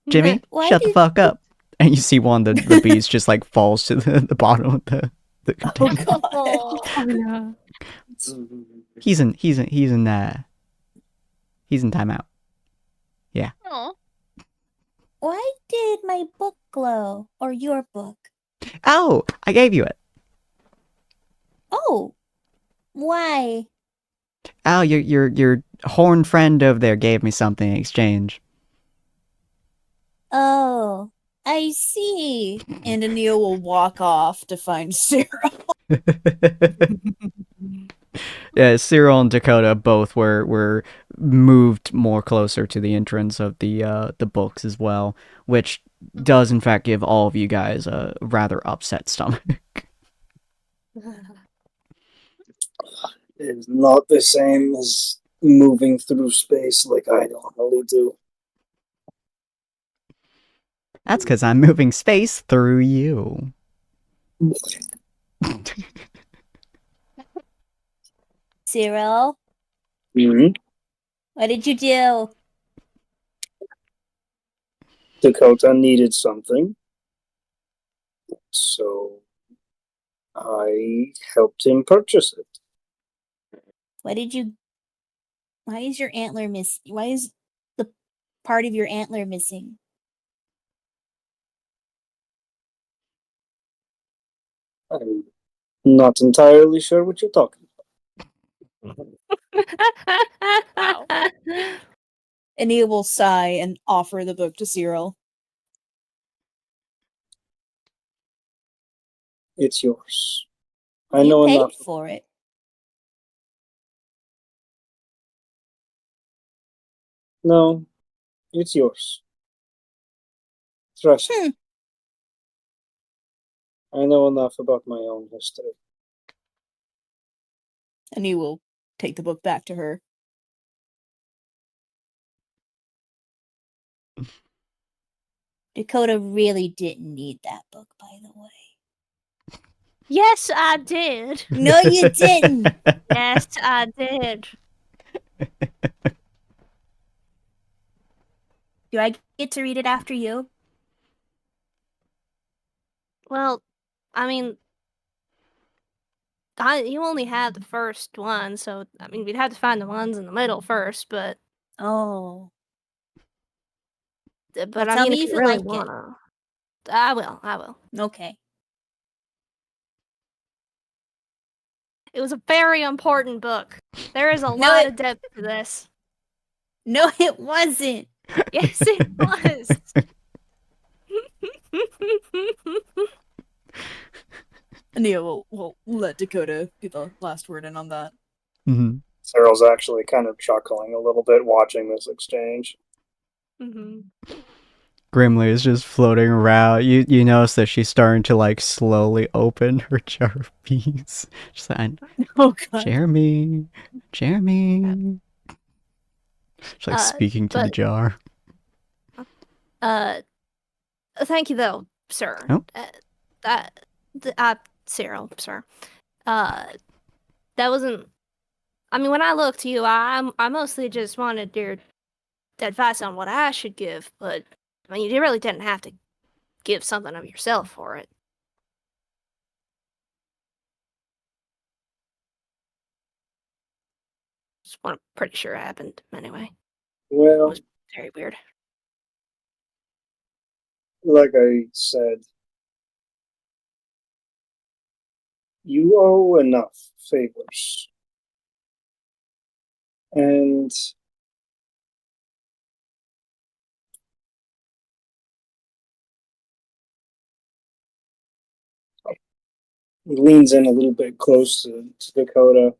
Speaker 1: Jimmy,
Speaker 9: Why
Speaker 1: shut the
Speaker 9: did-
Speaker 1: fuck up. And you see one of the bees just like falls to the bottom of the
Speaker 9: Oh,
Speaker 1: container.
Speaker 9: come on.
Speaker 8: Oh no.
Speaker 1: He's in timeout. Yeah.
Speaker 2: Oh,
Speaker 9: Why did my book glow? Or your book?
Speaker 1: Oh, I gave you it.
Speaker 9: Oh, why?
Speaker 1: Oh, your horn friend over there gave me something in exchange.
Speaker 9: Oh, I see.
Speaker 3: And Anil will walk off to find Sarah.
Speaker 1: Yeah, Cyril and Dakota both were moved more closer to the entrance of the books as well, which does in fact give all of you guys a rather upset stomach.
Speaker 4: It is not the same as moving through space like I normally do.
Speaker 1: That's because I'm moving space through you.
Speaker 9: Cyril,
Speaker 4: Mhm.
Speaker 9: what did you do?
Speaker 4: Dakota needed something, so I helped him purchase it.
Speaker 9: What did you... Why is your antler Why is the part of your antler missing?
Speaker 4: I'm not entirely sure what you're talking
Speaker 2: wow.
Speaker 3: Anil will sigh and offer the book to Cyril.
Speaker 4: It's yours. I
Speaker 9: You
Speaker 4: know
Speaker 9: paid
Speaker 4: enough.
Speaker 9: for it.
Speaker 4: No, it's yours. Trust me. I know enough about my own history.
Speaker 3: And he will take the book back to her.
Speaker 9: Dakota really didn't need that book, by the way.
Speaker 8: Yes, I did.
Speaker 9: No, you didn't.
Speaker 8: Yes, I did.
Speaker 9: Do I get to read it after you?
Speaker 8: Well, I mean, you only had the first one, so I mean, we'd have to find the ones in the middle first. But
Speaker 9: Oh.
Speaker 8: but
Speaker 9: Well,
Speaker 8: I
Speaker 9: tell
Speaker 8: mean,
Speaker 9: me
Speaker 8: if
Speaker 9: if
Speaker 8: you
Speaker 9: you
Speaker 8: really
Speaker 9: like it.
Speaker 8: wanna, I will. I will.
Speaker 9: Okay.
Speaker 8: It was a very important book. There is a
Speaker 9: No,
Speaker 8: lot
Speaker 9: it-
Speaker 8: of depth to this.
Speaker 9: No, it wasn't.
Speaker 8: Yes, it was.
Speaker 3: Nia will let Dakota be the last word in on that.
Speaker 1: Mhm.
Speaker 4: Cyril's actually kind of chuckling a little bit watching this exchange.
Speaker 1: Grimly is just floating around. You notice that she's starting to like slowly open her jar of bees. She's like,
Speaker 3: Oh god.
Speaker 1: Jeremy. She's like speaking to the
Speaker 8: but
Speaker 1: jar.
Speaker 8: Thank you though, sir.
Speaker 1: Oh.
Speaker 8: Cyril, sir. That wasn't. I mean, when I looked to you, I mostly just wanted your advice on what I should give, but I mean, you really didn't have to give something of yourself for it. Just what I'm pretty sure happened anyway. It
Speaker 4: Well,
Speaker 8: was very weird.
Speaker 4: like I said, you owe enough favors. And he leans in a little bit close to Dakota.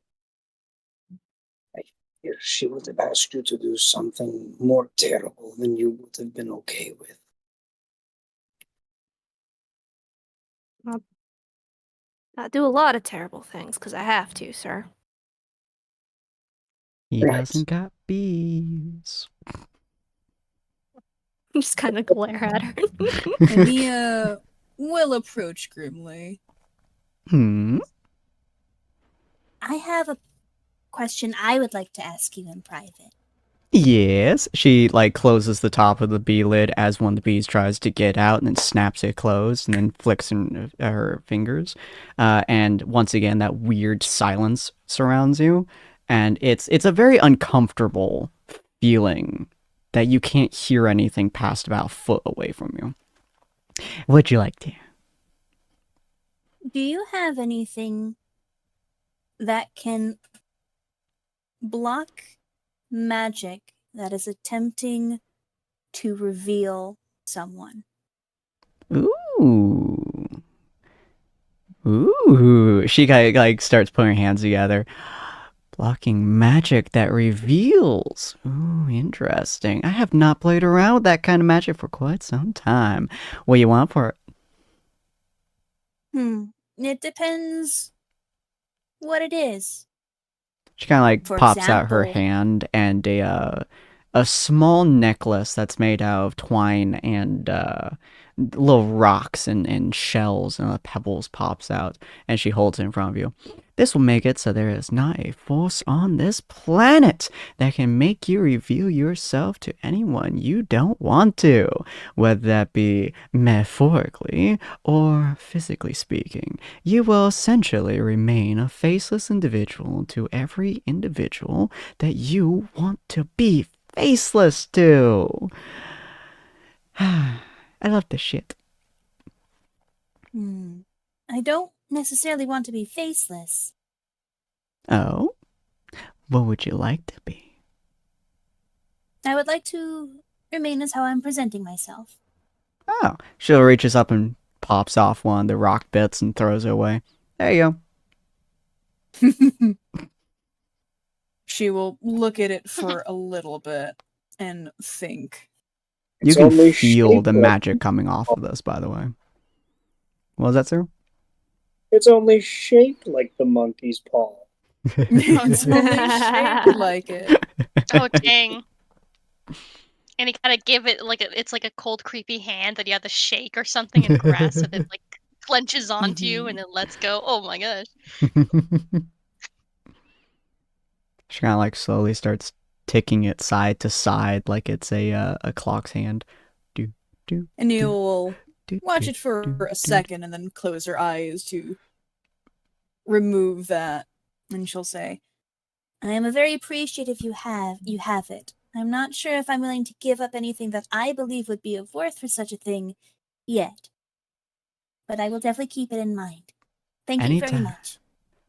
Speaker 4: I fear she would have asked you to do something more terrible than you would have been okay with.
Speaker 8: I do a lot of terrible things because I have to, sir.
Speaker 1: He
Speaker 4: Right.
Speaker 1: doesn't got bees.
Speaker 8: Just kind of glare at her.
Speaker 3: And Nia will approach grimly.
Speaker 9: I have a question I would like to ask you in private.
Speaker 1: Yes. She like closes the top of the bee lid as one of the bees tries to get out, and then snaps it closed, and then flicks in her fingers. And once again, that weird silence surrounds you, and it's a very uncomfortable feeling that you can't hear anything past about a foot away from you. Would you like to?
Speaker 9: Do you have anything that can block magic that is attempting to reveal someone?
Speaker 1: Ooh. Ooh. She like starts putting her hands together. Blocking magic that reveals. Ooh, interesting. I have not played around with that kind of magic for quite some time. What do you want for it?
Speaker 9: It depends what it is.
Speaker 1: She kind of like
Speaker 9: For
Speaker 1: pops out her
Speaker 9: example-
Speaker 1: hand, and a small necklace that's made out of twine and little rocks and shells and pebbles pops out, and she holds it in front of you. This will make it so there is not a force on this planet that can make you reveal yourself to anyone you don't want to, whether that be metaphorically or physically speaking. You will essentially remain a faceless individual to every individual that you want to be faceless to. I love this shit.
Speaker 9: I don't necessarily want to be faceless.
Speaker 1: Oh? What would you like to be?
Speaker 9: I would like to remain as how I'm presenting myself.
Speaker 1: Oh. She reaches up and pops off one of the rock bits and throws it away. There you go.
Speaker 3: She will look at it for a little bit and think.
Speaker 1: You
Speaker 4: It's
Speaker 1: can
Speaker 4: only
Speaker 1: feel
Speaker 4: shaped
Speaker 1: the
Speaker 4: like-
Speaker 1: magic coming off of this, by the way. What was that, sir?
Speaker 4: It's only shaped like the monkey's paw.
Speaker 3: It's only shaped like it.
Speaker 2: Oh dang! And you gotta give it like it's like a cold, creepy hand that you have to shake or something and grasp so that it like clenches onto you and it lets go. Oh my gosh.
Speaker 1: She kind of like slowly starts ticking it side to side like it's a clock's hand. Do do.
Speaker 3: And you
Speaker 1: do,
Speaker 3: will
Speaker 1: do,
Speaker 3: watch
Speaker 1: do,
Speaker 3: it for
Speaker 1: do,
Speaker 3: a
Speaker 1: do.
Speaker 3: second and then close her eyes to remove that. And she'll say,
Speaker 9: I am very appreciative you have it. I'm not sure if I'm willing to give up anything that I believe would be of worth for such a thing yet. But I will definitely keep it in mind. Thank you very
Speaker 1: Anytime.
Speaker 9: much.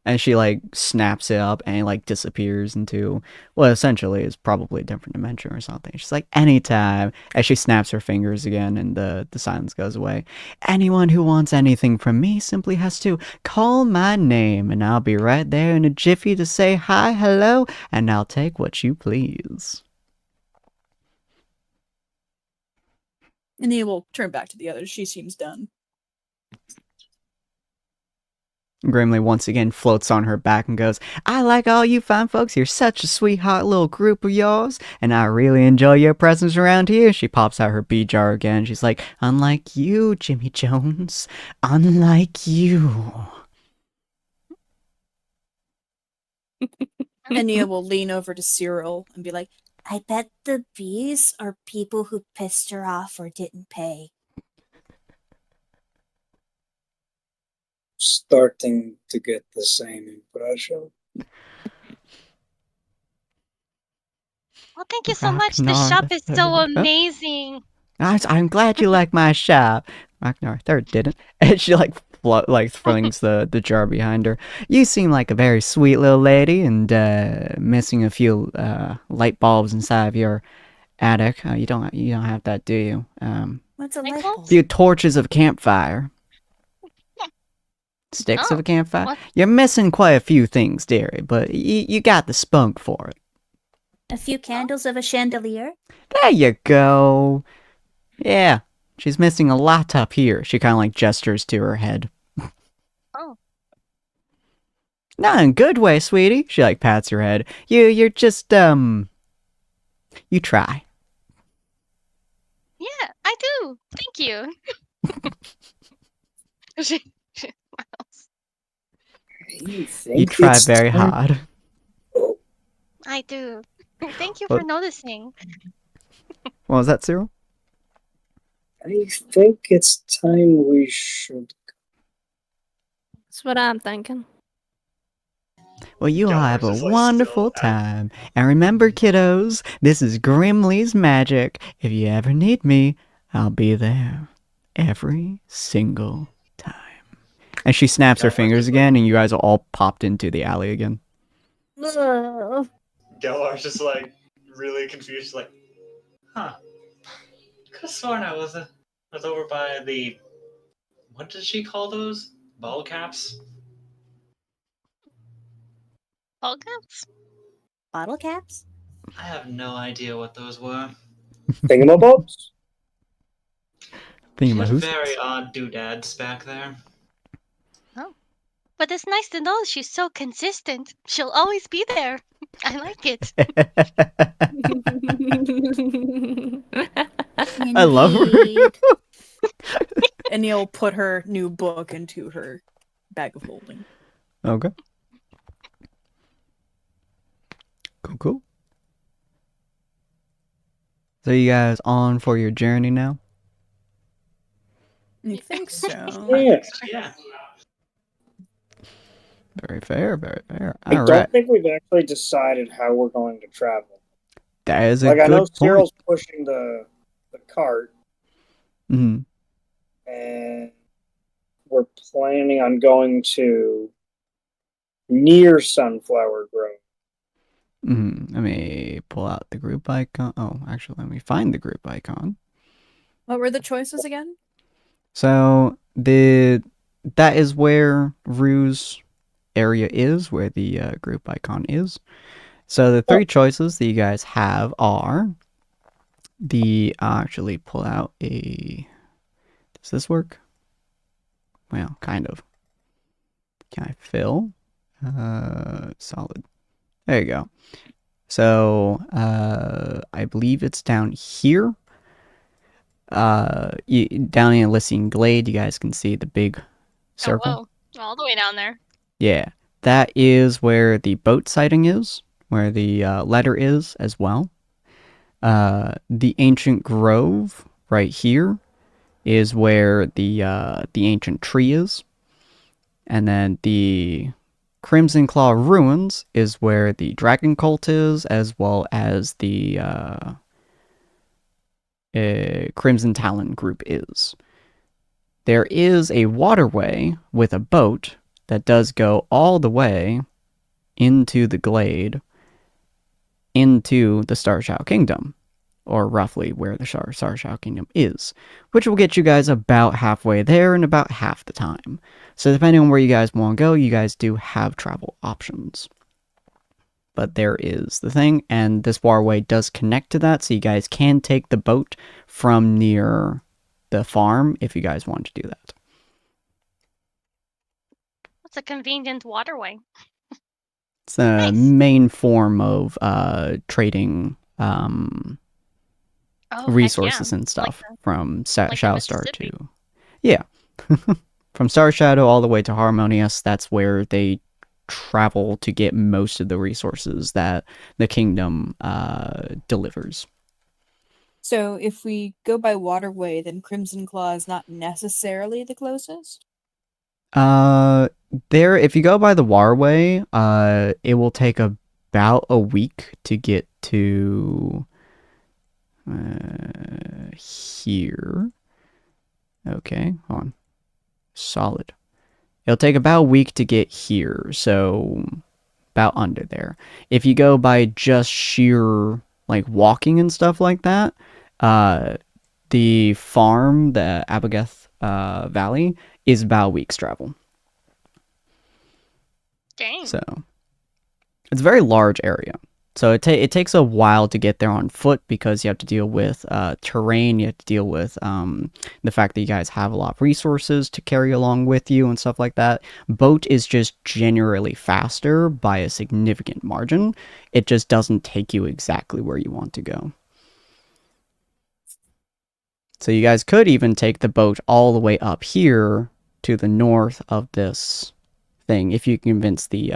Speaker 1: And she like snaps it up and it like disappears into, well, essentially it's probably a different dimension or something. She's like, anytime. As she snaps her fingers again and the silence goes away. Anyone who wants anything from me simply has to call my name and I'll be right there in a jiffy to say hi, hello, and I'll take what you please.
Speaker 3: and he will turn back to the others. She seems done.
Speaker 1: Grimly once again floats on her back and goes, I like all you fine folks. You're such a sweetheart little group of yours, and I really enjoy your presence around here. She pops out her bee jar again. She's like, unlike you, Jimmy Jones. Unlike you.
Speaker 3: And Nia will lean over to Cyril and be like,
Speaker 9: I bet the bees are people who pissed her off or didn't pay.
Speaker 4: Starting to get the same impression.
Speaker 2: Well, thank you so much. The
Speaker 1: Ragnar
Speaker 2: shop is so
Speaker 1: III.
Speaker 2: amazing.
Speaker 1: I'm glad you like my shop. Ragnar III didn't. And she like flings the jar behind her. You seem like a very sweet little lady, and missing a few light bulbs inside of your attic. You don't have that, do you?
Speaker 9: What's a
Speaker 2: Light
Speaker 9: light
Speaker 2: bulbs?
Speaker 9: bulb?
Speaker 1: Few torches of campfire. Sticks of a campfire.
Speaker 2: what?
Speaker 1: You're missing quite a few things, dearie, but you got the spunk for it.
Speaker 9: A few candles of a chandelier?
Speaker 1: There you go. Yeah, she's missing a lot up here. She kind of like gestures to her head.
Speaker 2: Oh.
Speaker 1: Not in a good way, sweetie. She like pats her head. You're just you try.
Speaker 2: Yeah, I do. Thank you. She smiles.
Speaker 1: You try very hard.
Speaker 2: I do. Thank you
Speaker 1: What?
Speaker 2: for noticing.
Speaker 1: What was that, Cyril?
Speaker 4: I think it's time we should.
Speaker 8: That's what I'm thinking.
Speaker 1: Well, you all
Speaker 5: Gilmore's
Speaker 1: have a
Speaker 5: just, like,
Speaker 1: wonderful
Speaker 5: still out.
Speaker 1: time. And remember, kiddos, this is Grimley's magic. If you ever need me, I'll be there. Every single time. And she snaps her
Speaker 5: Gilmore's
Speaker 1: fingers
Speaker 5: just,
Speaker 1: again, and you guys are all popped into the alley again.
Speaker 5: Gellar's just like really confused. She's like, huh. Could have sworn I was over by the, what did she call those? Ball caps?
Speaker 2: Ball caps?
Speaker 9: Bottle caps?
Speaker 7: I have no idea what those were.
Speaker 4: Thingamabobs?
Speaker 1: Thinking
Speaker 7: She
Speaker 1: about
Speaker 7: had
Speaker 1: who's
Speaker 7: very odd doodads back there.
Speaker 2: But it's nice to know she's so consistent. She'll always be there. I like it.
Speaker 1: I love her.
Speaker 9: Indeed.
Speaker 3: and Nia will put her new book into her bag of holding.
Speaker 1: Okay. Cool. So you guys on for your journey now?
Speaker 3: You think so?
Speaker 4: Yeah.
Speaker 7: Yeah.
Speaker 1: Very fair, very fair.
Speaker 4: I
Speaker 1: All
Speaker 4: don't
Speaker 1: right.
Speaker 4: think we've actually decided how we're going to travel.
Speaker 1: That is a
Speaker 4: Like, I know
Speaker 1: good point.
Speaker 4: Cyril's pushing the cart,
Speaker 1: Mhm.
Speaker 4: and we're planning on going to near Sunflower Grove.
Speaker 1: Let me pull out the group icon. Oh, actually, let me find the group icon.
Speaker 3: What were the choices again?
Speaker 1: So that is where Rue's area is, where the group icon is. So the three choices that you guys have are I'll actually pull out a. Does this work? Well, kind of. Can I fill? Solid. There you go. So I believe it's down here. Down in Elysian Glade, you guys can see the big circle.
Speaker 2: Oh, whoa. All the way down there.
Speaker 1: Yeah, that is where the boat sighting is, where the letter is as well. The ancient grove right here is where the ancient tree is, and then the Crimson Claw ruins is where the dragon cult is, as well as the Crimson Talon group is. There is a waterway with a boat that does go all the way into the glade, into the Starshao Kingdom, or roughly where the Starshao Kingdom is, which will get you guys about halfway there in about half the time. So depending on where you guys want to go, you guys do have travel options. But there is the thing, and this waterway does connect to that, so you guys can take the boat from near the farm if you guys want to do that.
Speaker 2: That's a convenient waterway.
Speaker 1: It's the
Speaker 2: Nice.
Speaker 1: main form of trading
Speaker 2: Oh, heck
Speaker 1: resources
Speaker 2: yeah.
Speaker 1: and stuff
Speaker 2: Like
Speaker 1: from
Speaker 2: the
Speaker 1: Shadow Star
Speaker 2: Mississippi.
Speaker 1: to... Yeah. From Star Shadow all the way to Harmonious, that's where they travel to get most of the resources that the kingdom delivers.
Speaker 3: So if we go by waterway, then Crimson Claw is not necessarily the closest?
Speaker 1: There, if you go by the waterway, it will take about a week to get to here. Okay, hold on. Solid. It'll take about a week to get here, so about under there. If you go by just sheer like walking and stuff like that, the farm, the Abigath Valley, is about a week's travel.
Speaker 2: Dang.
Speaker 1: So it's a very large area. So it takes a while to get there on foot because you have to deal with terrain. You have to deal with the fact that you guys have a lot of resources to carry along with you and stuff like that. Boat is just generally faster by a significant margin. It just doesn't take you exactly where you want to go. So you guys could even take the boat all the way up here to the north of this thing if you convince the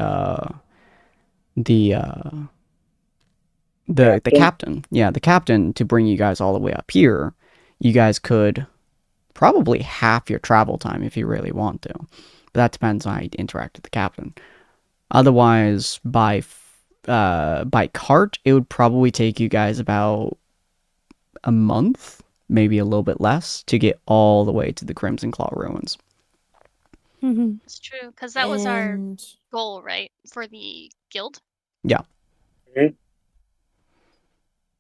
Speaker 1: captain, yeah, the captain, to bring you guys all the way up here. You guys could probably half your travel time if you really want to, but that depends on how you interact with the captain. Otherwise, by cart, it would probably take you guys about a month, maybe a little bit less, to get all the way to the Crimson Claw ruins.
Speaker 2: It's true, because that was our
Speaker 3: And
Speaker 2: goal, right? For the guild.
Speaker 1: Yeah.
Speaker 4: Mhm.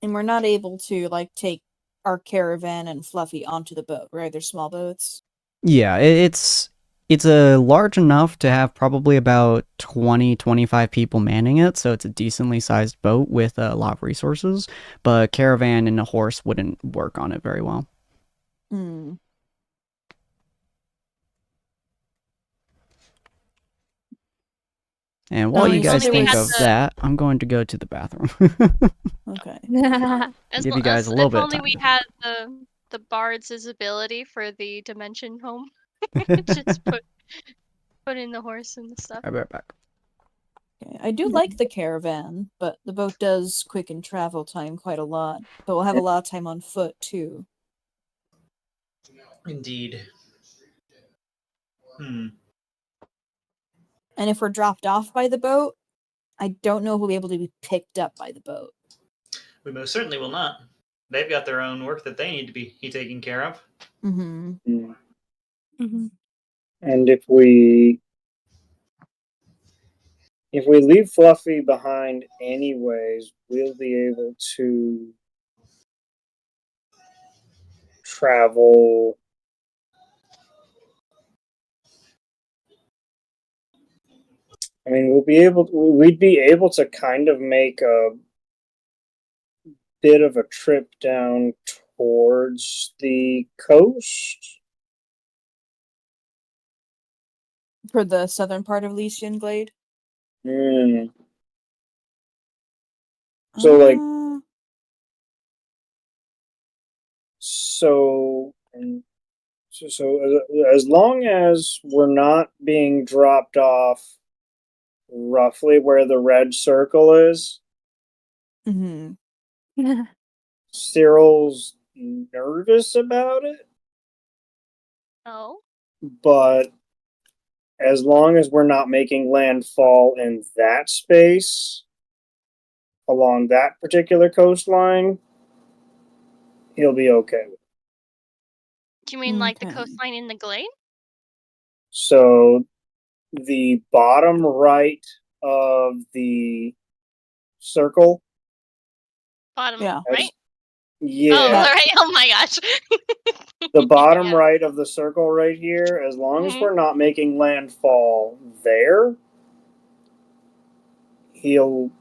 Speaker 3: and we're not able to like take our caravan and Fluffy onto the boat, right? They're small boats.
Speaker 1: Yeah, it's large enough to have probably about 20-25 people manning it, so it's a decently sized boat with a lot of resources, but a caravan and a horse wouldn't work on it very well.
Speaker 3: Hmm.
Speaker 1: And while you
Speaker 3: you
Speaker 1: guys
Speaker 3: said there
Speaker 1: think
Speaker 3: was-
Speaker 1: of that, I'm going to go to the bathroom.
Speaker 3: Okay.
Speaker 1: Give you guys a little bit of
Speaker 2: If only
Speaker 1: time
Speaker 2: we
Speaker 1: to
Speaker 2: had the bard's ability for the dimension home. Just put in the horse and the stuff.
Speaker 1: I'll be right back.
Speaker 3: Okay. I do like the caravan, but the boat does quicken travel time quite a lot. But we'll have a lot of time on foot too.
Speaker 5: Indeed. Hmm.
Speaker 3: And if we're dropped off by the boat, I don't know if we'll be able to be picked up by the boat.
Speaker 5: We most certainly will not. They've got their own work that they need to be taken care of.
Speaker 3: Mm-hmm.
Speaker 4: Mm. And if we leave Fluffy behind anyways, we'll be able to travel we'd be able to kind of make a bit of a trip down towards the coast.
Speaker 3: For the southern part of Lycian Glade.
Speaker 4: Mm. So like So as long as we're not being dropped off roughly where the red circle is,
Speaker 3: Mm-hmm.
Speaker 4: Cyril's nervous about it,
Speaker 2: Oh.
Speaker 4: but as long as we're not making landfall in that space along that particular coastline, he'll be okay with it.
Speaker 2: Do you mean like the
Speaker 3: Okay.
Speaker 2: coastline in the glade?
Speaker 4: So the bottom right of the circle,
Speaker 2: Bottom
Speaker 3: Yeah.
Speaker 2: right?
Speaker 4: yeah,
Speaker 2: Oh,
Speaker 3: That-
Speaker 2: right. Oh my gosh.
Speaker 4: the bottom
Speaker 2: Yeah.
Speaker 4: right of the circle right here, as long as
Speaker 2: Mhm.
Speaker 4: we're not making landfall there, he'll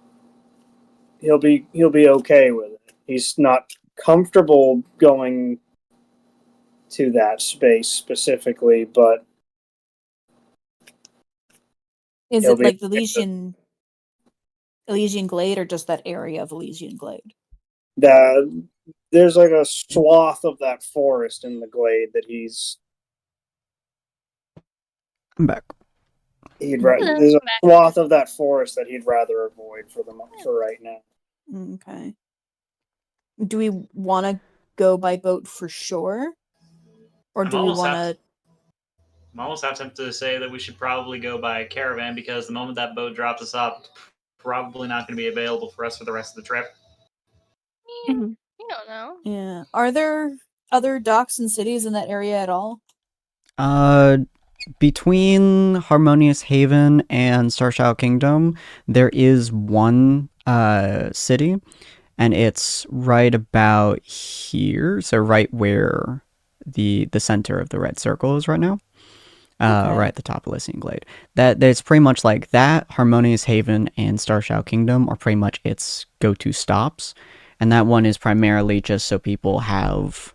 Speaker 4: be okay with it. He's not comfortable going to that space specifically, but
Speaker 3: Is
Speaker 4: he'll
Speaker 3: it
Speaker 4: be
Speaker 3: like the Elysian Glade, or just that area of Elysian Glade?
Speaker 4: that there's like a swath of that forest in the glade that
Speaker 1: I'm back.
Speaker 2: Hello.
Speaker 4: there's a
Speaker 2: Back.
Speaker 4: swath of that forest that he'd rather avoid for right now.
Speaker 3: Okay. Do we want to go by boat for sure, or
Speaker 5: I'm
Speaker 3: do we
Speaker 5: almost
Speaker 3: want
Speaker 5: half-
Speaker 3: to?
Speaker 5: I'm almost half tempted to say that we should probably go by caravan because the moment that boat drops us off, it's probably not going to be available for us for the rest of the trip.
Speaker 2: Yeah,
Speaker 8: Mhm.
Speaker 2: you don't know.
Speaker 3: Yeah. Are there other docks and cities in that area at all?
Speaker 1: Between Harmonious Haven and Starshadow Kingdom, there is one city, and it's right about here, so right where the center of the red circle is right now.
Speaker 3: Okay.
Speaker 1: Right at the top of Elysian Glade. That's pretty much like that. Harmonious Haven and Starshadow Kingdom are pretty much its go-to stops, and that one is primarily just so people have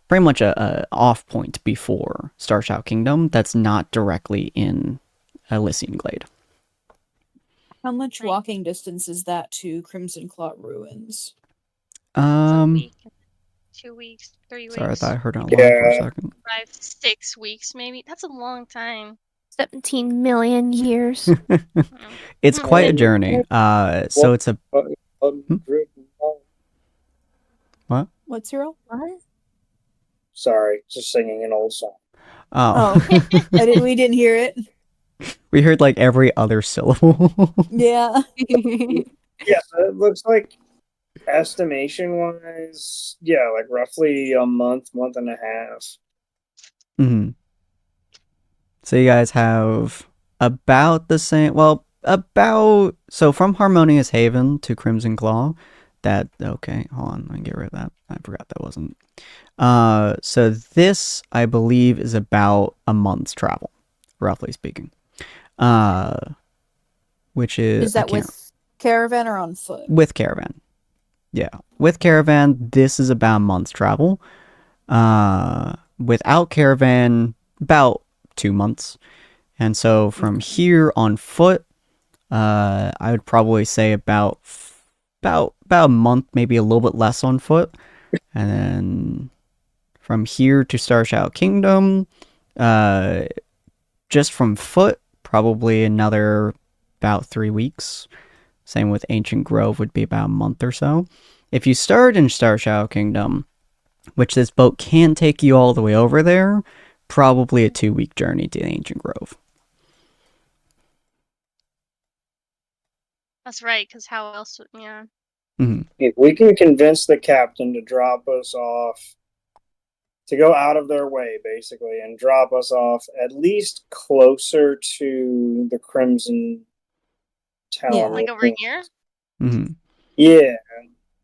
Speaker 1: pretty much a off point before Starshadow Kingdom that's not directly in Elysian Glade.
Speaker 3: How much
Speaker 2: Right.
Speaker 3: walking distance is that to Crimson Claw Ruins?
Speaker 2: It's a
Speaker 1: Um,
Speaker 2: week, 2 weeks, 3
Speaker 1: sorry, I
Speaker 2: weeks,
Speaker 1: thought I heard an alarm for a
Speaker 4: Yeah.
Speaker 1: second.
Speaker 2: 5, 6 weeks, maybe. That's a long time.
Speaker 8: 17 million years.
Speaker 1: It's
Speaker 2: Hmm.
Speaker 1: quite a journey. So it's a what?
Speaker 3: What, Cyril?
Speaker 8: What?
Speaker 4: Sorry, just singing an old song.
Speaker 1: Oh,
Speaker 3: We didn't hear it.
Speaker 1: we heard like every other syllable.
Speaker 3: Yeah.
Speaker 4: Yeah, it looks like estimation wise, yeah, like roughly a month and a half.
Speaker 1: Hmm. So you guys have about the same. Well, about so from Harmonious Haven to Crimson Claw. Okay, hold on, let me get rid of that. I forgot that wasn't. So this I believe is about a month's travel, roughly speaking. Which is
Speaker 3: Is that with caravan or on foot?
Speaker 1: with caravan. Yeah, with caravan, this is about a month's travel. Without caravan, about 2 months. And so from here on foot, I would probably say about a month, maybe a little bit less on foot, and then from here to Starshadow Kingdom, just from foot, probably another about 3 weeks. Same with Ancient Grove would be about a month or so. If you start in Starshadow Kingdom, which this boat can take you all the way over there, probably a 2-week journey to Ancient Grove.
Speaker 2: That's right, because how else? Yeah.
Speaker 1: Mm-hmm.
Speaker 4: If we can convince the captain to drop us off, to go out of their way, basically, and drop us off at least closer to the Crimson Tower.
Speaker 3: Yeah.
Speaker 2: Like over here?
Speaker 1: Mm-hmm.
Speaker 4: Yeah.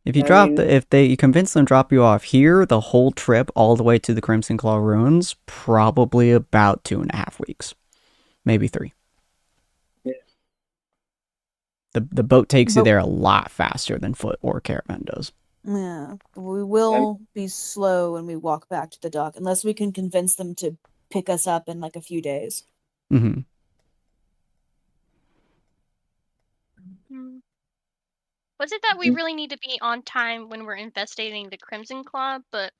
Speaker 1: If you you convince them to drop you off here, the whole trip all the way to the Crimson Claw Ruins, probably about 2.5 weeks, maybe 3.
Speaker 4: Yeah.
Speaker 1: The boat takes you
Speaker 3: But-
Speaker 1: there a lot faster than foot or caravan does.
Speaker 3: Yeah. We will be slow when we walk back to the dock, unless we can convince them to pick us up in like a few days.
Speaker 1: Mm-hmm.
Speaker 2: Hmm. Was it that we really need to be on time when we're investigating the Crimson Claw, but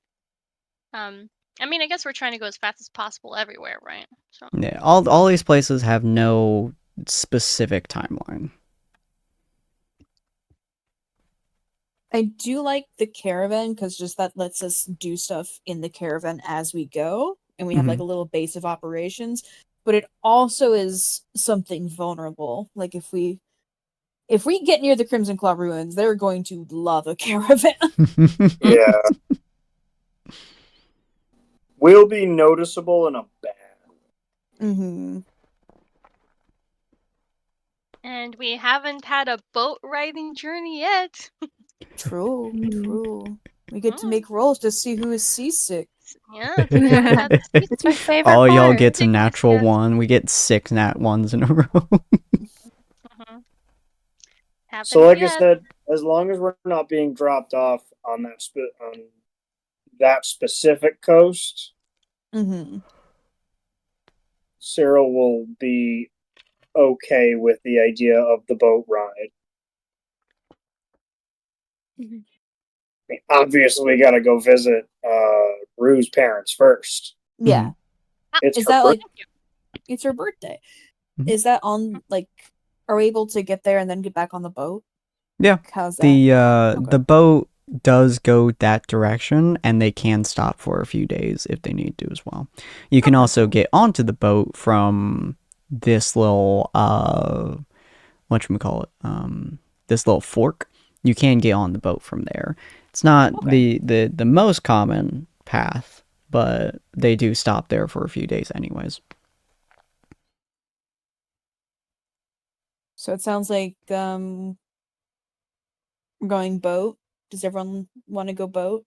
Speaker 2: I mean, I guess we're trying to go as fast as possible everywhere, right? So
Speaker 1: Yeah, all these places have no specific timeline.
Speaker 3: I do like the caravan because just that lets us do stuff in the caravan as we go, and we have like a little base of operations. But it also is something vulnerable. Like if we get near the Crimson Claw ruins, they're going to love a caravan.
Speaker 4: Yeah. Will be noticeable in a bad way.
Speaker 3: Mm-hmm.
Speaker 2: and we haven't had a boat riding journey yet.
Speaker 3: True, true. We get to
Speaker 2: Mm.
Speaker 3: make rolls to see who is seasick.
Speaker 2: Yes, we haven't had the seat.
Speaker 8: It's my favorite
Speaker 1: All y'all
Speaker 8: part.
Speaker 1: gets a
Speaker 2: Ridiculous,
Speaker 1: natural
Speaker 2: yes.
Speaker 1: 1. We get 6 nat 1s in a row.
Speaker 2: Mm-hmm.
Speaker 4: So,
Speaker 2: Happened
Speaker 4: like I
Speaker 2: yet.
Speaker 4: said, as long as we're not being dropped off on that specific coast,
Speaker 3: Mm-hmm.
Speaker 4: Cyril will be okay with the idea of the boat ride.
Speaker 8: Mhm.
Speaker 4: I mean, obviously, we got to go visit Rue's parents first.
Speaker 3: Yeah.
Speaker 4: It's
Speaker 3: Is
Speaker 4: her
Speaker 3: that
Speaker 4: birthday.
Speaker 3: like it's her birthday?
Speaker 1: Mhm.
Speaker 3: Is that on like are we able to get there and then get back on the boat?
Speaker 1: Yeah.
Speaker 3: How's that?
Speaker 1: The
Speaker 3: Okay.
Speaker 1: the boat does go that direction, and they can stop for a few days if they need to as well. You can
Speaker 3: Okay,
Speaker 1: also
Speaker 3: cool.
Speaker 1: get onto the boat from this little whatchamacallit, this little fork. You can get on the boat from there. It's not
Speaker 3: Okay.
Speaker 1: the most common path, but they do stop there for a few days anyways.
Speaker 3: So it sounds like we're going boat. Does everyone want to go boat?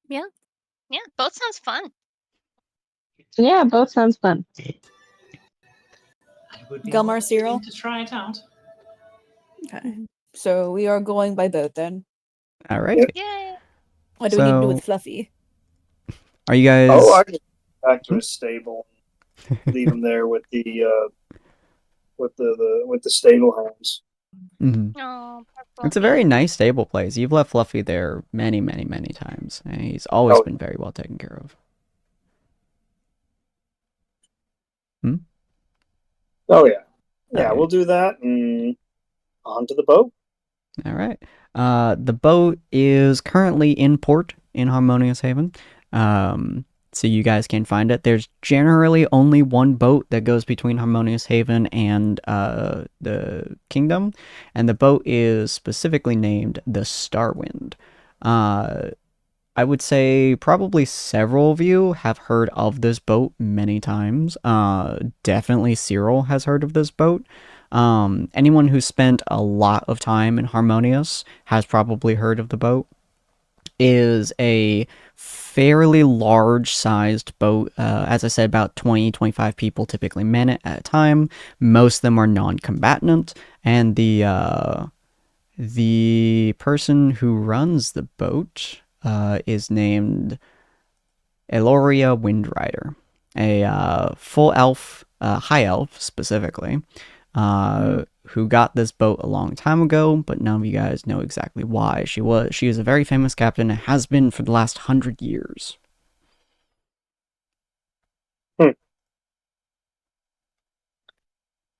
Speaker 2: Yeah, boat sounds fun.
Speaker 6: Yeah, both sounds fun.
Speaker 7: I would be
Speaker 3: Gilmar,
Speaker 7: more than
Speaker 3: Cyril?
Speaker 7: willing to try it out.
Speaker 3: Okay. So we are going by boat then.
Speaker 1: All right.
Speaker 2: Yay!
Speaker 3: What do we need to do
Speaker 1: So
Speaker 3: with Fluffy?
Speaker 1: are you guys?
Speaker 4: Oh, I just back to
Speaker 1: Hmm?
Speaker 4: his stable, leave him there with the stable hounds.
Speaker 1: Mhm.
Speaker 2: Oh, poor
Speaker 1: It's a very
Speaker 2: Fluffy.
Speaker 1: nice stable place. You've left Fluffy there many, many, many times, and he's always
Speaker 4: Oh.
Speaker 1: been very well taken care of.
Speaker 4: Oh yeah, yeah.
Speaker 1: Alright.
Speaker 4: We'll do that and onto the boat.
Speaker 1: All right. The boat is currently in port in Harmonious Haven. So you guys can find it. There's generally only one boat that goes between Harmonious Haven and the kingdom, and the boat is specifically named the Starwind. I would say probably several of you have heard of this boat many times. Definitely Cyril has heard of this boat. Anyone who spent a lot of time in Harmonious has probably heard of the boat. Is a fairly large-sized boat. As I said, about 20-25 people typically man it at a time. Most of them are non-combatant, and the person who runs the boat is named Eloria Windrider, a full elf, high elf specifically, who got this boat a long time ago, but none of you guys know exactly why. She is a very famous captain and has been for the last 100 years.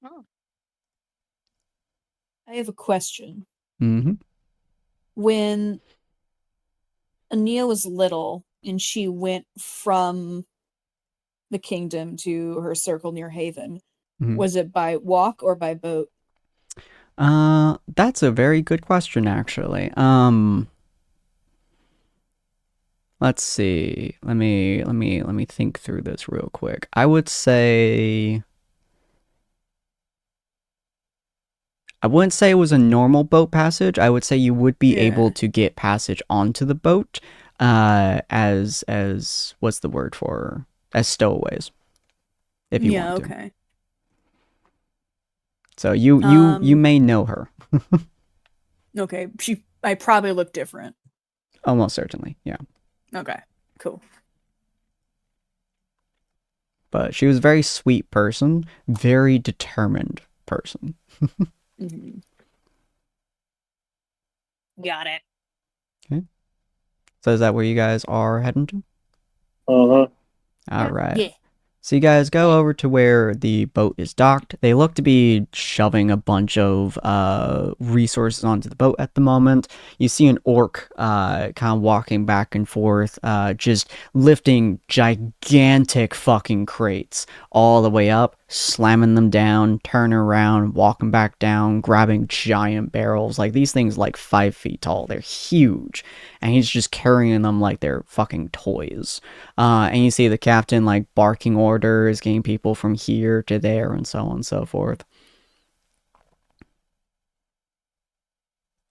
Speaker 2: Oh.
Speaker 3: I have a question.
Speaker 1: Mm-hmm.
Speaker 3: When Ania was little and she went from the kingdom to her circle near Haven,
Speaker 1: Mm-hmm.
Speaker 3: was it by walk or by boat?
Speaker 1: That's a very good question, actually. Let's see. Let me think through this real quick. I would say I wouldn't say it was a normal boat passage. I would say you would be able to get passage onto the boat, as what's the word for as stowaways, if you want to.
Speaker 3: Okay.
Speaker 1: So you may know her.
Speaker 3: Okay. I probably look different.
Speaker 1: Almost certainly, yeah.
Speaker 3: Okay. Cool.
Speaker 1: But she was a very sweet person, very determined person.
Speaker 3: Mm-hmm. Got it.
Speaker 1: Okay. So is that where you guys are heading to?
Speaker 4: Uh-huh.
Speaker 1: All right.
Speaker 9: Yeah.
Speaker 1: So you guys go over to where the boat is docked. They look to be shoving a bunch of resources onto the boat at the moment. You see an orc kind of walking back and forth, just lifting gigantic fucking crates all the way up, slamming them down, turning around, walking back down, grabbing giant barrels. Like these things like 5 feet tall. They're huge. And he's just carrying them like they're fucking toys. And you see the captain like barking orders, getting people from here to there, and so on and so forth.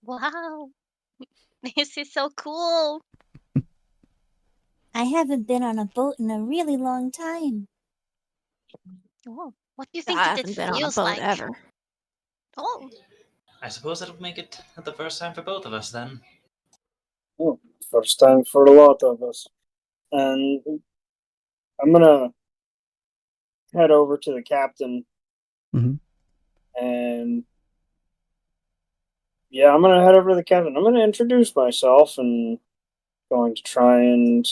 Speaker 2: Wow. This is so cool.
Speaker 9: I haven't been on a boat in a really long time.
Speaker 2: Oh, what do you
Speaker 8: I
Speaker 2: think that it
Speaker 8: haven't been on a
Speaker 2: feels
Speaker 8: boat
Speaker 2: like?
Speaker 8: ever.
Speaker 2: Oh,
Speaker 7: I suppose it'll make it the first time for both of us then.
Speaker 4: Oh, first time for a lot of us. And I'm gonna head over to the captain
Speaker 1: Mhm.
Speaker 4: and yeah, I'm gonna head over to the captain. I'm gonna introduce myself and going to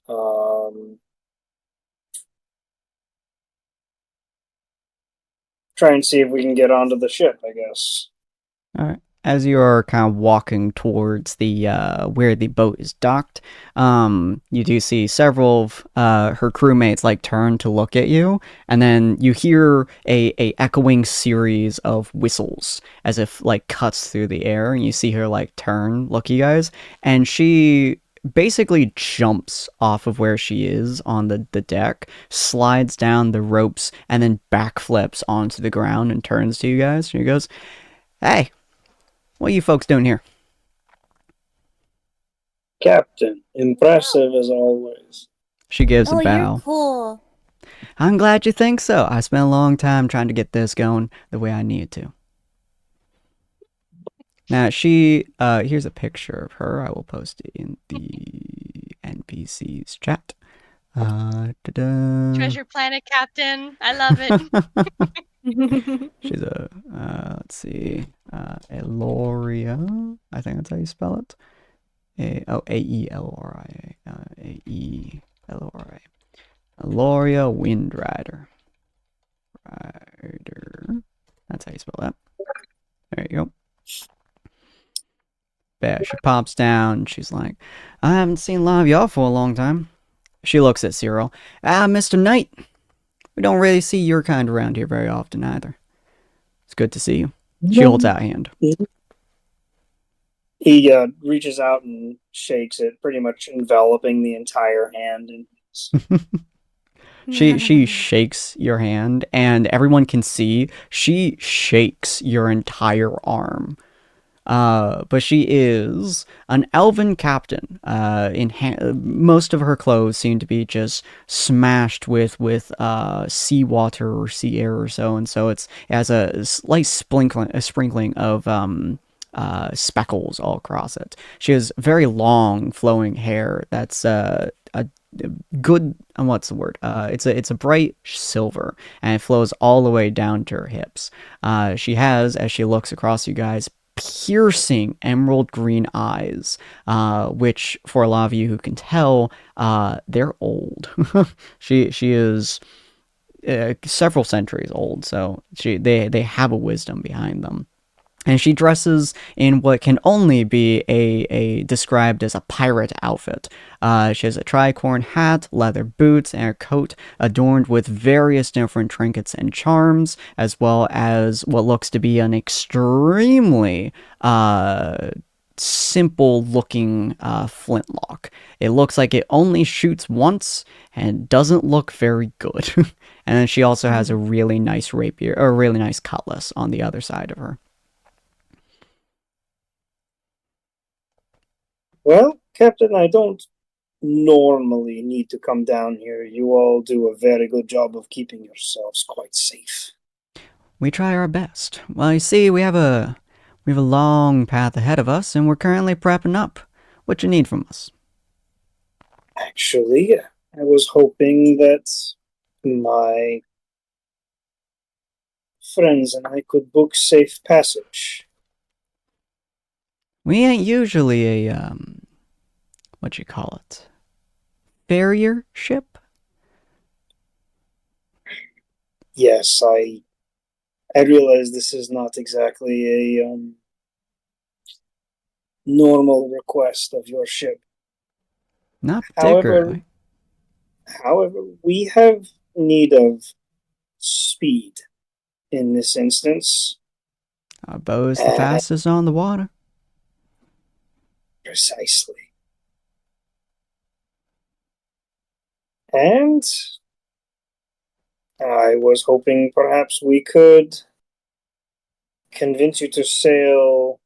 Speaker 4: um try and see if we can get onto the ship, I guess.
Speaker 1: All right. As you are kind of walking towards the where the boat is docked, you do see several of her crewmates like turn to look at you, and then you hear a echoing series of whistles as if like cuts through the air, and you see her like turn, look at you guys, and she basically jumps off of where she is on the deck, slides down the ropes, and then backflips onto the ground and turns to you guys. She goes, "Hey, what are you folks doing here?"
Speaker 4: Captain, impressive as always.
Speaker 1: She gives a
Speaker 9: Oh, you're
Speaker 1: bow.
Speaker 9: cool.
Speaker 1: "I'm glad you think so. I spent a long time trying to get this going the way I needed to." Now, here's a picture of her. I will post it in the NPC's chat. Ta-da.
Speaker 2: Treasure Planet Captain. I love it.
Speaker 1: She's a, let's see, Eloria. I think that's how you spell it. Aeloria. Aeloria. Eloria Windrider. Rider. That's how you spell that. There you go. Yeah, she pops down. She's like, "I haven't seen a lot of y'all for a long time." She looks at Cyril. Mr. Knight. We don't really see your kind around here very often either. It's good to see you. She holds out a hand.
Speaker 4: He reaches out and shakes it, pretty much enveloping the entire hand in his.
Speaker 1: She shakes your hand, and everyone can see she shakes your entire arm. But she is an elven captain. Most of her clothes seem to be just smashed with seawater or sea air or so, and so it has a slight sprinkling of speckles all across it. She has very long, flowing hair that's a good, what's the word? It's a bright silver, and it flows all the way down to her hips. She has, as she looks across you guys, piercing emerald green eyes, which for a lot of you who can tell, they're old. She is several centuries old, so they have a wisdom behind them. And she dresses in what can only be a described as a pirate outfit. She has a tricorn hat, leather boots, and a coat adorned with various different trinkets and charms, as well as what looks to be an extremely simple-looking flintlock. It looks like it only shoots once and doesn't look very good. And then she also has a really nice rapier, or a really nice cutlass on the other side of her.
Speaker 4: Well, Captain, I don't normally need to come down here. You all do a very good job of keeping yourselves quite safe.
Speaker 1: We try our best. Well, you see, we have a long path ahead of us, and we're currently prepping up. What you need from us?
Speaker 4: Actually, I was hoping that my friends and I could book safe passage.
Speaker 1: We ain't usually what you call it, farrier ship?
Speaker 4: Yes, I realize this is not exactly a normal request of your ship.
Speaker 1: Not
Speaker 4: However,
Speaker 1: particularly.
Speaker 4: we have need of speed in this instance.
Speaker 1: Our bow is the fastest on the water.
Speaker 4: Precisely. And I was hoping perhaps we could convince you to sail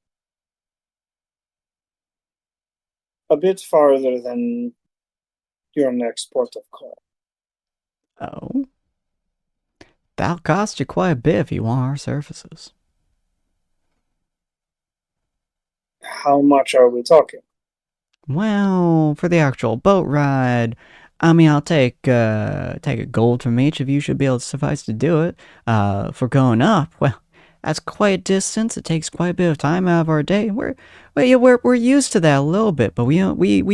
Speaker 4: a bit farther than your next port of call.
Speaker 1: Oh. That'll cost you quite a bit if you want our services.
Speaker 4: How much are we talking?
Speaker 1: Well, for the actual boat ride, I mean, I'll take a gold from each of you. Should be able to suffice to do it. For going up, well, that's quite a distance. It takes quite a bit of time out of our day. We're used to that a little bit, but we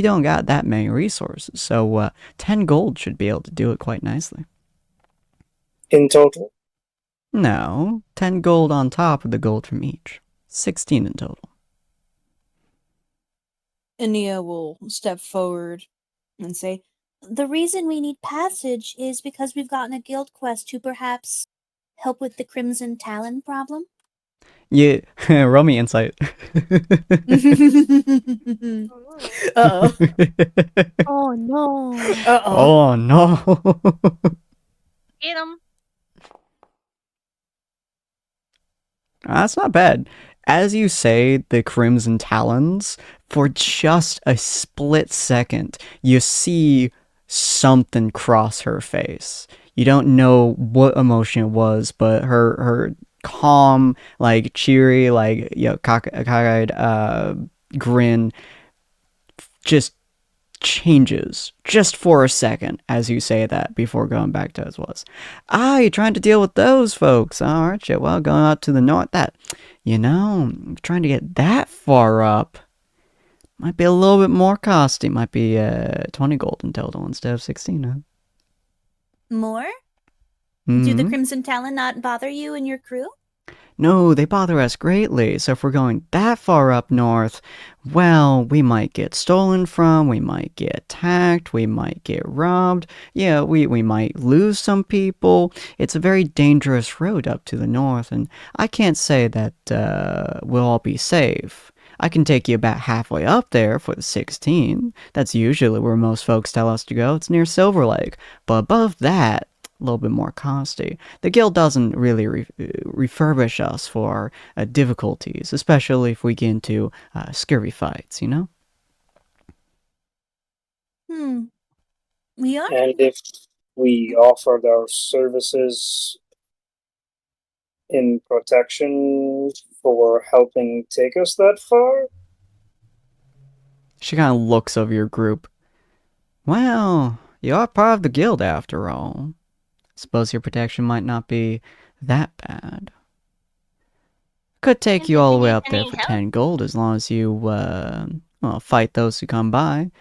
Speaker 1: don't got that many resources. So 10 gold should be able to do it quite nicely.
Speaker 4: In total?
Speaker 1: No, 10 gold on top of the gold from each. 16 in total.
Speaker 3: Ania will step forward and say,
Speaker 9: The reason we need passage is because we've gotten a guild quest to perhaps help with the Crimson Talon problem.
Speaker 1: Yeah, roll me insight.
Speaker 3: Uh-oh.
Speaker 8: Oh no.
Speaker 3: Uh-oh.
Speaker 1: Oh no.
Speaker 2: Get him.
Speaker 1: That's not bad. As you say the Crimson Talons, for just a split second, you see something cross her face. You don't know what emotion it was, but her calm, like cheery, like cockeyed grin just changes just for a second as you say that before going back to as was. Ah, you're trying to deal with those folks, aren't you? Well, going out to the north, trying to get that far up might be a little bit more costly. Might be 20 gold in total instead of 16, huh?
Speaker 9: More?
Speaker 1: Mm-hmm.
Speaker 9: Do the Crimson Talon not bother you and your crew?
Speaker 1: No, they bother us greatly, so if we're going that far up north, well, we might get stolen from, we might get attacked, we might get robbed, yeah, we might lose some people. It's a very dangerous road up to the north, and I can't say that we'll all be safe. I can take you about halfway up there for the 16. That's usually where most folks tell us to go. It's near Silver Lake. But above that, a little bit more costly. The guild doesn't really refurbish us for difficulties, especially if we get into scurvy fights, you know?
Speaker 9: We are?
Speaker 4: And if we offered our services in protection for helping take us that far?
Speaker 1: She kind of looks over your group. Well, you are part of the guild after all. Suppose your protection might not be that bad. Could take you all the way up there for 10 gold as long as you, fight those who come by.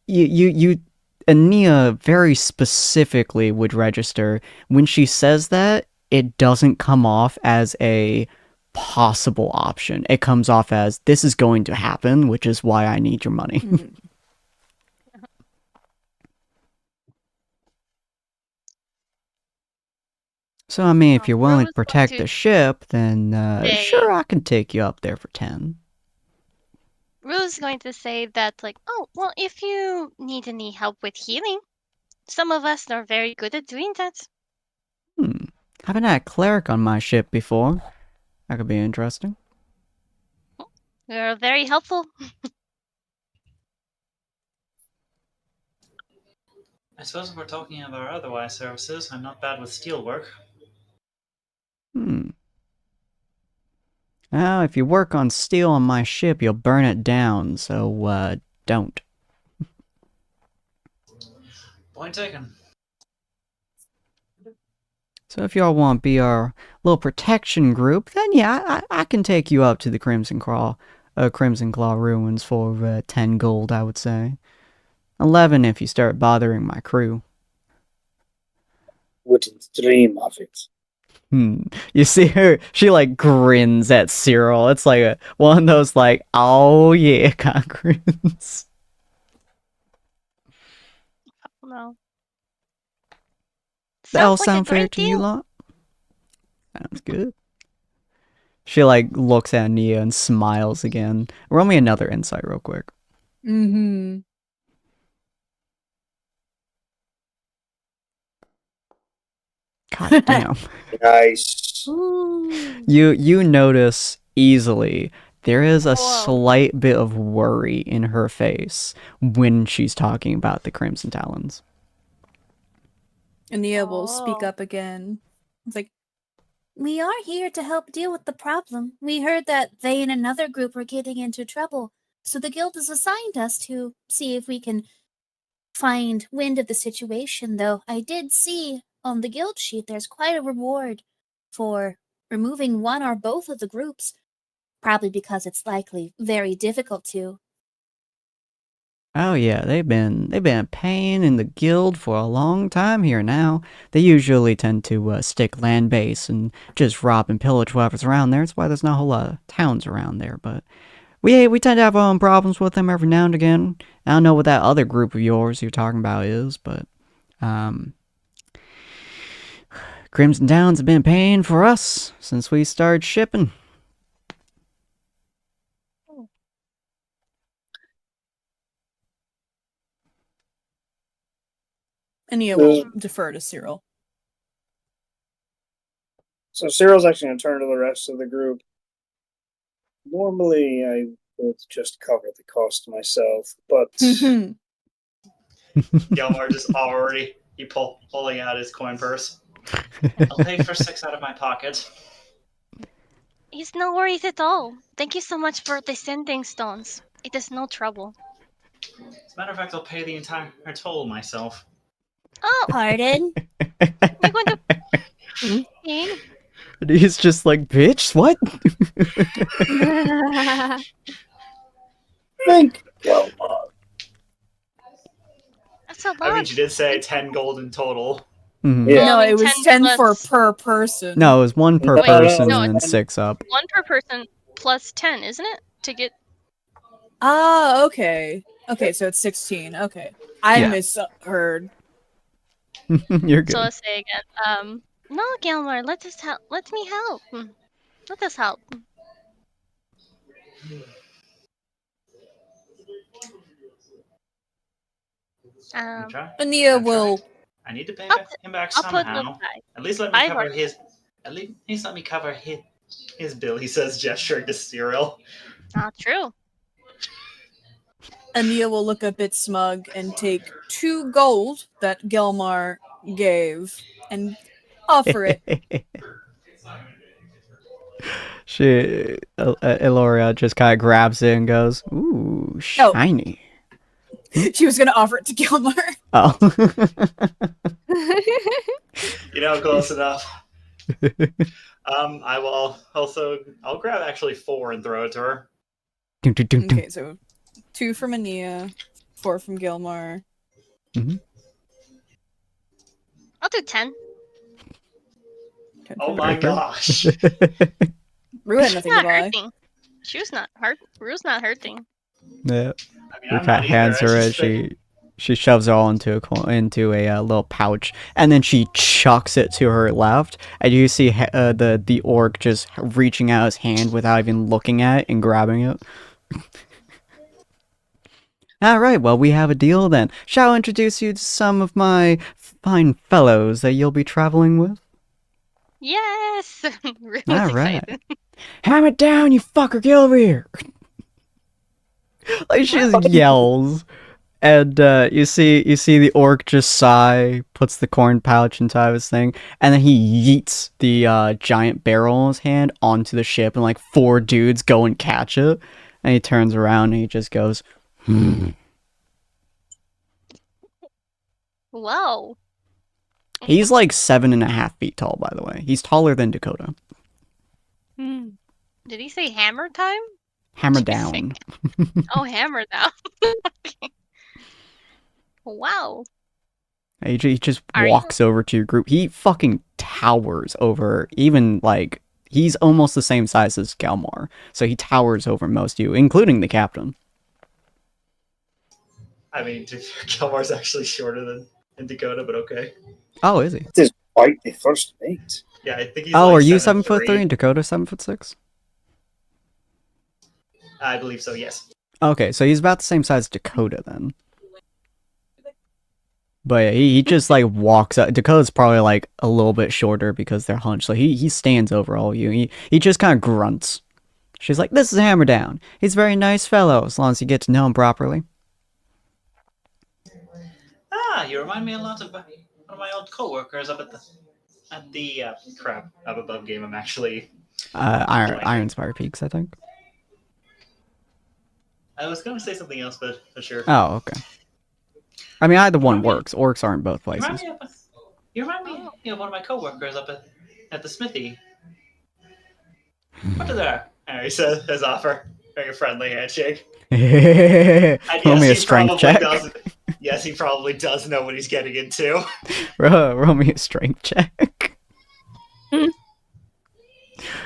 Speaker 1: Ania very specifically would register. When she says that, it doesn't come off as a possible option. It comes off as, this is going to happen, which is why I need your money.
Speaker 3: Mm.
Speaker 1: So, I mean, if you're willing to
Speaker 2: Rose
Speaker 1: protect the ship, then sure,
Speaker 2: say-
Speaker 1: I can take you up there for 10.
Speaker 2: Rue's going to say that, like, oh, well, if you need any help with healing, some of us are very good at doing that.
Speaker 1: Haven't had a cleric on my ship before. That could be interesting.
Speaker 2: You're very helpful.
Speaker 7: I suppose if we're talking about our otherwise services, I'm not bad with steelwork.
Speaker 1: Now, if you work on steel on my ship, you'll burn it down, so, don't.
Speaker 7: Point taken.
Speaker 1: So if y'all want to be our little protection group, then yeah, I can take you up to the Crimson Claw ruins for 10 gold, I would say. 11 if you start bothering my crew.
Speaker 4: Wouldn't dream of it.
Speaker 1: You see her, she like grins at Cyril. It's like one of those like, oh yeah, kind of grins.
Speaker 2: No.
Speaker 1: That all
Speaker 2: Sounds like a
Speaker 1: sound fair
Speaker 2: great
Speaker 1: to you
Speaker 2: deal.
Speaker 1: lot? Sounds good. She like looks at Nia and smiles again. Roll me another insight real quick.
Speaker 3: Mm-hmm.
Speaker 1: God damn.
Speaker 4: Nice.
Speaker 1: You notice easily there is a
Speaker 2: Whoa.
Speaker 1: slight bit of worry in her face when she's talking about the Crimson Talons.
Speaker 3: And Nia will speak
Speaker 2: Oh.
Speaker 3: up again. It's like,
Speaker 9: We are here to help deal with the problem. We heard that they and another group were getting into trouble, so the guild has assigned us to see if we can find wind of the situation, though I did see on the guild sheet there's quite a reward for removing one or both of the groups, probably because it's likely very difficult to.
Speaker 1: Oh yeah, they've been a pain in the guild for a long time here now. They usually tend to stick land base and just rob and pillage whatever's around there. That's why there's not a whole lot of towns around there. But we tend to have our own problems with them every now and again. I don't know what that other group of yours you're talking about is, but Crimson Towns have been a pain for us since we started shipping.
Speaker 3: and Nia will defer to Cyril.
Speaker 4: So Cyril's actually going to turn to the rest of the group. Normally, I would just cover the cost myself, but
Speaker 5: Gelmar just already pulling out his coin purse. I'll pay for 6 out of my pocket.
Speaker 2: It's no worries at all. Thank you so much for the sending stones. It is no trouble.
Speaker 5: As a matter of fact, I'll pay the entire toll myself.
Speaker 2: Oh,
Speaker 9: Pardon?
Speaker 2: you're going to pay?
Speaker 1: And he's just like, bitch, what?
Speaker 4: thank Gelmar.
Speaker 2: That's a lot.
Speaker 5: I mean, she did say 10 gold in total.
Speaker 1: Mhm.
Speaker 4: Yeah.
Speaker 3: No,
Speaker 2: I mean,
Speaker 3: it was
Speaker 2: 10
Speaker 3: 10 for
Speaker 2: plus-
Speaker 3: per person.
Speaker 1: No, it was 1 per
Speaker 4: No,
Speaker 1: person
Speaker 2: no,
Speaker 1: and then
Speaker 4: it's-
Speaker 1: 6 up.
Speaker 2: 1 per person plus 10, isn't it? To get.
Speaker 3: Ah, okay. Okay, so it's 16. Okay. I
Speaker 1: Yeah.
Speaker 3: misheard.
Speaker 1: You're
Speaker 2: So
Speaker 1: good.
Speaker 2: let's say again. No, Gilmore, let us help. Let me help. Let us help.
Speaker 5: Let me try.
Speaker 3: Nia
Speaker 5: I've
Speaker 3: will.
Speaker 5: tried. I need to pay
Speaker 2: I'll
Speaker 5: him back
Speaker 2: I'll put those
Speaker 5: somehow.
Speaker 2: aside.
Speaker 5: At least let me
Speaker 2: I've
Speaker 5: cover
Speaker 2: already-
Speaker 5: his. At least let me cover his bill. He says, gesturing to Cyril.
Speaker 2: Not true.
Speaker 3: Ania will look a bit smug and take 2 gold that Gelmar gave and offer it.
Speaker 1: Eloria just kind of grabs it and goes, ooh, shiny.
Speaker 3: She was going to offer it to Gelmar.
Speaker 1: Oh.
Speaker 5: Close enough. I will also. I'll grab actually 4 and throw it to her.
Speaker 3: Okay, so 2 from Ania, 4 from Gelmar.
Speaker 2: I'll do 10.
Speaker 3: 10
Speaker 5: Oh
Speaker 3: from
Speaker 5: my
Speaker 3: Rue.
Speaker 5: gosh.
Speaker 3: Rue had
Speaker 2: She's
Speaker 3: nothing to
Speaker 2: not
Speaker 3: buy.
Speaker 2: hurting. She was not hurt. Rue's not hurting.
Speaker 1: Yeah.
Speaker 5: I mean,
Speaker 1: Your
Speaker 5: I'm
Speaker 1: cat
Speaker 5: not
Speaker 1: hands
Speaker 5: either.
Speaker 1: her
Speaker 5: I
Speaker 1: it.
Speaker 5: just think-
Speaker 1: She shoves it all into a little pouch, and then she chucks it to her left. And you see the orc just reaching out his hand without even looking at it and grabbing it. All right, well, we have a deal then. Shall I introduce you to some of my fine fellows that you'll be traveling with?
Speaker 2: Yes! Rue's
Speaker 1: All
Speaker 2: excited.
Speaker 1: right. Hammer it down, you fucker! Get over here! Like she just yells, and you see the orc just sigh, puts the corn pouch inside his thing, and then he yeets the giant barrel in his hand onto the ship, and like 4 dudes go and catch it, and he turns around and he just goes,
Speaker 2: Whoa.
Speaker 1: He's like 7.5 feet tall, by the way. He's taller than Dakota.
Speaker 2: Did he say hammer time?
Speaker 1: Hammer
Speaker 2: Did you say-
Speaker 1: down.
Speaker 2: Oh, hammer now. Okay. Wow.
Speaker 1: He just
Speaker 2: Are you-
Speaker 1: walks over to your group. He fucking towers over, even like he's almost the same size as Galmar, so he towers over most of you, including the captain.
Speaker 5: I mean, Kelmar's actually shorter than Dakota, but okay.
Speaker 1: Oh, is he?
Speaker 4: This is quite the first mate.
Speaker 5: Yeah, I think he's
Speaker 1: Oh,
Speaker 5: like
Speaker 1: are you
Speaker 5: 7'3"
Speaker 1: 7'3" and Dakota 7'6"?
Speaker 5: I believe so, yes.
Speaker 1: Okay, so he's about the same size as Dakota then. But yeah, he just like walks up. Dakota's probably like a little bit shorter because they're hunched. So he stands over all you. He just kind of grunts. She's like, "This is Hammer Down. He's a very nice fellow as long as you get to know him properly."
Speaker 7: Ah, you remind me a lot of one of my old co-workers up at the
Speaker 5: Crap. Up above game, I'm actually...
Speaker 1: Iron Spire Peaks, I think.
Speaker 7: I was going to say something else, but sure.
Speaker 1: Oh, okay. I mean, either one
Speaker 7: Remind me-
Speaker 1: works. Orcs aren't both
Speaker 7: You remind
Speaker 1: places.
Speaker 7: me of you remind me of one of my co-workers up at the smithy. What is that?
Speaker 5: And he says his offer. Very friendly handshake.
Speaker 1: Roll me a
Speaker 5: he
Speaker 1: strength
Speaker 5: probably
Speaker 1: check.
Speaker 5: Yes, he probably does know what he's getting into.
Speaker 1: Roll me a strength check.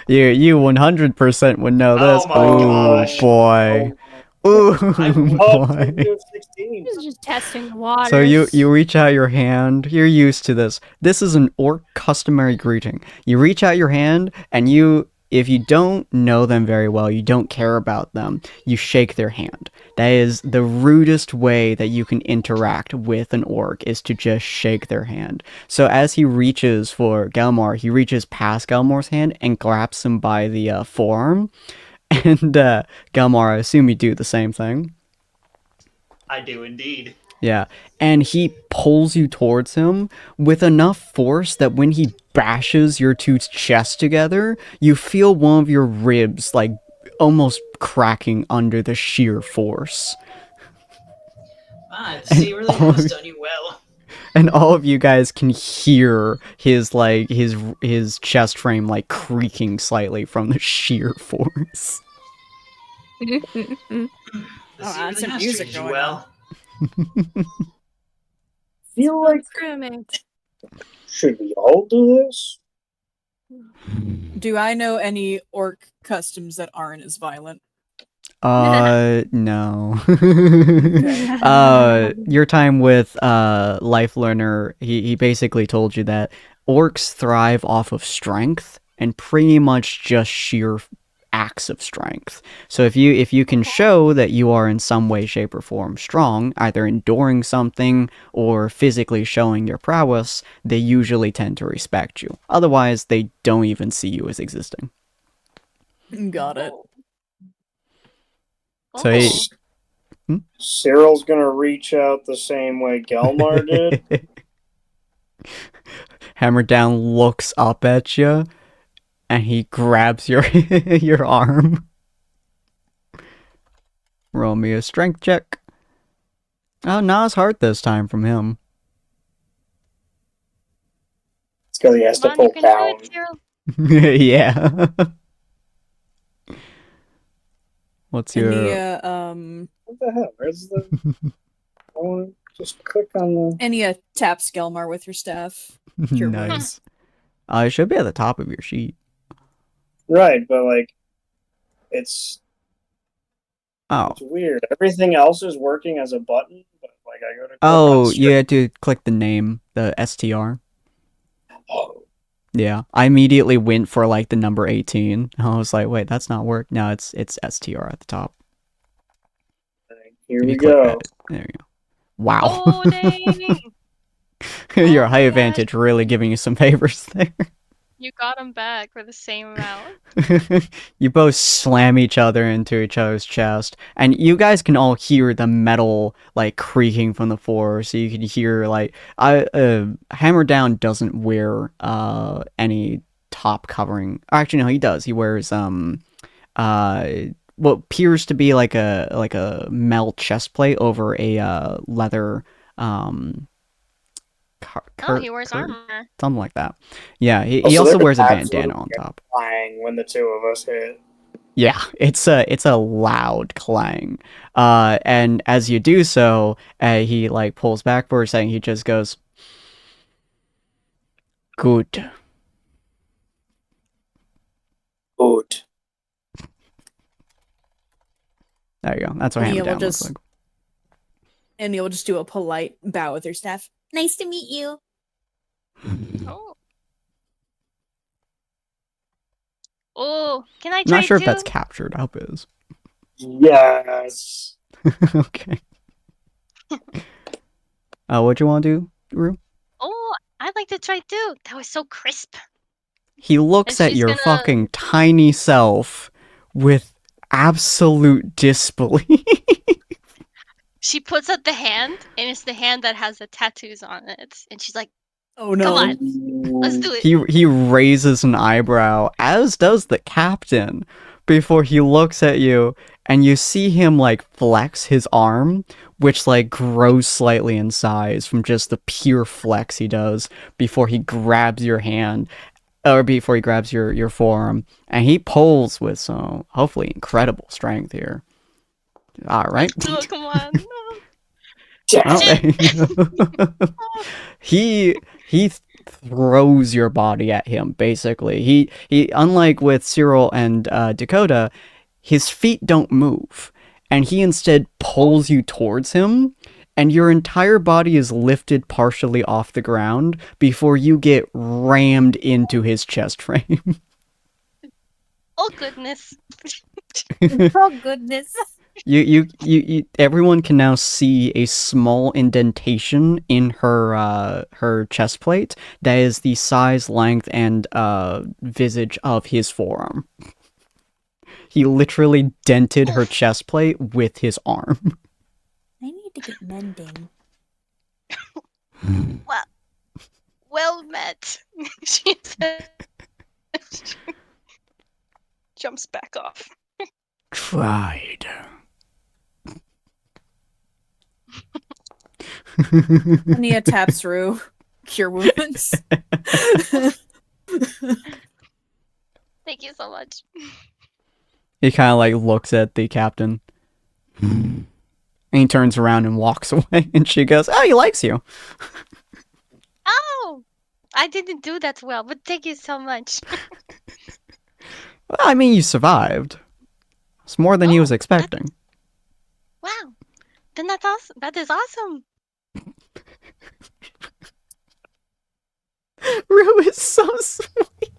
Speaker 1: You 100% would know this.
Speaker 5: Oh my gosh.
Speaker 1: Boy. Ooh, boy.
Speaker 8: He's just testing the waters.
Speaker 1: So you reach out your hand. You're used to this. This is an orc customary greeting. You reach out your hand, and if you don't know them very well, you don't care about them, you shake their hand. That is the rudest way that you can interact with an orc, is to just shake their hand. So as he reaches for Galmar, he reaches past Galmar's hand and grabs him by the forearm. And Galmar, I assume you do the same thing.
Speaker 5: I do indeed.
Speaker 1: Yeah, and he pulls you towards him with enough force that when he bashes your two chests together, you feel one of your ribs like almost cracking under the sheer force.
Speaker 7: Ah, the sea really has done you well.
Speaker 1: And all of you guys can hear his chest frame like creaking slightly from the sheer force.
Speaker 7: The
Speaker 3: Oh,
Speaker 7: sea
Speaker 3: that's
Speaker 7: really
Speaker 3: some
Speaker 7: has
Speaker 3: music
Speaker 7: treated you
Speaker 3: going
Speaker 7: well.
Speaker 4: Feel like
Speaker 8: Crewmate.
Speaker 4: should we all do this?
Speaker 3: Do I know any orc customs that aren't as violent?
Speaker 1: No. Your time with Life Learner, he basically told you that orcs thrive off of strength and pretty much just sheer acts of strength. So if you can show that you are in some way, shape, or form strong, either enduring something or physically showing your prowess, they usually tend to respect you. Otherwise, they don't even see you as existing.
Speaker 3: Got it.
Speaker 1: So he,
Speaker 4: Cyril's gonna reach out the same way Gelmar did.
Speaker 1: Hammer Down looks up at you, and he grabs your your arm. Roll me a strength check. Oh, not as hard this time from him.
Speaker 4: It's because he has to
Speaker 2: Come on,
Speaker 4: pull
Speaker 2: you can
Speaker 4: down.
Speaker 2: do it, Cyril.
Speaker 1: Yeah. What's your...
Speaker 4: What the hell? Where's the? I want to just click on the.
Speaker 3: And you tap Skelmar with your staff. Your
Speaker 1: Nice. It should be at the top of your sheet.
Speaker 4: Right, but like, it's
Speaker 1: Oh.
Speaker 4: it's weird. Everything else is working as a button, but like I go to. Click
Speaker 1: Oh,
Speaker 4: on
Speaker 1: you had to click the name, the STR.
Speaker 4: Oh,
Speaker 1: Yeah, I immediately went for like the number 18. I was like, wait, that's not work. No, it's STR at the top.
Speaker 4: here
Speaker 1: If
Speaker 4: we
Speaker 1: you click
Speaker 4: go.
Speaker 1: that, there you go. Wow.
Speaker 2: Oh, dang.
Speaker 1: Your
Speaker 2: Oh
Speaker 1: high
Speaker 2: my
Speaker 1: advantage really giving you some favors there.
Speaker 2: You got him back for the same amount.
Speaker 1: You both slam each other into each other's chest, and you guys can all hear the metal like creaking from the floor. So you can hear like Hammer Down doesn't wear any top covering. Actually, no, he does. He wears what appears to be like a metal chest plate over a leather
Speaker 2: He wears armor.
Speaker 1: something like that. Yeah, he
Speaker 4: Also,
Speaker 1: also
Speaker 4: there
Speaker 1: wears a
Speaker 4: was
Speaker 1: bandana on top.
Speaker 4: Flying when the two of us hit.
Speaker 1: Yeah, it's a loud clang. And as you do so, he like pulls back for a second. He just goes, "Good."
Speaker 4: Good.
Speaker 1: There you go. That's what
Speaker 3: Nia
Speaker 1: hammer
Speaker 3: will
Speaker 1: down looks
Speaker 3: just
Speaker 1: like.
Speaker 3: and Nia will just do a polite bow with her staff.
Speaker 9: Nice to meet you.
Speaker 2: Oh. Oh, can I
Speaker 1: I'm
Speaker 2: try
Speaker 1: not sure
Speaker 2: too?
Speaker 1: if that's captured. I hope it is.
Speaker 4: Yes.
Speaker 1: Okay. What'd you want to do, Rue?
Speaker 2: Oh, I'd like to try too. That was so crisp.
Speaker 1: He looks
Speaker 2: And
Speaker 1: at
Speaker 2: she's
Speaker 1: your
Speaker 2: gonna-
Speaker 1: fucking tiny self with absolute disbelief.
Speaker 2: She puts up the hand, and it's the hand that has the tattoos on it. And she's like,
Speaker 3: Oh no.
Speaker 2: "Come on, let's do it."
Speaker 1: He raises an eyebrow, as does the captain, before he looks at you, and you see him like flex his arm, which like grows slightly in size from just the pure flex he does before he grabs your hand, or before he grabs your forearm, and he pulls with some hopefully incredible strength here. All right.
Speaker 2: Oh, come on. No.
Speaker 1: Oh, there you go. he throws your body at him. Basically, he unlike with Cyril and Dakota, his feet don't move, and he instead pulls you towards him, and your entire body is lifted partially off the ground before you get rammed into his chest frame.
Speaker 2: Oh, goodness.
Speaker 9: Oh goodness.
Speaker 1: Everyone can now see a small indentation in her chest plate that is the size, length, and visage of his forearm. He literally dented her chest plate with his arm.
Speaker 9: I need to get mending.
Speaker 2: Well met. She says. Jumps back off.
Speaker 1: Tried.
Speaker 3: Nia taps through cure wounds.
Speaker 2: Thank you so much.
Speaker 1: He kind of like looks at the captain. And he turns around and walks away, and she goes, "Oh, he likes you."
Speaker 2: Oh, I didn't do that well, but thank you so much.
Speaker 1: Well, I mean, you survived. It's more than he was expecting.
Speaker 2: Wow, then that's awesome. That is awesome.
Speaker 1: Rue is so sweet.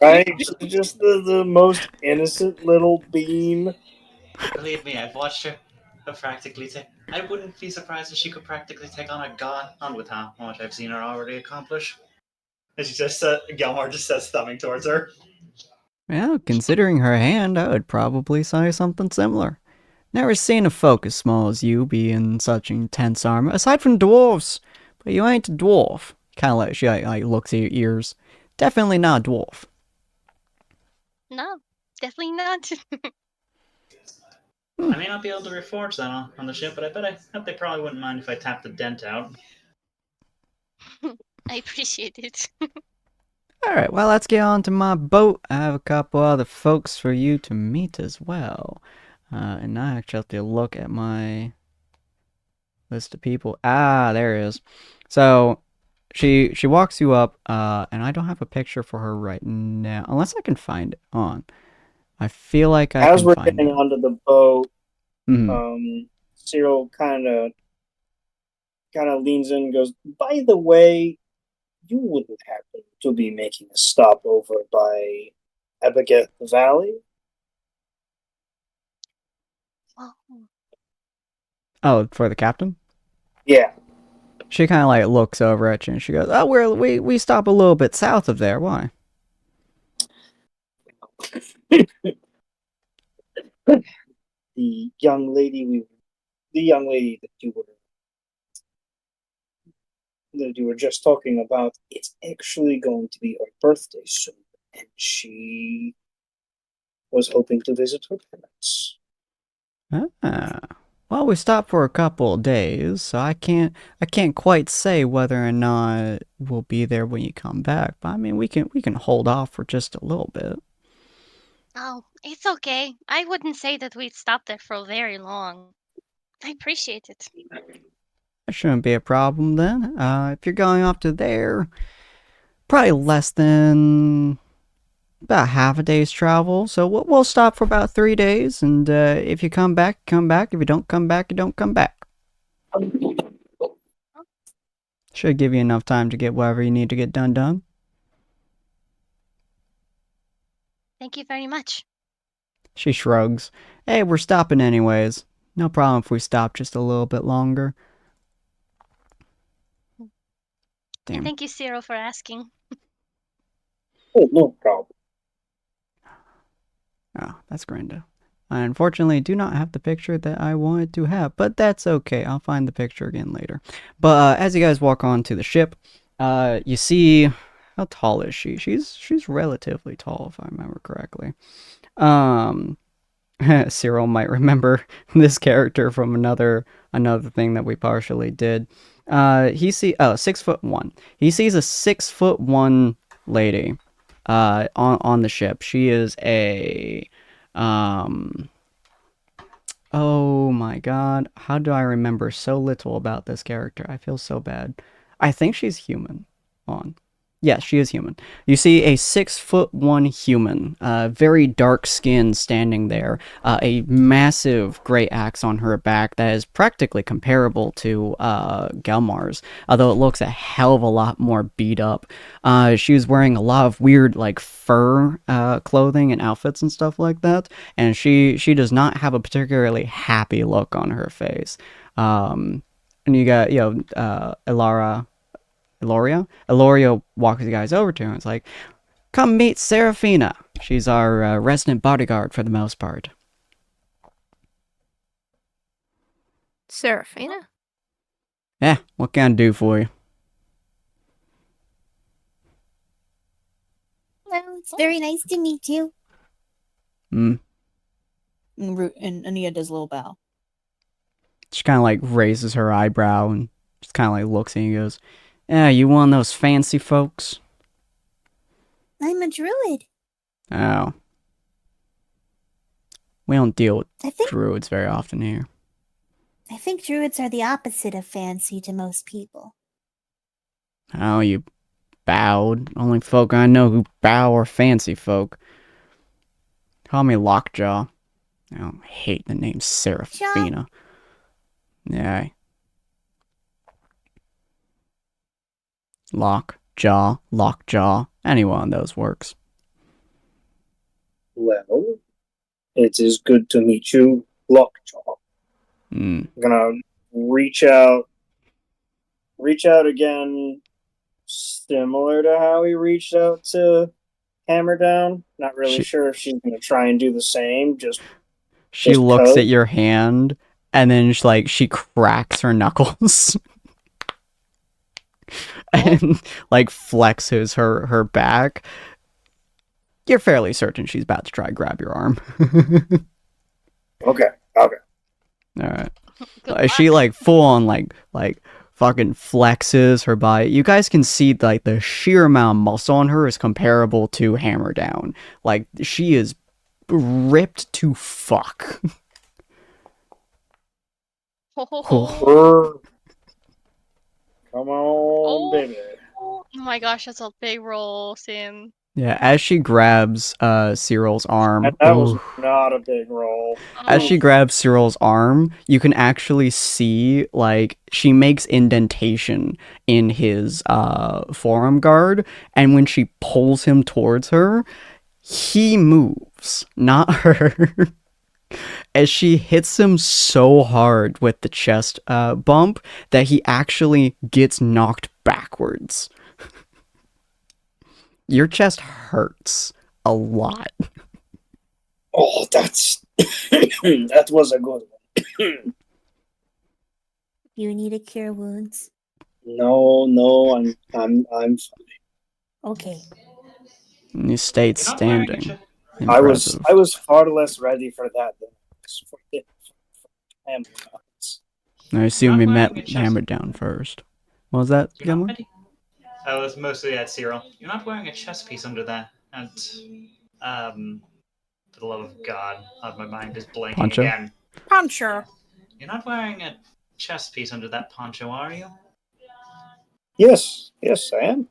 Speaker 4: Right? Just the most innocent little beam.
Speaker 7: Believe me, I've watched her practically take. I wouldn't be surprised if she could practically take on a god, on with how much I've seen her already accomplish.
Speaker 5: And she just Gelmar just says, thumbing towards her.
Speaker 1: Well, considering her hand, I would probably say something similar. Never seen a folk as small as you be in such intense armor, aside from dwarves. But you ain't a dwarf. Kind of like she like looks at your ears. Definitely not a dwarf.
Speaker 2: No, definitely not.
Speaker 7: I may not be able to reforge that on the ship, but I bet they probably wouldn't mind if I tapped the dent out.
Speaker 2: I appreciate it.
Speaker 1: Alright, well, let's get on to my boat. I have a couple other folks for you to meet as well. And I actually have to look at my list of people. Ah, there it is. So, she walks you up, and I don't have a picture for her right now. Unless I can find it. Hold on. I feel like I
Speaker 4: As
Speaker 1: can
Speaker 4: we're
Speaker 1: find
Speaker 4: getting
Speaker 1: it.
Speaker 4: onto the boat,
Speaker 1: Mhm.
Speaker 4: Cyril kind of leans in and goes, "By the way, you wouldn't happen to be making a stop over by Abigail Valley?"
Speaker 2: Oh,
Speaker 1: Oh, for the captain?
Speaker 4: Yeah.
Speaker 1: She kind of like looks over at you and she goes, "Oh, we stop a little bit south of there. Why?"
Speaker 4: The young lady that you were just talking about, it's actually going to be her birthday soon, and she was hoping to visit her parents.
Speaker 1: Ah. Well, we stopped for a couple of days, so I can't quite say whether or not we'll be there when you come back. But I mean, we can hold off for just a little bit.
Speaker 2: Oh, it's okay. I wouldn't say that we'd stop there for very long. I appreciate it.
Speaker 1: That shouldn't be a problem then. If you're going off to there, probably less than about half a day's travel. So we'll stop for about 3 days, and if you come back, come back. If you don't come back, you don't come back. Should give you enough time to get whatever you need to get done.
Speaker 2: Thank you very much.
Speaker 1: She shrugs. Hey, we're stopping anyways. No problem if we stop just a little bit longer.
Speaker 2: And
Speaker 1: Damn.
Speaker 2: thank you, Cyril, for asking.
Speaker 4: Oh, no problem.
Speaker 1: Oh, that's grand. I unfortunately do not have the picture that I wanted to have, but that's okay. I'll find the picture again later. But as you guys walk onto the ship, you see, how tall is she? She's relatively tall, if I remember correctly. Cyril might remember this character from another thing that we partially did. He 6'1". He sees a 6'1" lady on the ship. She is a oh my god, how do I remember so little about this character? I feel so bad. I think she's human. Yes, she is human. You see a 6'1" human, very dark skin, standing there, a massive great axe on her back that is practically comparable to Gelmar's, although it looks a hell of a lot more beat up. She was wearing a lot of weird, like, fur clothing and outfits and stuff like that, and she does not have a particularly happy look on her face. And you got, Eloria walks the guys over to her and it's like, come meet Seraphina. She's our resident bodyguard for the most part.
Speaker 8: Seraphina?
Speaker 1: Yeah, what can I do for you?
Speaker 9: Well, it's very nice to meet you.
Speaker 3: And Ania does a little bow.
Speaker 1: She kind of like raises her eyebrow and just kind of like looks at you and goes, yeah, you one of those fancy folks?
Speaker 9: I'm a druid.
Speaker 1: Oh. We don't deal with
Speaker 9: I think
Speaker 1: druids very often here.
Speaker 9: I think druids are the opposite of fancy to most people.
Speaker 1: Oh, you bowed. Only folk I know who bow are fancy folk. Call me Lockjaw. I hate the name Seraphina. Yeah. Lockjaw. Any one of those works.
Speaker 4: Well, it is good to meet you, Lockjaw. I'm gonna reach out again, similar to how he reached out to Hammerdown. Not really sure if she's gonna try and do the same.
Speaker 1: She looks at your hand and then she cracks her knuckles and like flexes her back. You're fairly certain she's about to try to grab your arm.
Speaker 4: Okay.
Speaker 1: Alright. She like full on like fucking flexes her body. You guys can see like the sheer amount of muscle on her is comparable to Hammerdown. Like she is ripped to fuck.
Speaker 4: Come on, baby.
Speaker 2: Oh my gosh, that's a big roll, Sin.
Speaker 1: Yeah, as she grabs Cyril's arm.
Speaker 4: That was not a big roll.
Speaker 1: As she grabs Cyril's arm, you can actually see like she makes indentation in his forearm guard, and when she pulls him towards her, he moves, not her. As she hits him so hard with the chest bump that he actually gets knocked backwards. Your chest hurts a lot.
Speaker 4: Oh, that's that was a good one.
Speaker 9: You need to cure wounds.
Speaker 4: No, I'm fine.
Speaker 9: Okay.
Speaker 1: And he stayed standing.
Speaker 4: I was far less ready for that than
Speaker 1: I assume we met Hammerdown first. What was that, Gilmore?
Speaker 5: I was mostly at Cyril. You're not wearing a chest piece under that, and For the love of God, my mind is blanking
Speaker 1: Poncho?
Speaker 5: again.
Speaker 3: Poncho.
Speaker 7: You're not wearing a chest piece under that poncho, are you?
Speaker 4: Yes, I am.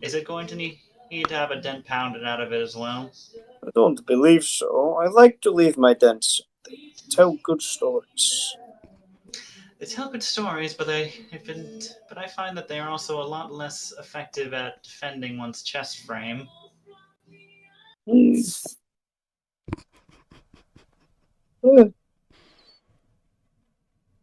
Speaker 7: Is it going to need to have a dent pounded out of it as well?
Speaker 4: I don't believe so. I like to leave my dents. They tell good stories.
Speaker 7: They tell good stories, but I find that they are also a lot less effective at defending one's chest frame.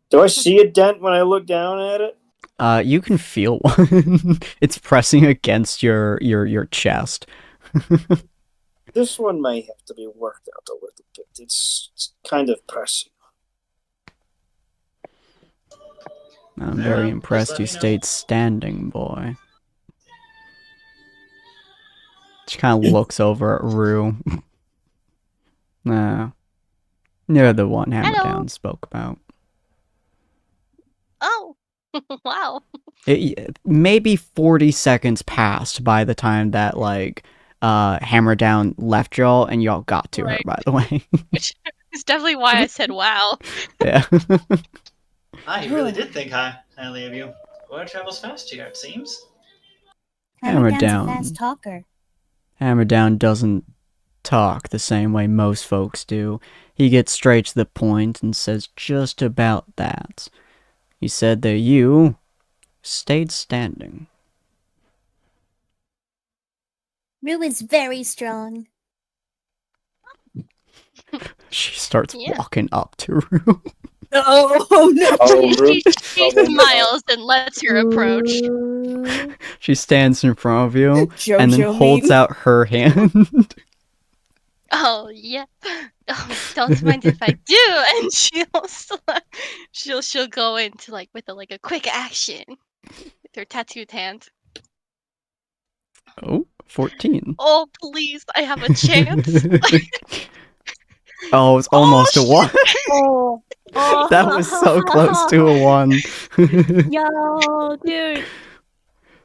Speaker 4: Do I see a dent when I look down at it?
Speaker 1: You can feel one. It's pressing against your chest.
Speaker 4: This one may have to be worked out a little bit. It's kind of pressing.
Speaker 1: I'm
Speaker 7: Well,
Speaker 1: very
Speaker 7: just
Speaker 1: impressed
Speaker 7: let
Speaker 1: you
Speaker 7: me know.
Speaker 1: stayed standing, boy. She kind of looks over at Rue. Nah, you're the one
Speaker 2: Hello.
Speaker 1: Hammerdown spoke about.
Speaker 2: Oh, wow.
Speaker 1: Maybe 40 seconds passed by the time that, like, Hammerdown left y'all and y'all got to her,
Speaker 2: Right.
Speaker 1: by the way.
Speaker 2: Which is definitely why I said wow.
Speaker 1: Yeah.
Speaker 7: I really did think highly of you. Word travels fast here, it seems.
Speaker 9: Hammerdown's a
Speaker 1: Hammerdown.
Speaker 9: fast talker.
Speaker 1: Hammerdown doesn't talk the same way most folks do. He gets straight to the point and says just about that. He said that you stayed standing.
Speaker 9: Rue is very strong.
Speaker 1: She starts
Speaker 2: Yeah.
Speaker 1: walking up to Rue.
Speaker 3: Oh no!
Speaker 4: Oh,
Speaker 2: She
Speaker 4: Rue.
Speaker 2: smiles and lets her approach.
Speaker 1: She stands in front of you and then
Speaker 3: Jojo
Speaker 1: holds
Speaker 3: meme.
Speaker 1: out her hand.
Speaker 2: Oh yeah. Oh, don't mind if I do. And she'll go into like with a quick action with her tattooed hand.
Speaker 1: Oh, 14.
Speaker 2: Oh please, I have a chance.
Speaker 1: Oh, it's almost a 1.
Speaker 8: Oh,
Speaker 1: That was so close to a 1.
Speaker 8: Yo, dude.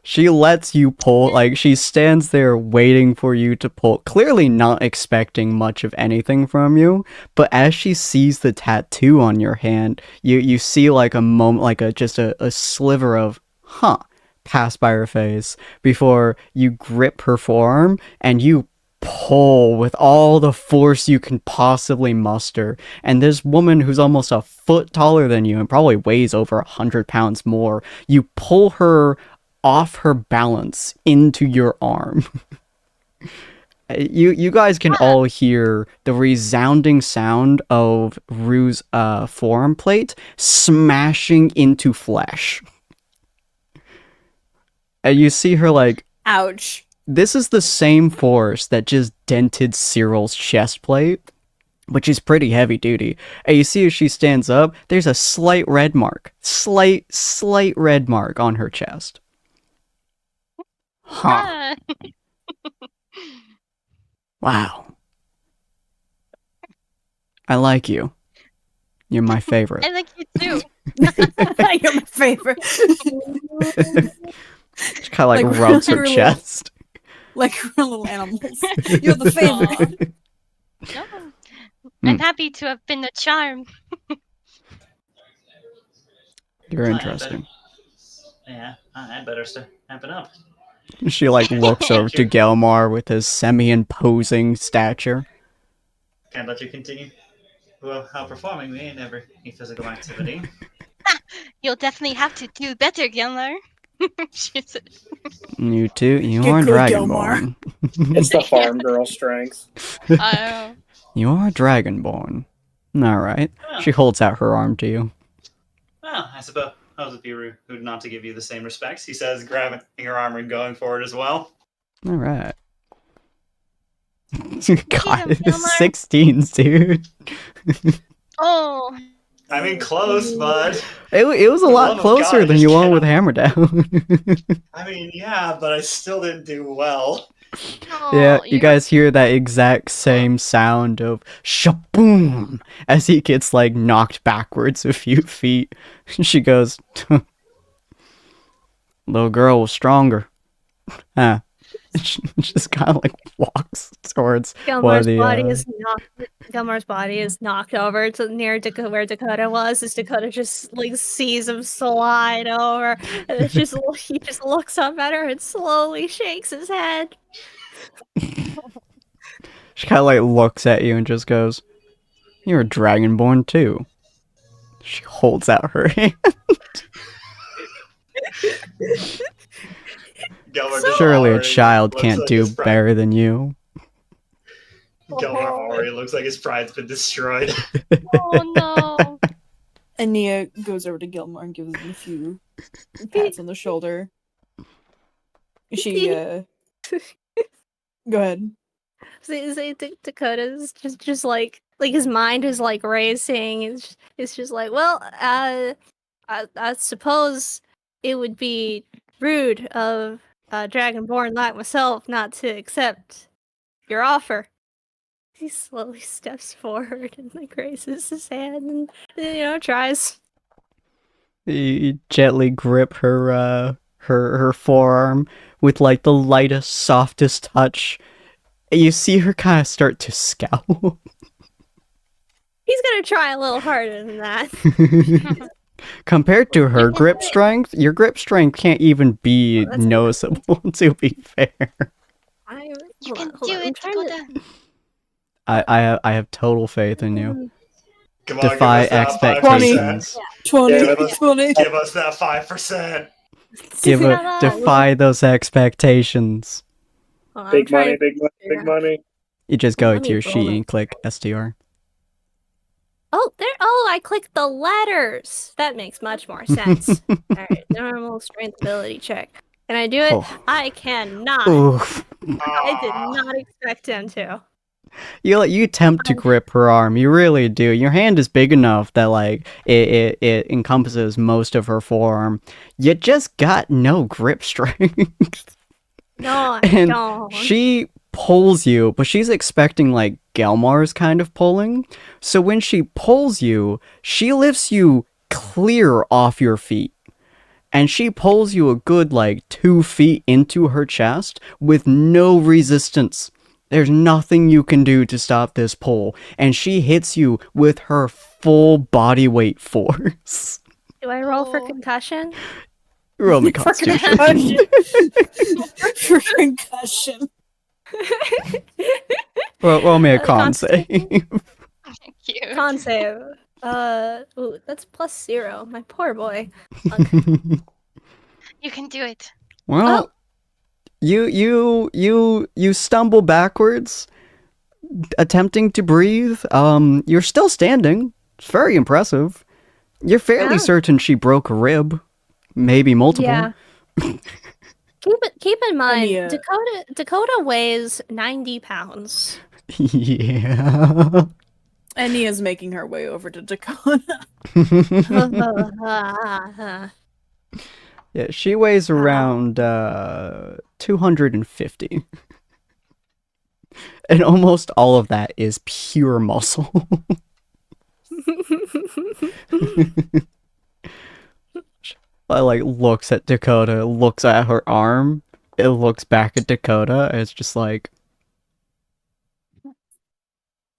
Speaker 1: She lets you pull, like, she stands there waiting for you to pull, clearly not expecting much of anything from you, but as she sees the tattoo on your hand, you see, like, a moment, like, just a sliver of, huh, pass by her face, before you grip her forearm, and you pull with all the force you can possibly muster, and this woman who's almost a foot taller than you, and probably weighs over 100 pounds more, you pull her off her balance into your arm. You guys can all hear the resounding sound of Rue's forearm plate smashing into flesh. And you see her like,
Speaker 3: Ouch.
Speaker 1: this is the same force that just dented Cyril's chest plate, which is pretty heavy duty. And you see as she stands up, there's a slight red mark. Slight red mark on her chest. Huh.
Speaker 2: Ah.
Speaker 1: Wow. I like you. You're my favorite.
Speaker 2: I like you too.
Speaker 3: You're my favorite.
Speaker 1: She kind of like
Speaker 3: Like,
Speaker 1: rubs her
Speaker 3: really-
Speaker 1: chest.
Speaker 3: Like we're little animals. You're the favorite.
Speaker 2: No. I'm happy to have been the charm.
Speaker 1: You're interesting.
Speaker 7: Yeah, I'd better step it up.
Speaker 1: She like looks over to Gelmar with his semi-imposing stature.
Speaker 7: Can't let you continue outperforming me in every physical activity.
Speaker 2: You'll definitely have to do better, Gilmar. She said.
Speaker 1: You too. You
Speaker 3: Get
Speaker 1: are
Speaker 3: good,
Speaker 1: Dragonborn.
Speaker 4: It's the farm girl strength.
Speaker 1: You are Dragonborn. All right.
Speaker 7: Well,
Speaker 1: She holds out her arm to you.
Speaker 7: well, I suppose it'd be rude not to give you the same respects, he says, grabbing her arm and going for it as well.
Speaker 1: All right.
Speaker 2: Get him,
Speaker 1: God,
Speaker 2: Gilmar.
Speaker 1: 16s, dude.
Speaker 2: Oh.
Speaker 7: I mean, close, bud.
Speaker 1: It was a
Speaker 7: For the
Speaker 1: lot
Speaker 7: love of
Speaker 1: closer
Speaker 7: God,
Speaker 1: than
Speaker 7: just
Speaker 1: you
Speaker 7: get
Speaker 1: won with
Speaker 7: up.
Speaker 1: Hammerdown.
Speaker 7: I mean, yeah, but I still didn't do well.
Speaker 1: Yeah,
Speaker 2: Oh,
Speaker 1: you guys hear that exact same sound of shaboom as he gets like knocked backwards a few feet. She goes, little girl was stronger. Huh. She just kind of like walks towards one of
Speaker 8: Gilmore's
Speaker 1: the.
Speaker 8: body is knocked over to near where Dakota was. As Dakota just like sees him slide over, and it's just he just looks up at her and slowly shakes his head.
Speaker 1: She kind of like looks at you and just goes, "You're a dragonborn too." She holds out her hand.
Speaker 5: Gilmer
Speaker 8: So-
Speaker 1: Surely a
Speaker 5: already
Speaker 1: child
Speaker 5: looks
Speaker 1: can't
Speaker 5: like
Speaker 1: do
Speaker 5: his pride-
Speaker 1: better than you.
Speaker 5: Gilmer already looks like his pride's been destroyed.
Speaker 2: Oh no.
Speaker 3: And Nia goes over to Gilmore and gives him a few pats on the shoulder. She go ahead.
Speaker 8: Dakota's just like his mind is like racing. It's just like, well, I suppose it would be rude of a dragonborn like myself not to accept your offer. He slowly steps forward and like raises his hand and tries.
Speaker 1: You gently grip her forearm with like the lightest, softest touch. And you see her kind of start to scowl.
Speaker 8: He's gonna try a little harder than that.
Speaker 1: Compared to her grip strength, your grip strength can't even be
Speaker 8: That's
Speaker 1: noticeable, to be fair.
Speaker 2: You can do it, Dakota.
Speaker 1: I have total faith in you.
Speaker 5: Come on,
Speaker 1: Defy
Speaker 5: give us that 5%.
Speaker 1: expectations.
Speaker 3: 20,
Speaker 5: Yeah, let's-
Speaker 3: 20.
Speaker 5: Give us that 5%.
Speaker 1: Defy those expectations.
Speaker 8: Hold on, I'm
Speaker 4: Big
Speaker 8: trying
Speaker 4: money,
Speaker 8: to
Speaker 4: big money,
Speaker 8: figure
Speaker 4: big
Speaker 8: out-
Speaker 4: money.
Speaker 1: You just go
Speaker 8: Let
Speaker 1: to
Speaker 8: me
Speaker 1: your
Speaker 8: roll
Speaker 1: sheet
Speaker 8: it.
Speaker 1: and click STR.
Speaker 8: Oh, there. Oh, I clicked the letters. That makes much more sense. All right, normal strength ability check. Can I do it?
Speaker 1: Oh.
Speaker 8: I cannot.
Speaker 1: Oof.
Speaker 8: I did not expect him to.
Speaker 1: You attempt to grip her arm. You really do. Your hand is big enough that like it encompasses most of her forearm. You just got no grip strength.
Speaker 8: No, I
Speaker 1: And
Speaker 8: don't.
Speaker 1: she pulls you, but she's expecting like Gelmar's kind of pulling. So when she pulls you, she lifts you clear off your feet. And she pulls you a good like 2 feet into her chest with no resistance. There's nothing you can do to stop this pull. And she hits you with her full body weight force.
Speaker 8: Do I roll for
Speaker 2: Oh.
Speaker 8: concussion?
Speaker 1: Roll me
Speaker 3: For
Speaker 1: constitution.
Speaker 3: For concussion.
Speaker 1: Roll me a con
Speaker 8: Constitution?
Speaker 1: save.
Speaker 2: Cute.
Speaker 8: Con save. Ooh, that's +0. My poor boy.
Speaker 2: You can do it.
Speaker 1: Well, you stumble backwards, attempting to breathe. You're still standing. It's very impressive. You're fairly
Speaker 8: Yeah.
Speaker 1: certain she broke a rib, maybe multiple.
Speaker 8: Yeah. Keep in mind,
Speaker 3: Nia.
Speaker 8: Dakota weighs 90 pounds.
Speaker 1: Yeah.
Speaker 3: And Nia's making her way over to Dakota.
Speaker 1: Yeah, she weighs around 250. And almost all of that is pure muscle. I like looks at Dakota, looks at her arm, it looks back at Dakota, and it's just like,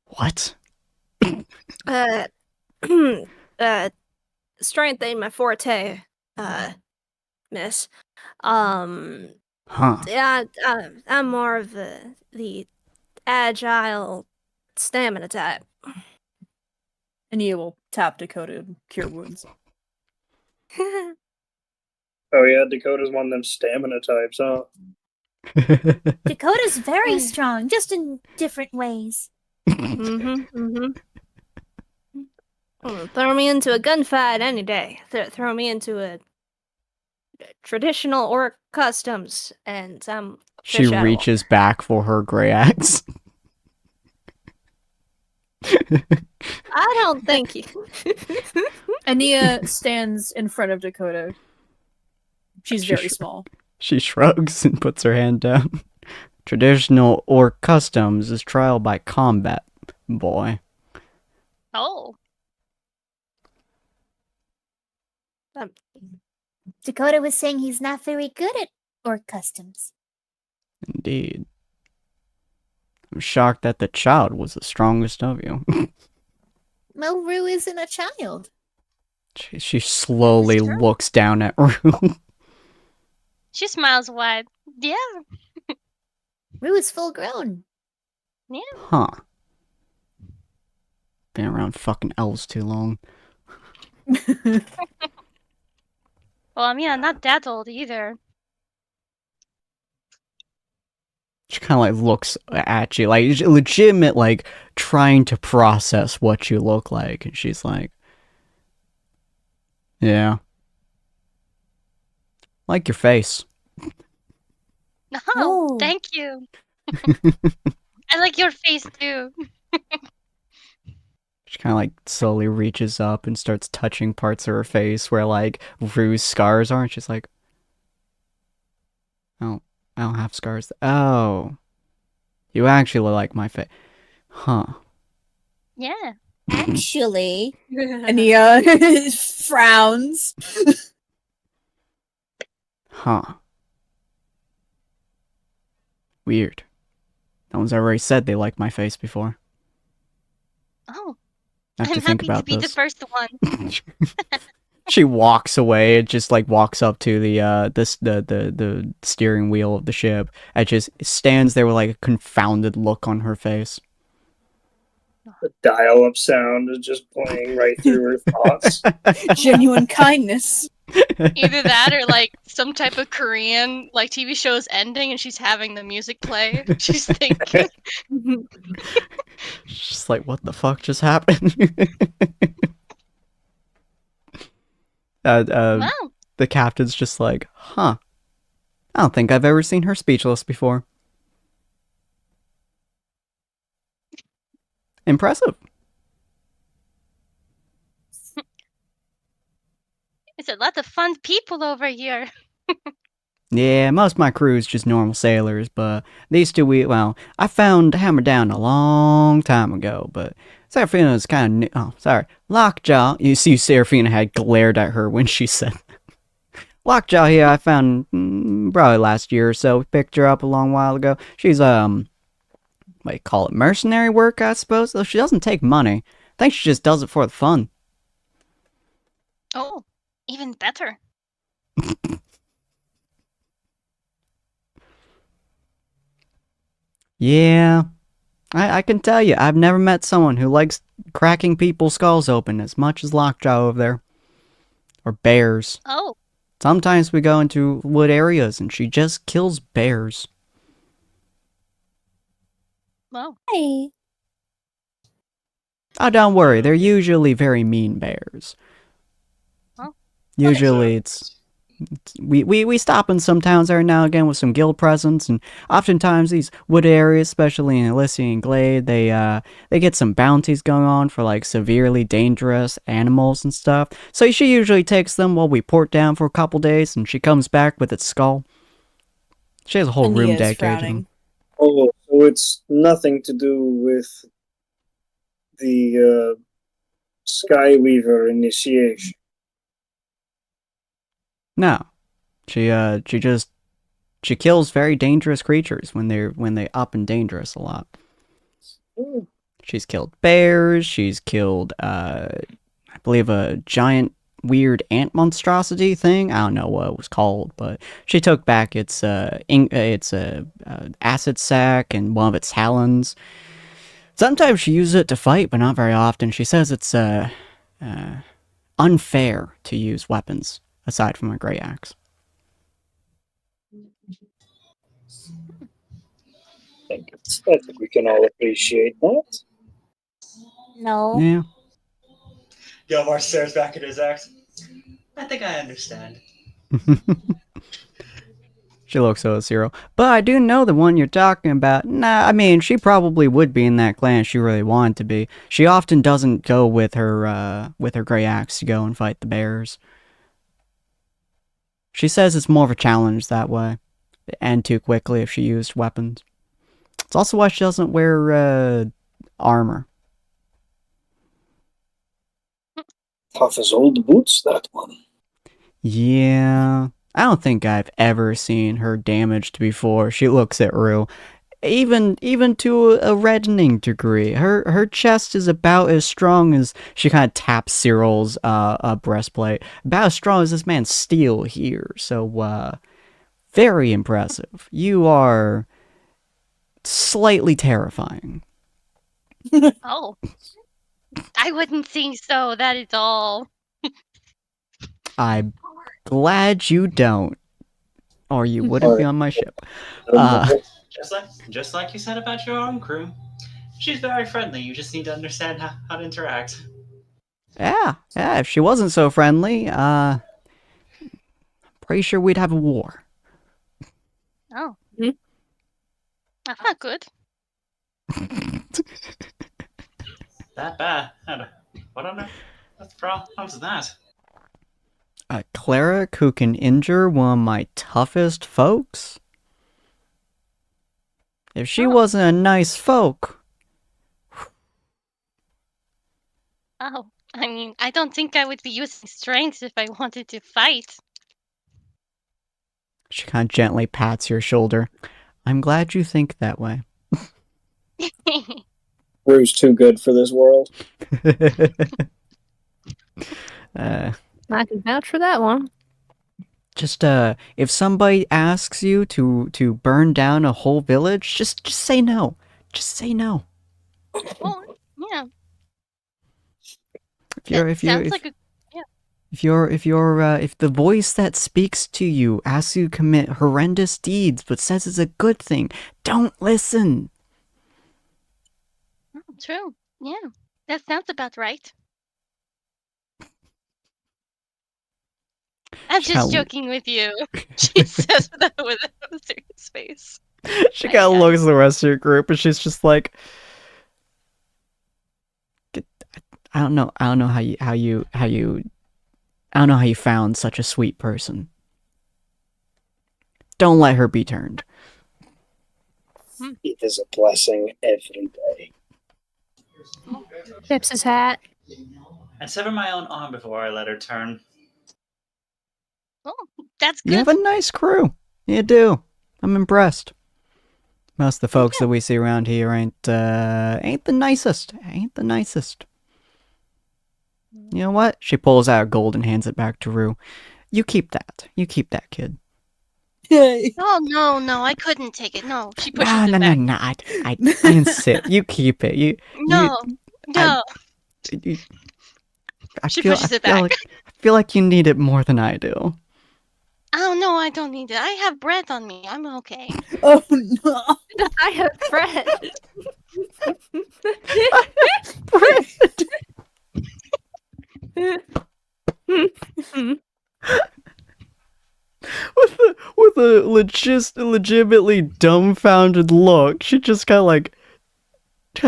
Speaker 1: what?
Speaker 8: uh, strength ain't my forte, miss.
Speaker 1: Huh.
Speaker 8: Yeah, I'm more of the agile stamina type.
Speaker 3: And Nia will tap Dakota and cure wounds.
Speaker 4: Oh yeah, Dakota's one of them stamina types, huh?
Speaker 9: Dakota's very strong, just in different ways.
Speaker 8: Throw me into a gunfight any day. Throw me into a traditional orc customs, and I'm
Speaker 1: She
Speaker 8: fish out of
Speaker 1: reaches back for her gray axe.
Speaker 8: I don't think you.
Speaker 3: And Nia stands in front of Dakota. She's
Speaker 1: She
Speaker 3: very
Speaker 1: sh-
Speaker 3: small.
Speaker 1: She shrugs and puts her hand down. Traditional or customs is trial by combat, boy.
Speaker 2: Oh.
Speaker 9: Dakota was saying he's not very good at orc customs.
Speaker 1: Indeed. I'm shocked that the child was the strongest of you.
Speaker 9: Well, Rue isn't a child.
Speaker 1: She slowly
Speaker 2: That's true.
Speaker 1: looks down at Rue.
Speaker 2: She smiles wide. Yeah.
Speaker 9: Rue is full grown.
Speaker 1: Huh. Been around fucking elves too long.
Speaker 2: Well, I mean, I'm not that old either.
Speaker 1: She kind of like looks at you, like legitimate, like trying to process what you look like, and she's like, "Yeah, like your face."
Speaker 2: Oh,
Speaker 9: Oh.
Speaker 2: thank you. I like your face too.
Speaker 1: She kind of like slowly reaches up and starts touching parts of her face where like Rue's scars are, and she's like, "Oh, I don't have scars. Oh, you actually look like my face, huh?"
Speaker 2: Yeah.
Speaker 9: Actually,
Speaker 3: And he frowns.
Speaker 1: Huh. Weird. No one's already said they like my face before.
Speaker 2: Oh,
Speaker 1: I have
Speaker 2: I'm
Speaker 1: to think
Speaker 2: happy to
Speaker 1: about
Speaker 2: be the
Speaker 1: this.
Speaker 2: first one.
Speaker 1: She walks away and just like walks up to the the steering wheel of the ship and just stands there with like a confounded look on her face.
Speaker 4: The dial-up sound is just playing right through her thoughts.
Speaker 3: Genuine kindness.
Speaker 2: Either that or like some type of Korean like TV show's ending and she's having the music play. She's thinking.
Speaker 1: Just like, what the fuck just happened?
Speaker 2: Wow.
Speaker 1: The captain's just like, huh. I don't think I've ever seen her speechless before. Impressive.
Speaker 2: It's a lot of fun people over here.
Speaker 1: Yeah, most of my crew's just normal sailors, but these two, I found Hammer Down a long time ago, but Seraphina is kind of new. Oh, sorry. Lockjaw. You see, Seraphina had glared at her when she said Lockjaw here, I found probably last year or so. Picked her up a long while ago. She's, what do you call it, mercenary work, I suppose? Though she doesn't take money. I think she just does it for the fun.
Speaker 2: Oh, even better.
Speaker 1: Yeah, I can tell you, I've never met someone who likes cracking people's skulls open as much as Lockjaw over there. Or bears.
Speaker 2: Oh,
Speaker 1: Sometimes we go into wood areas and she just kills bears.
Speaker 2: wow.
Speaker 9: hey.
Speaker 1: Oh, don't worry, they're usually very mean bears.
Speaker 2: Oh.
Speaker 1: Usually we stop in some towns every now and again with some guild presence, and oftentimes these wood areas, especially in Elysian Glade, they get some bounties going on for like severely dangerous animals and stuff. So she usually takes them while we port down for a couple days, and she comes back with its skull. She has a whole
Speaker 3: And he
Speaker 1: room
Speaker 3: is
Speaker 1: dedicated to
Speaker 3: frowning.
Speaker 1: them.
Speaker 4: Oh, so it's nothing to do with the Skyweaver initiation.
Speaker 1: No, she kills very dangerous creatures when they up and dangerous a lot. She's killed bears. She's killed, I believe, a giant weird ant monstrosity thing. I don't know what it was called, but she took back its acid sac and one of its talons. Sometimes she uses it to fight, but not very often. She says it's unfair to use weapons aside from a great axe.
Speaker 4: I think we can all appreciate that.
Speaker 9: No.
Speaker 1: Yeah.
Speaker 5: Gilmar stares back at his axe. I think I understand.
Speaker 1: She looks so zero. But I do know the one you're talking about. Nah, I mean, she probably would be in that clan if she really wanted to be. She often doesn't go with her gray axe to go and fight the bears. She says it's more of a challenge that way. And too quickly if she used weapons. It's also why she doesn't wear armor.
Speaker 4: Tough as old boots, that one.
Speaker 1: Yeah. I don't think I've ever seen her damaged before. She looks at Rue. Even to a reddening degree. Her chest is about as strong as she kind of taps Cyril's breastplate. About as strong as this man's steel here. So very impressive. You are slightly terrifying.
Speaker 2: Oh, I wouldn't think so. That is all.
Speaker 1: I'm glad you don't, or you wouldn't be on my ship. Uh,
Speaker 7: Just like you said about your own crew. She's very friendly. You just need to understand how to interact.
Speaker 1: yeah. If she wasn't so friendly, pretty sure we'd have a war.
Speaker 2: Oh.
Speaker 8: Hmm?
Speaker 2: That's not good.
Speaker 7: That bad? What on earth problem's that?
Speaker 1: A cleric who can injure one of my toughest folks? If she wasn't a nice folk.
Speaker 2: Oh, I mean, I don't think I would be using strength if I wanted to fight.
Speaker 1: She kind of gently pats your shoulder. I'm glad you think that way.
Speaker 4: Rue's too good for this world.
Speaker 8: I can vouch for that one.
Speaker 1: Just if somebody asks you to burn down a whole village, just say no. Just say no.
Speaker 2: Well, yeah.
Speaker 1: If the voice that speaks to you asks you to commit horrendous deeds but says it's a good thing, don't listen.
Speaker 2: True. Yeah. That sounds about right. I'm just joking with you. She says that with a serious face.
Speaker 1: She kind of looks at the rest of your group and she's just like, I don't know how you found such a sweet person. Don't let her be turned.
Speaker 4: It is a blessing every day.
Speaker 8: Tips his hat.
Speaker 7: I'd sever my own arm before I let her turn.
Speaker 2: Oh, that's good.
Speaker 1: You have a nice crew. You do. I'm impressed. Most of the folks that we see around here ain't the nicest. Ain't the nicest. You know what? She pulls out gold and hands it back to Rue. You keep that. You keep that, kid.
Speaker 2: Oh, no, I couldn't take it. No, she pushes it back.
Speaker 1: No. I insist. You keep it.
Speaker 2: No. She pushes it back.
Speaker 1: I feel like you need it more than I do.
Speaker 2: Oh, no, I don't need it. I have bread on me. I'm okay.
Speaker 3: Oh, no.
Speaker 8: I have bread.
Speaker 1: With a legitimately dumbfounded look, she just kind of like,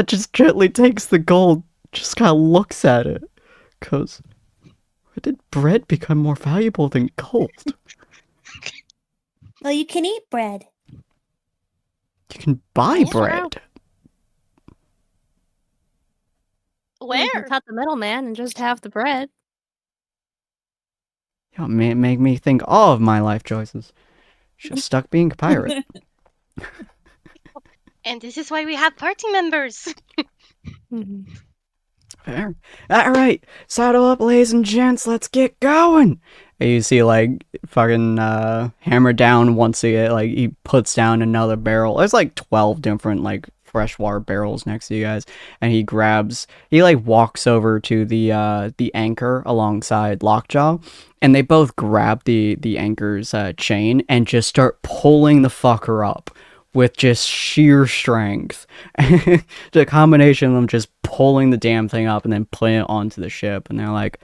Speaker 1: just gently takes the gold, just kind of looks at it, goes, "Why did bread become more valuable than gold?"
Speaker 9: Well, you can eat bread.
Speaker 1: You can buy bread.
Speaker 2: Where?
Speaker 8: You can cut the middleman and just have the bread.
Speaker 1: You know, make me think all of my life choices. Should have stuck being a pirate.
Speaker 2: And this is why we have party members.
Speaker 1: Fair. Alright, saddle up, ladies and gents, let's get going! And you see, like, fucking, Hammer down once again, like, he puts down another barrel. There's, like, 12 different, like, freshwater barrels next to you guys. And he walks over to the anchor alongside Lockjaw. And they both grab the anchor's, chain and just start pulling the fucker up. With just sheer strength. The combination of them just pulling the damn thing up and then putting it onto the ship. And they're like,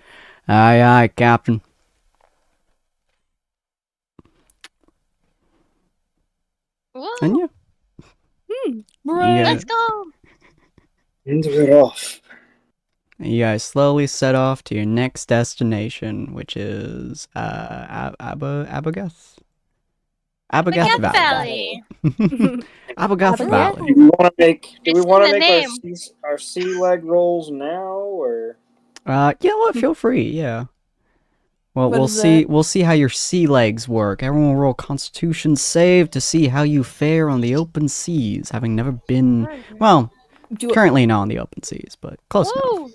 Speaker 1: aye, Captain.
Speaker 2: Whoa.
Speaker 1: And yeah.
Speaker 2: Let's go.
Speaker 4: Into it off.
Speaker 1: You guys slowly set off to your next destination, which is Abagoth? Abagoth Valley. Abagoth Valley.
Speaker 4: Do we want to make
Speaker 2: name.
Speaker 4: our sea leg rolls now, or?
Speaker 1: You know what? Feel free, yeah. Well,
Speaker 3: What
Speaker 1: we'll
Speaker 3: is
Speaker 1: see.
Speaker 3: that?
Speaker 1: We'll see how your sea legs work. Everyone will roll Constitution save to see how you fare on the open seas, having never been. Well,
Speaker 3: Do
Speaker 1: currently not on the open seas, but close enough.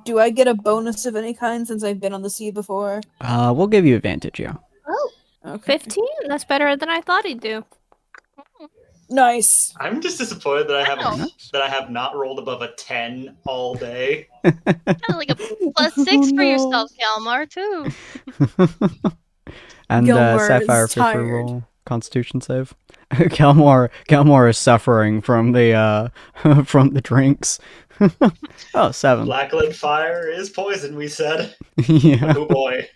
Speaker 3: do I get a bonus of any kind since I've been on the sea before?
Speaker 1: We'll give you advantage, yeah.
Speaker 8: Oh,
Speaker 3: Okay.
Speaker 8: 15? That's better than I thought he'd do.
Speaker 3: Nice.
Speaker 5: I'm just disappointed that
Speaker 2: Wow.
Speaker 5: I have not rolled above a 10 all day.
Speaker 2: Like a +6 for yourself, Kalmar, too.
Speaker 1: And
Speaker 3: Gilmore
Speaker 1: Sapphire,
Speaker 3: is
Speaker 1: feel free to
Speaker 3: tired.
Speaker 1: roll Constitution save. Galmore is suffering from the from the drinks. Oh, 7.
Speaker 5: Blacklead fire is poison, we said.
Speaker 1: Yeah.
Speaker 5: Oh boy.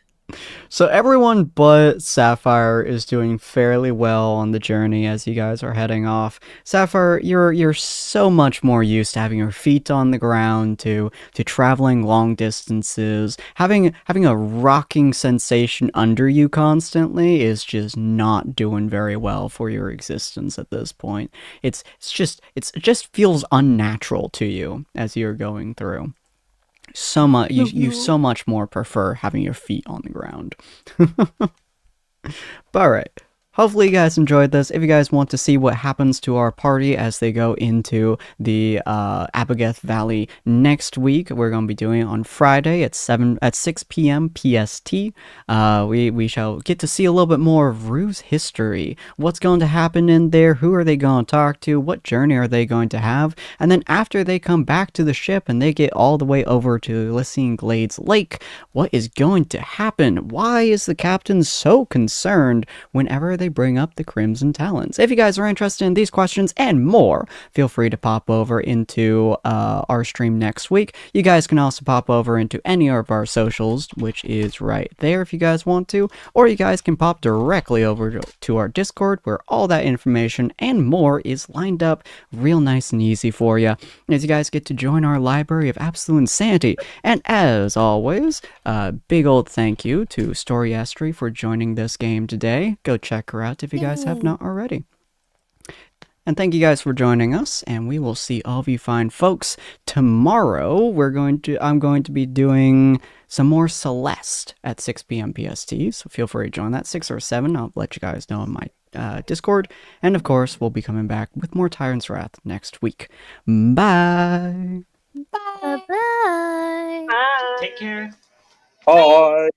Speaker 1: So everyone but Sapphire is doing fairly well on the journey as you guys are heading off. Sapphire, you're so much more used to having your feet on the ground, to traveling long distances. Having a rocking sensation under you constantly is just not doing very well for your existence at this point. It just feels unnatural to you as you're going through. So much you so much more prefer having your feet on the ground. But alright, hopefully you guys enjoyed this. If you guys want to see what happens to our party as they go into the Abigath Valley next week, we're going to be doing it on Friday at 6 p.m. PST. We shall get to see a little bit more of Rue's history. What's going to happen in there? Who are they going to talk to? What journey are they going to have? And then after they come back to the ship and they get all the way over to Elysian Glades Lake, what is going to happen? Why is the captain so concerned whenever they bring up the Crimson Talons? If you guys are interested in these questions and more, feel free to pop over into our stream next week. You guys can also pop over into any of our socials, which is right there if you guys want to, or you guys can pop directly over to our Discord, where all that information and more is lined up real nice and easy for you, as you guys get to join our library of absolute insanity. And as always, big old thank you to Storyestry for joining this game today. Go check her out if you guys have not already. And thank you guys for joining us, and we will see all of you fine folks tomorrow. I'm going to be doing some more Celeste at 6 p.m. PST, so feel free to join that, 6 or 7. I'll let you guys know in my Discord. And of course, we'll be coming back with more Tyrant's Wrath next week. Bye!
Speaker 8: Bye-bye.
Speaker 7: Take care.
Speaker 4: Bye.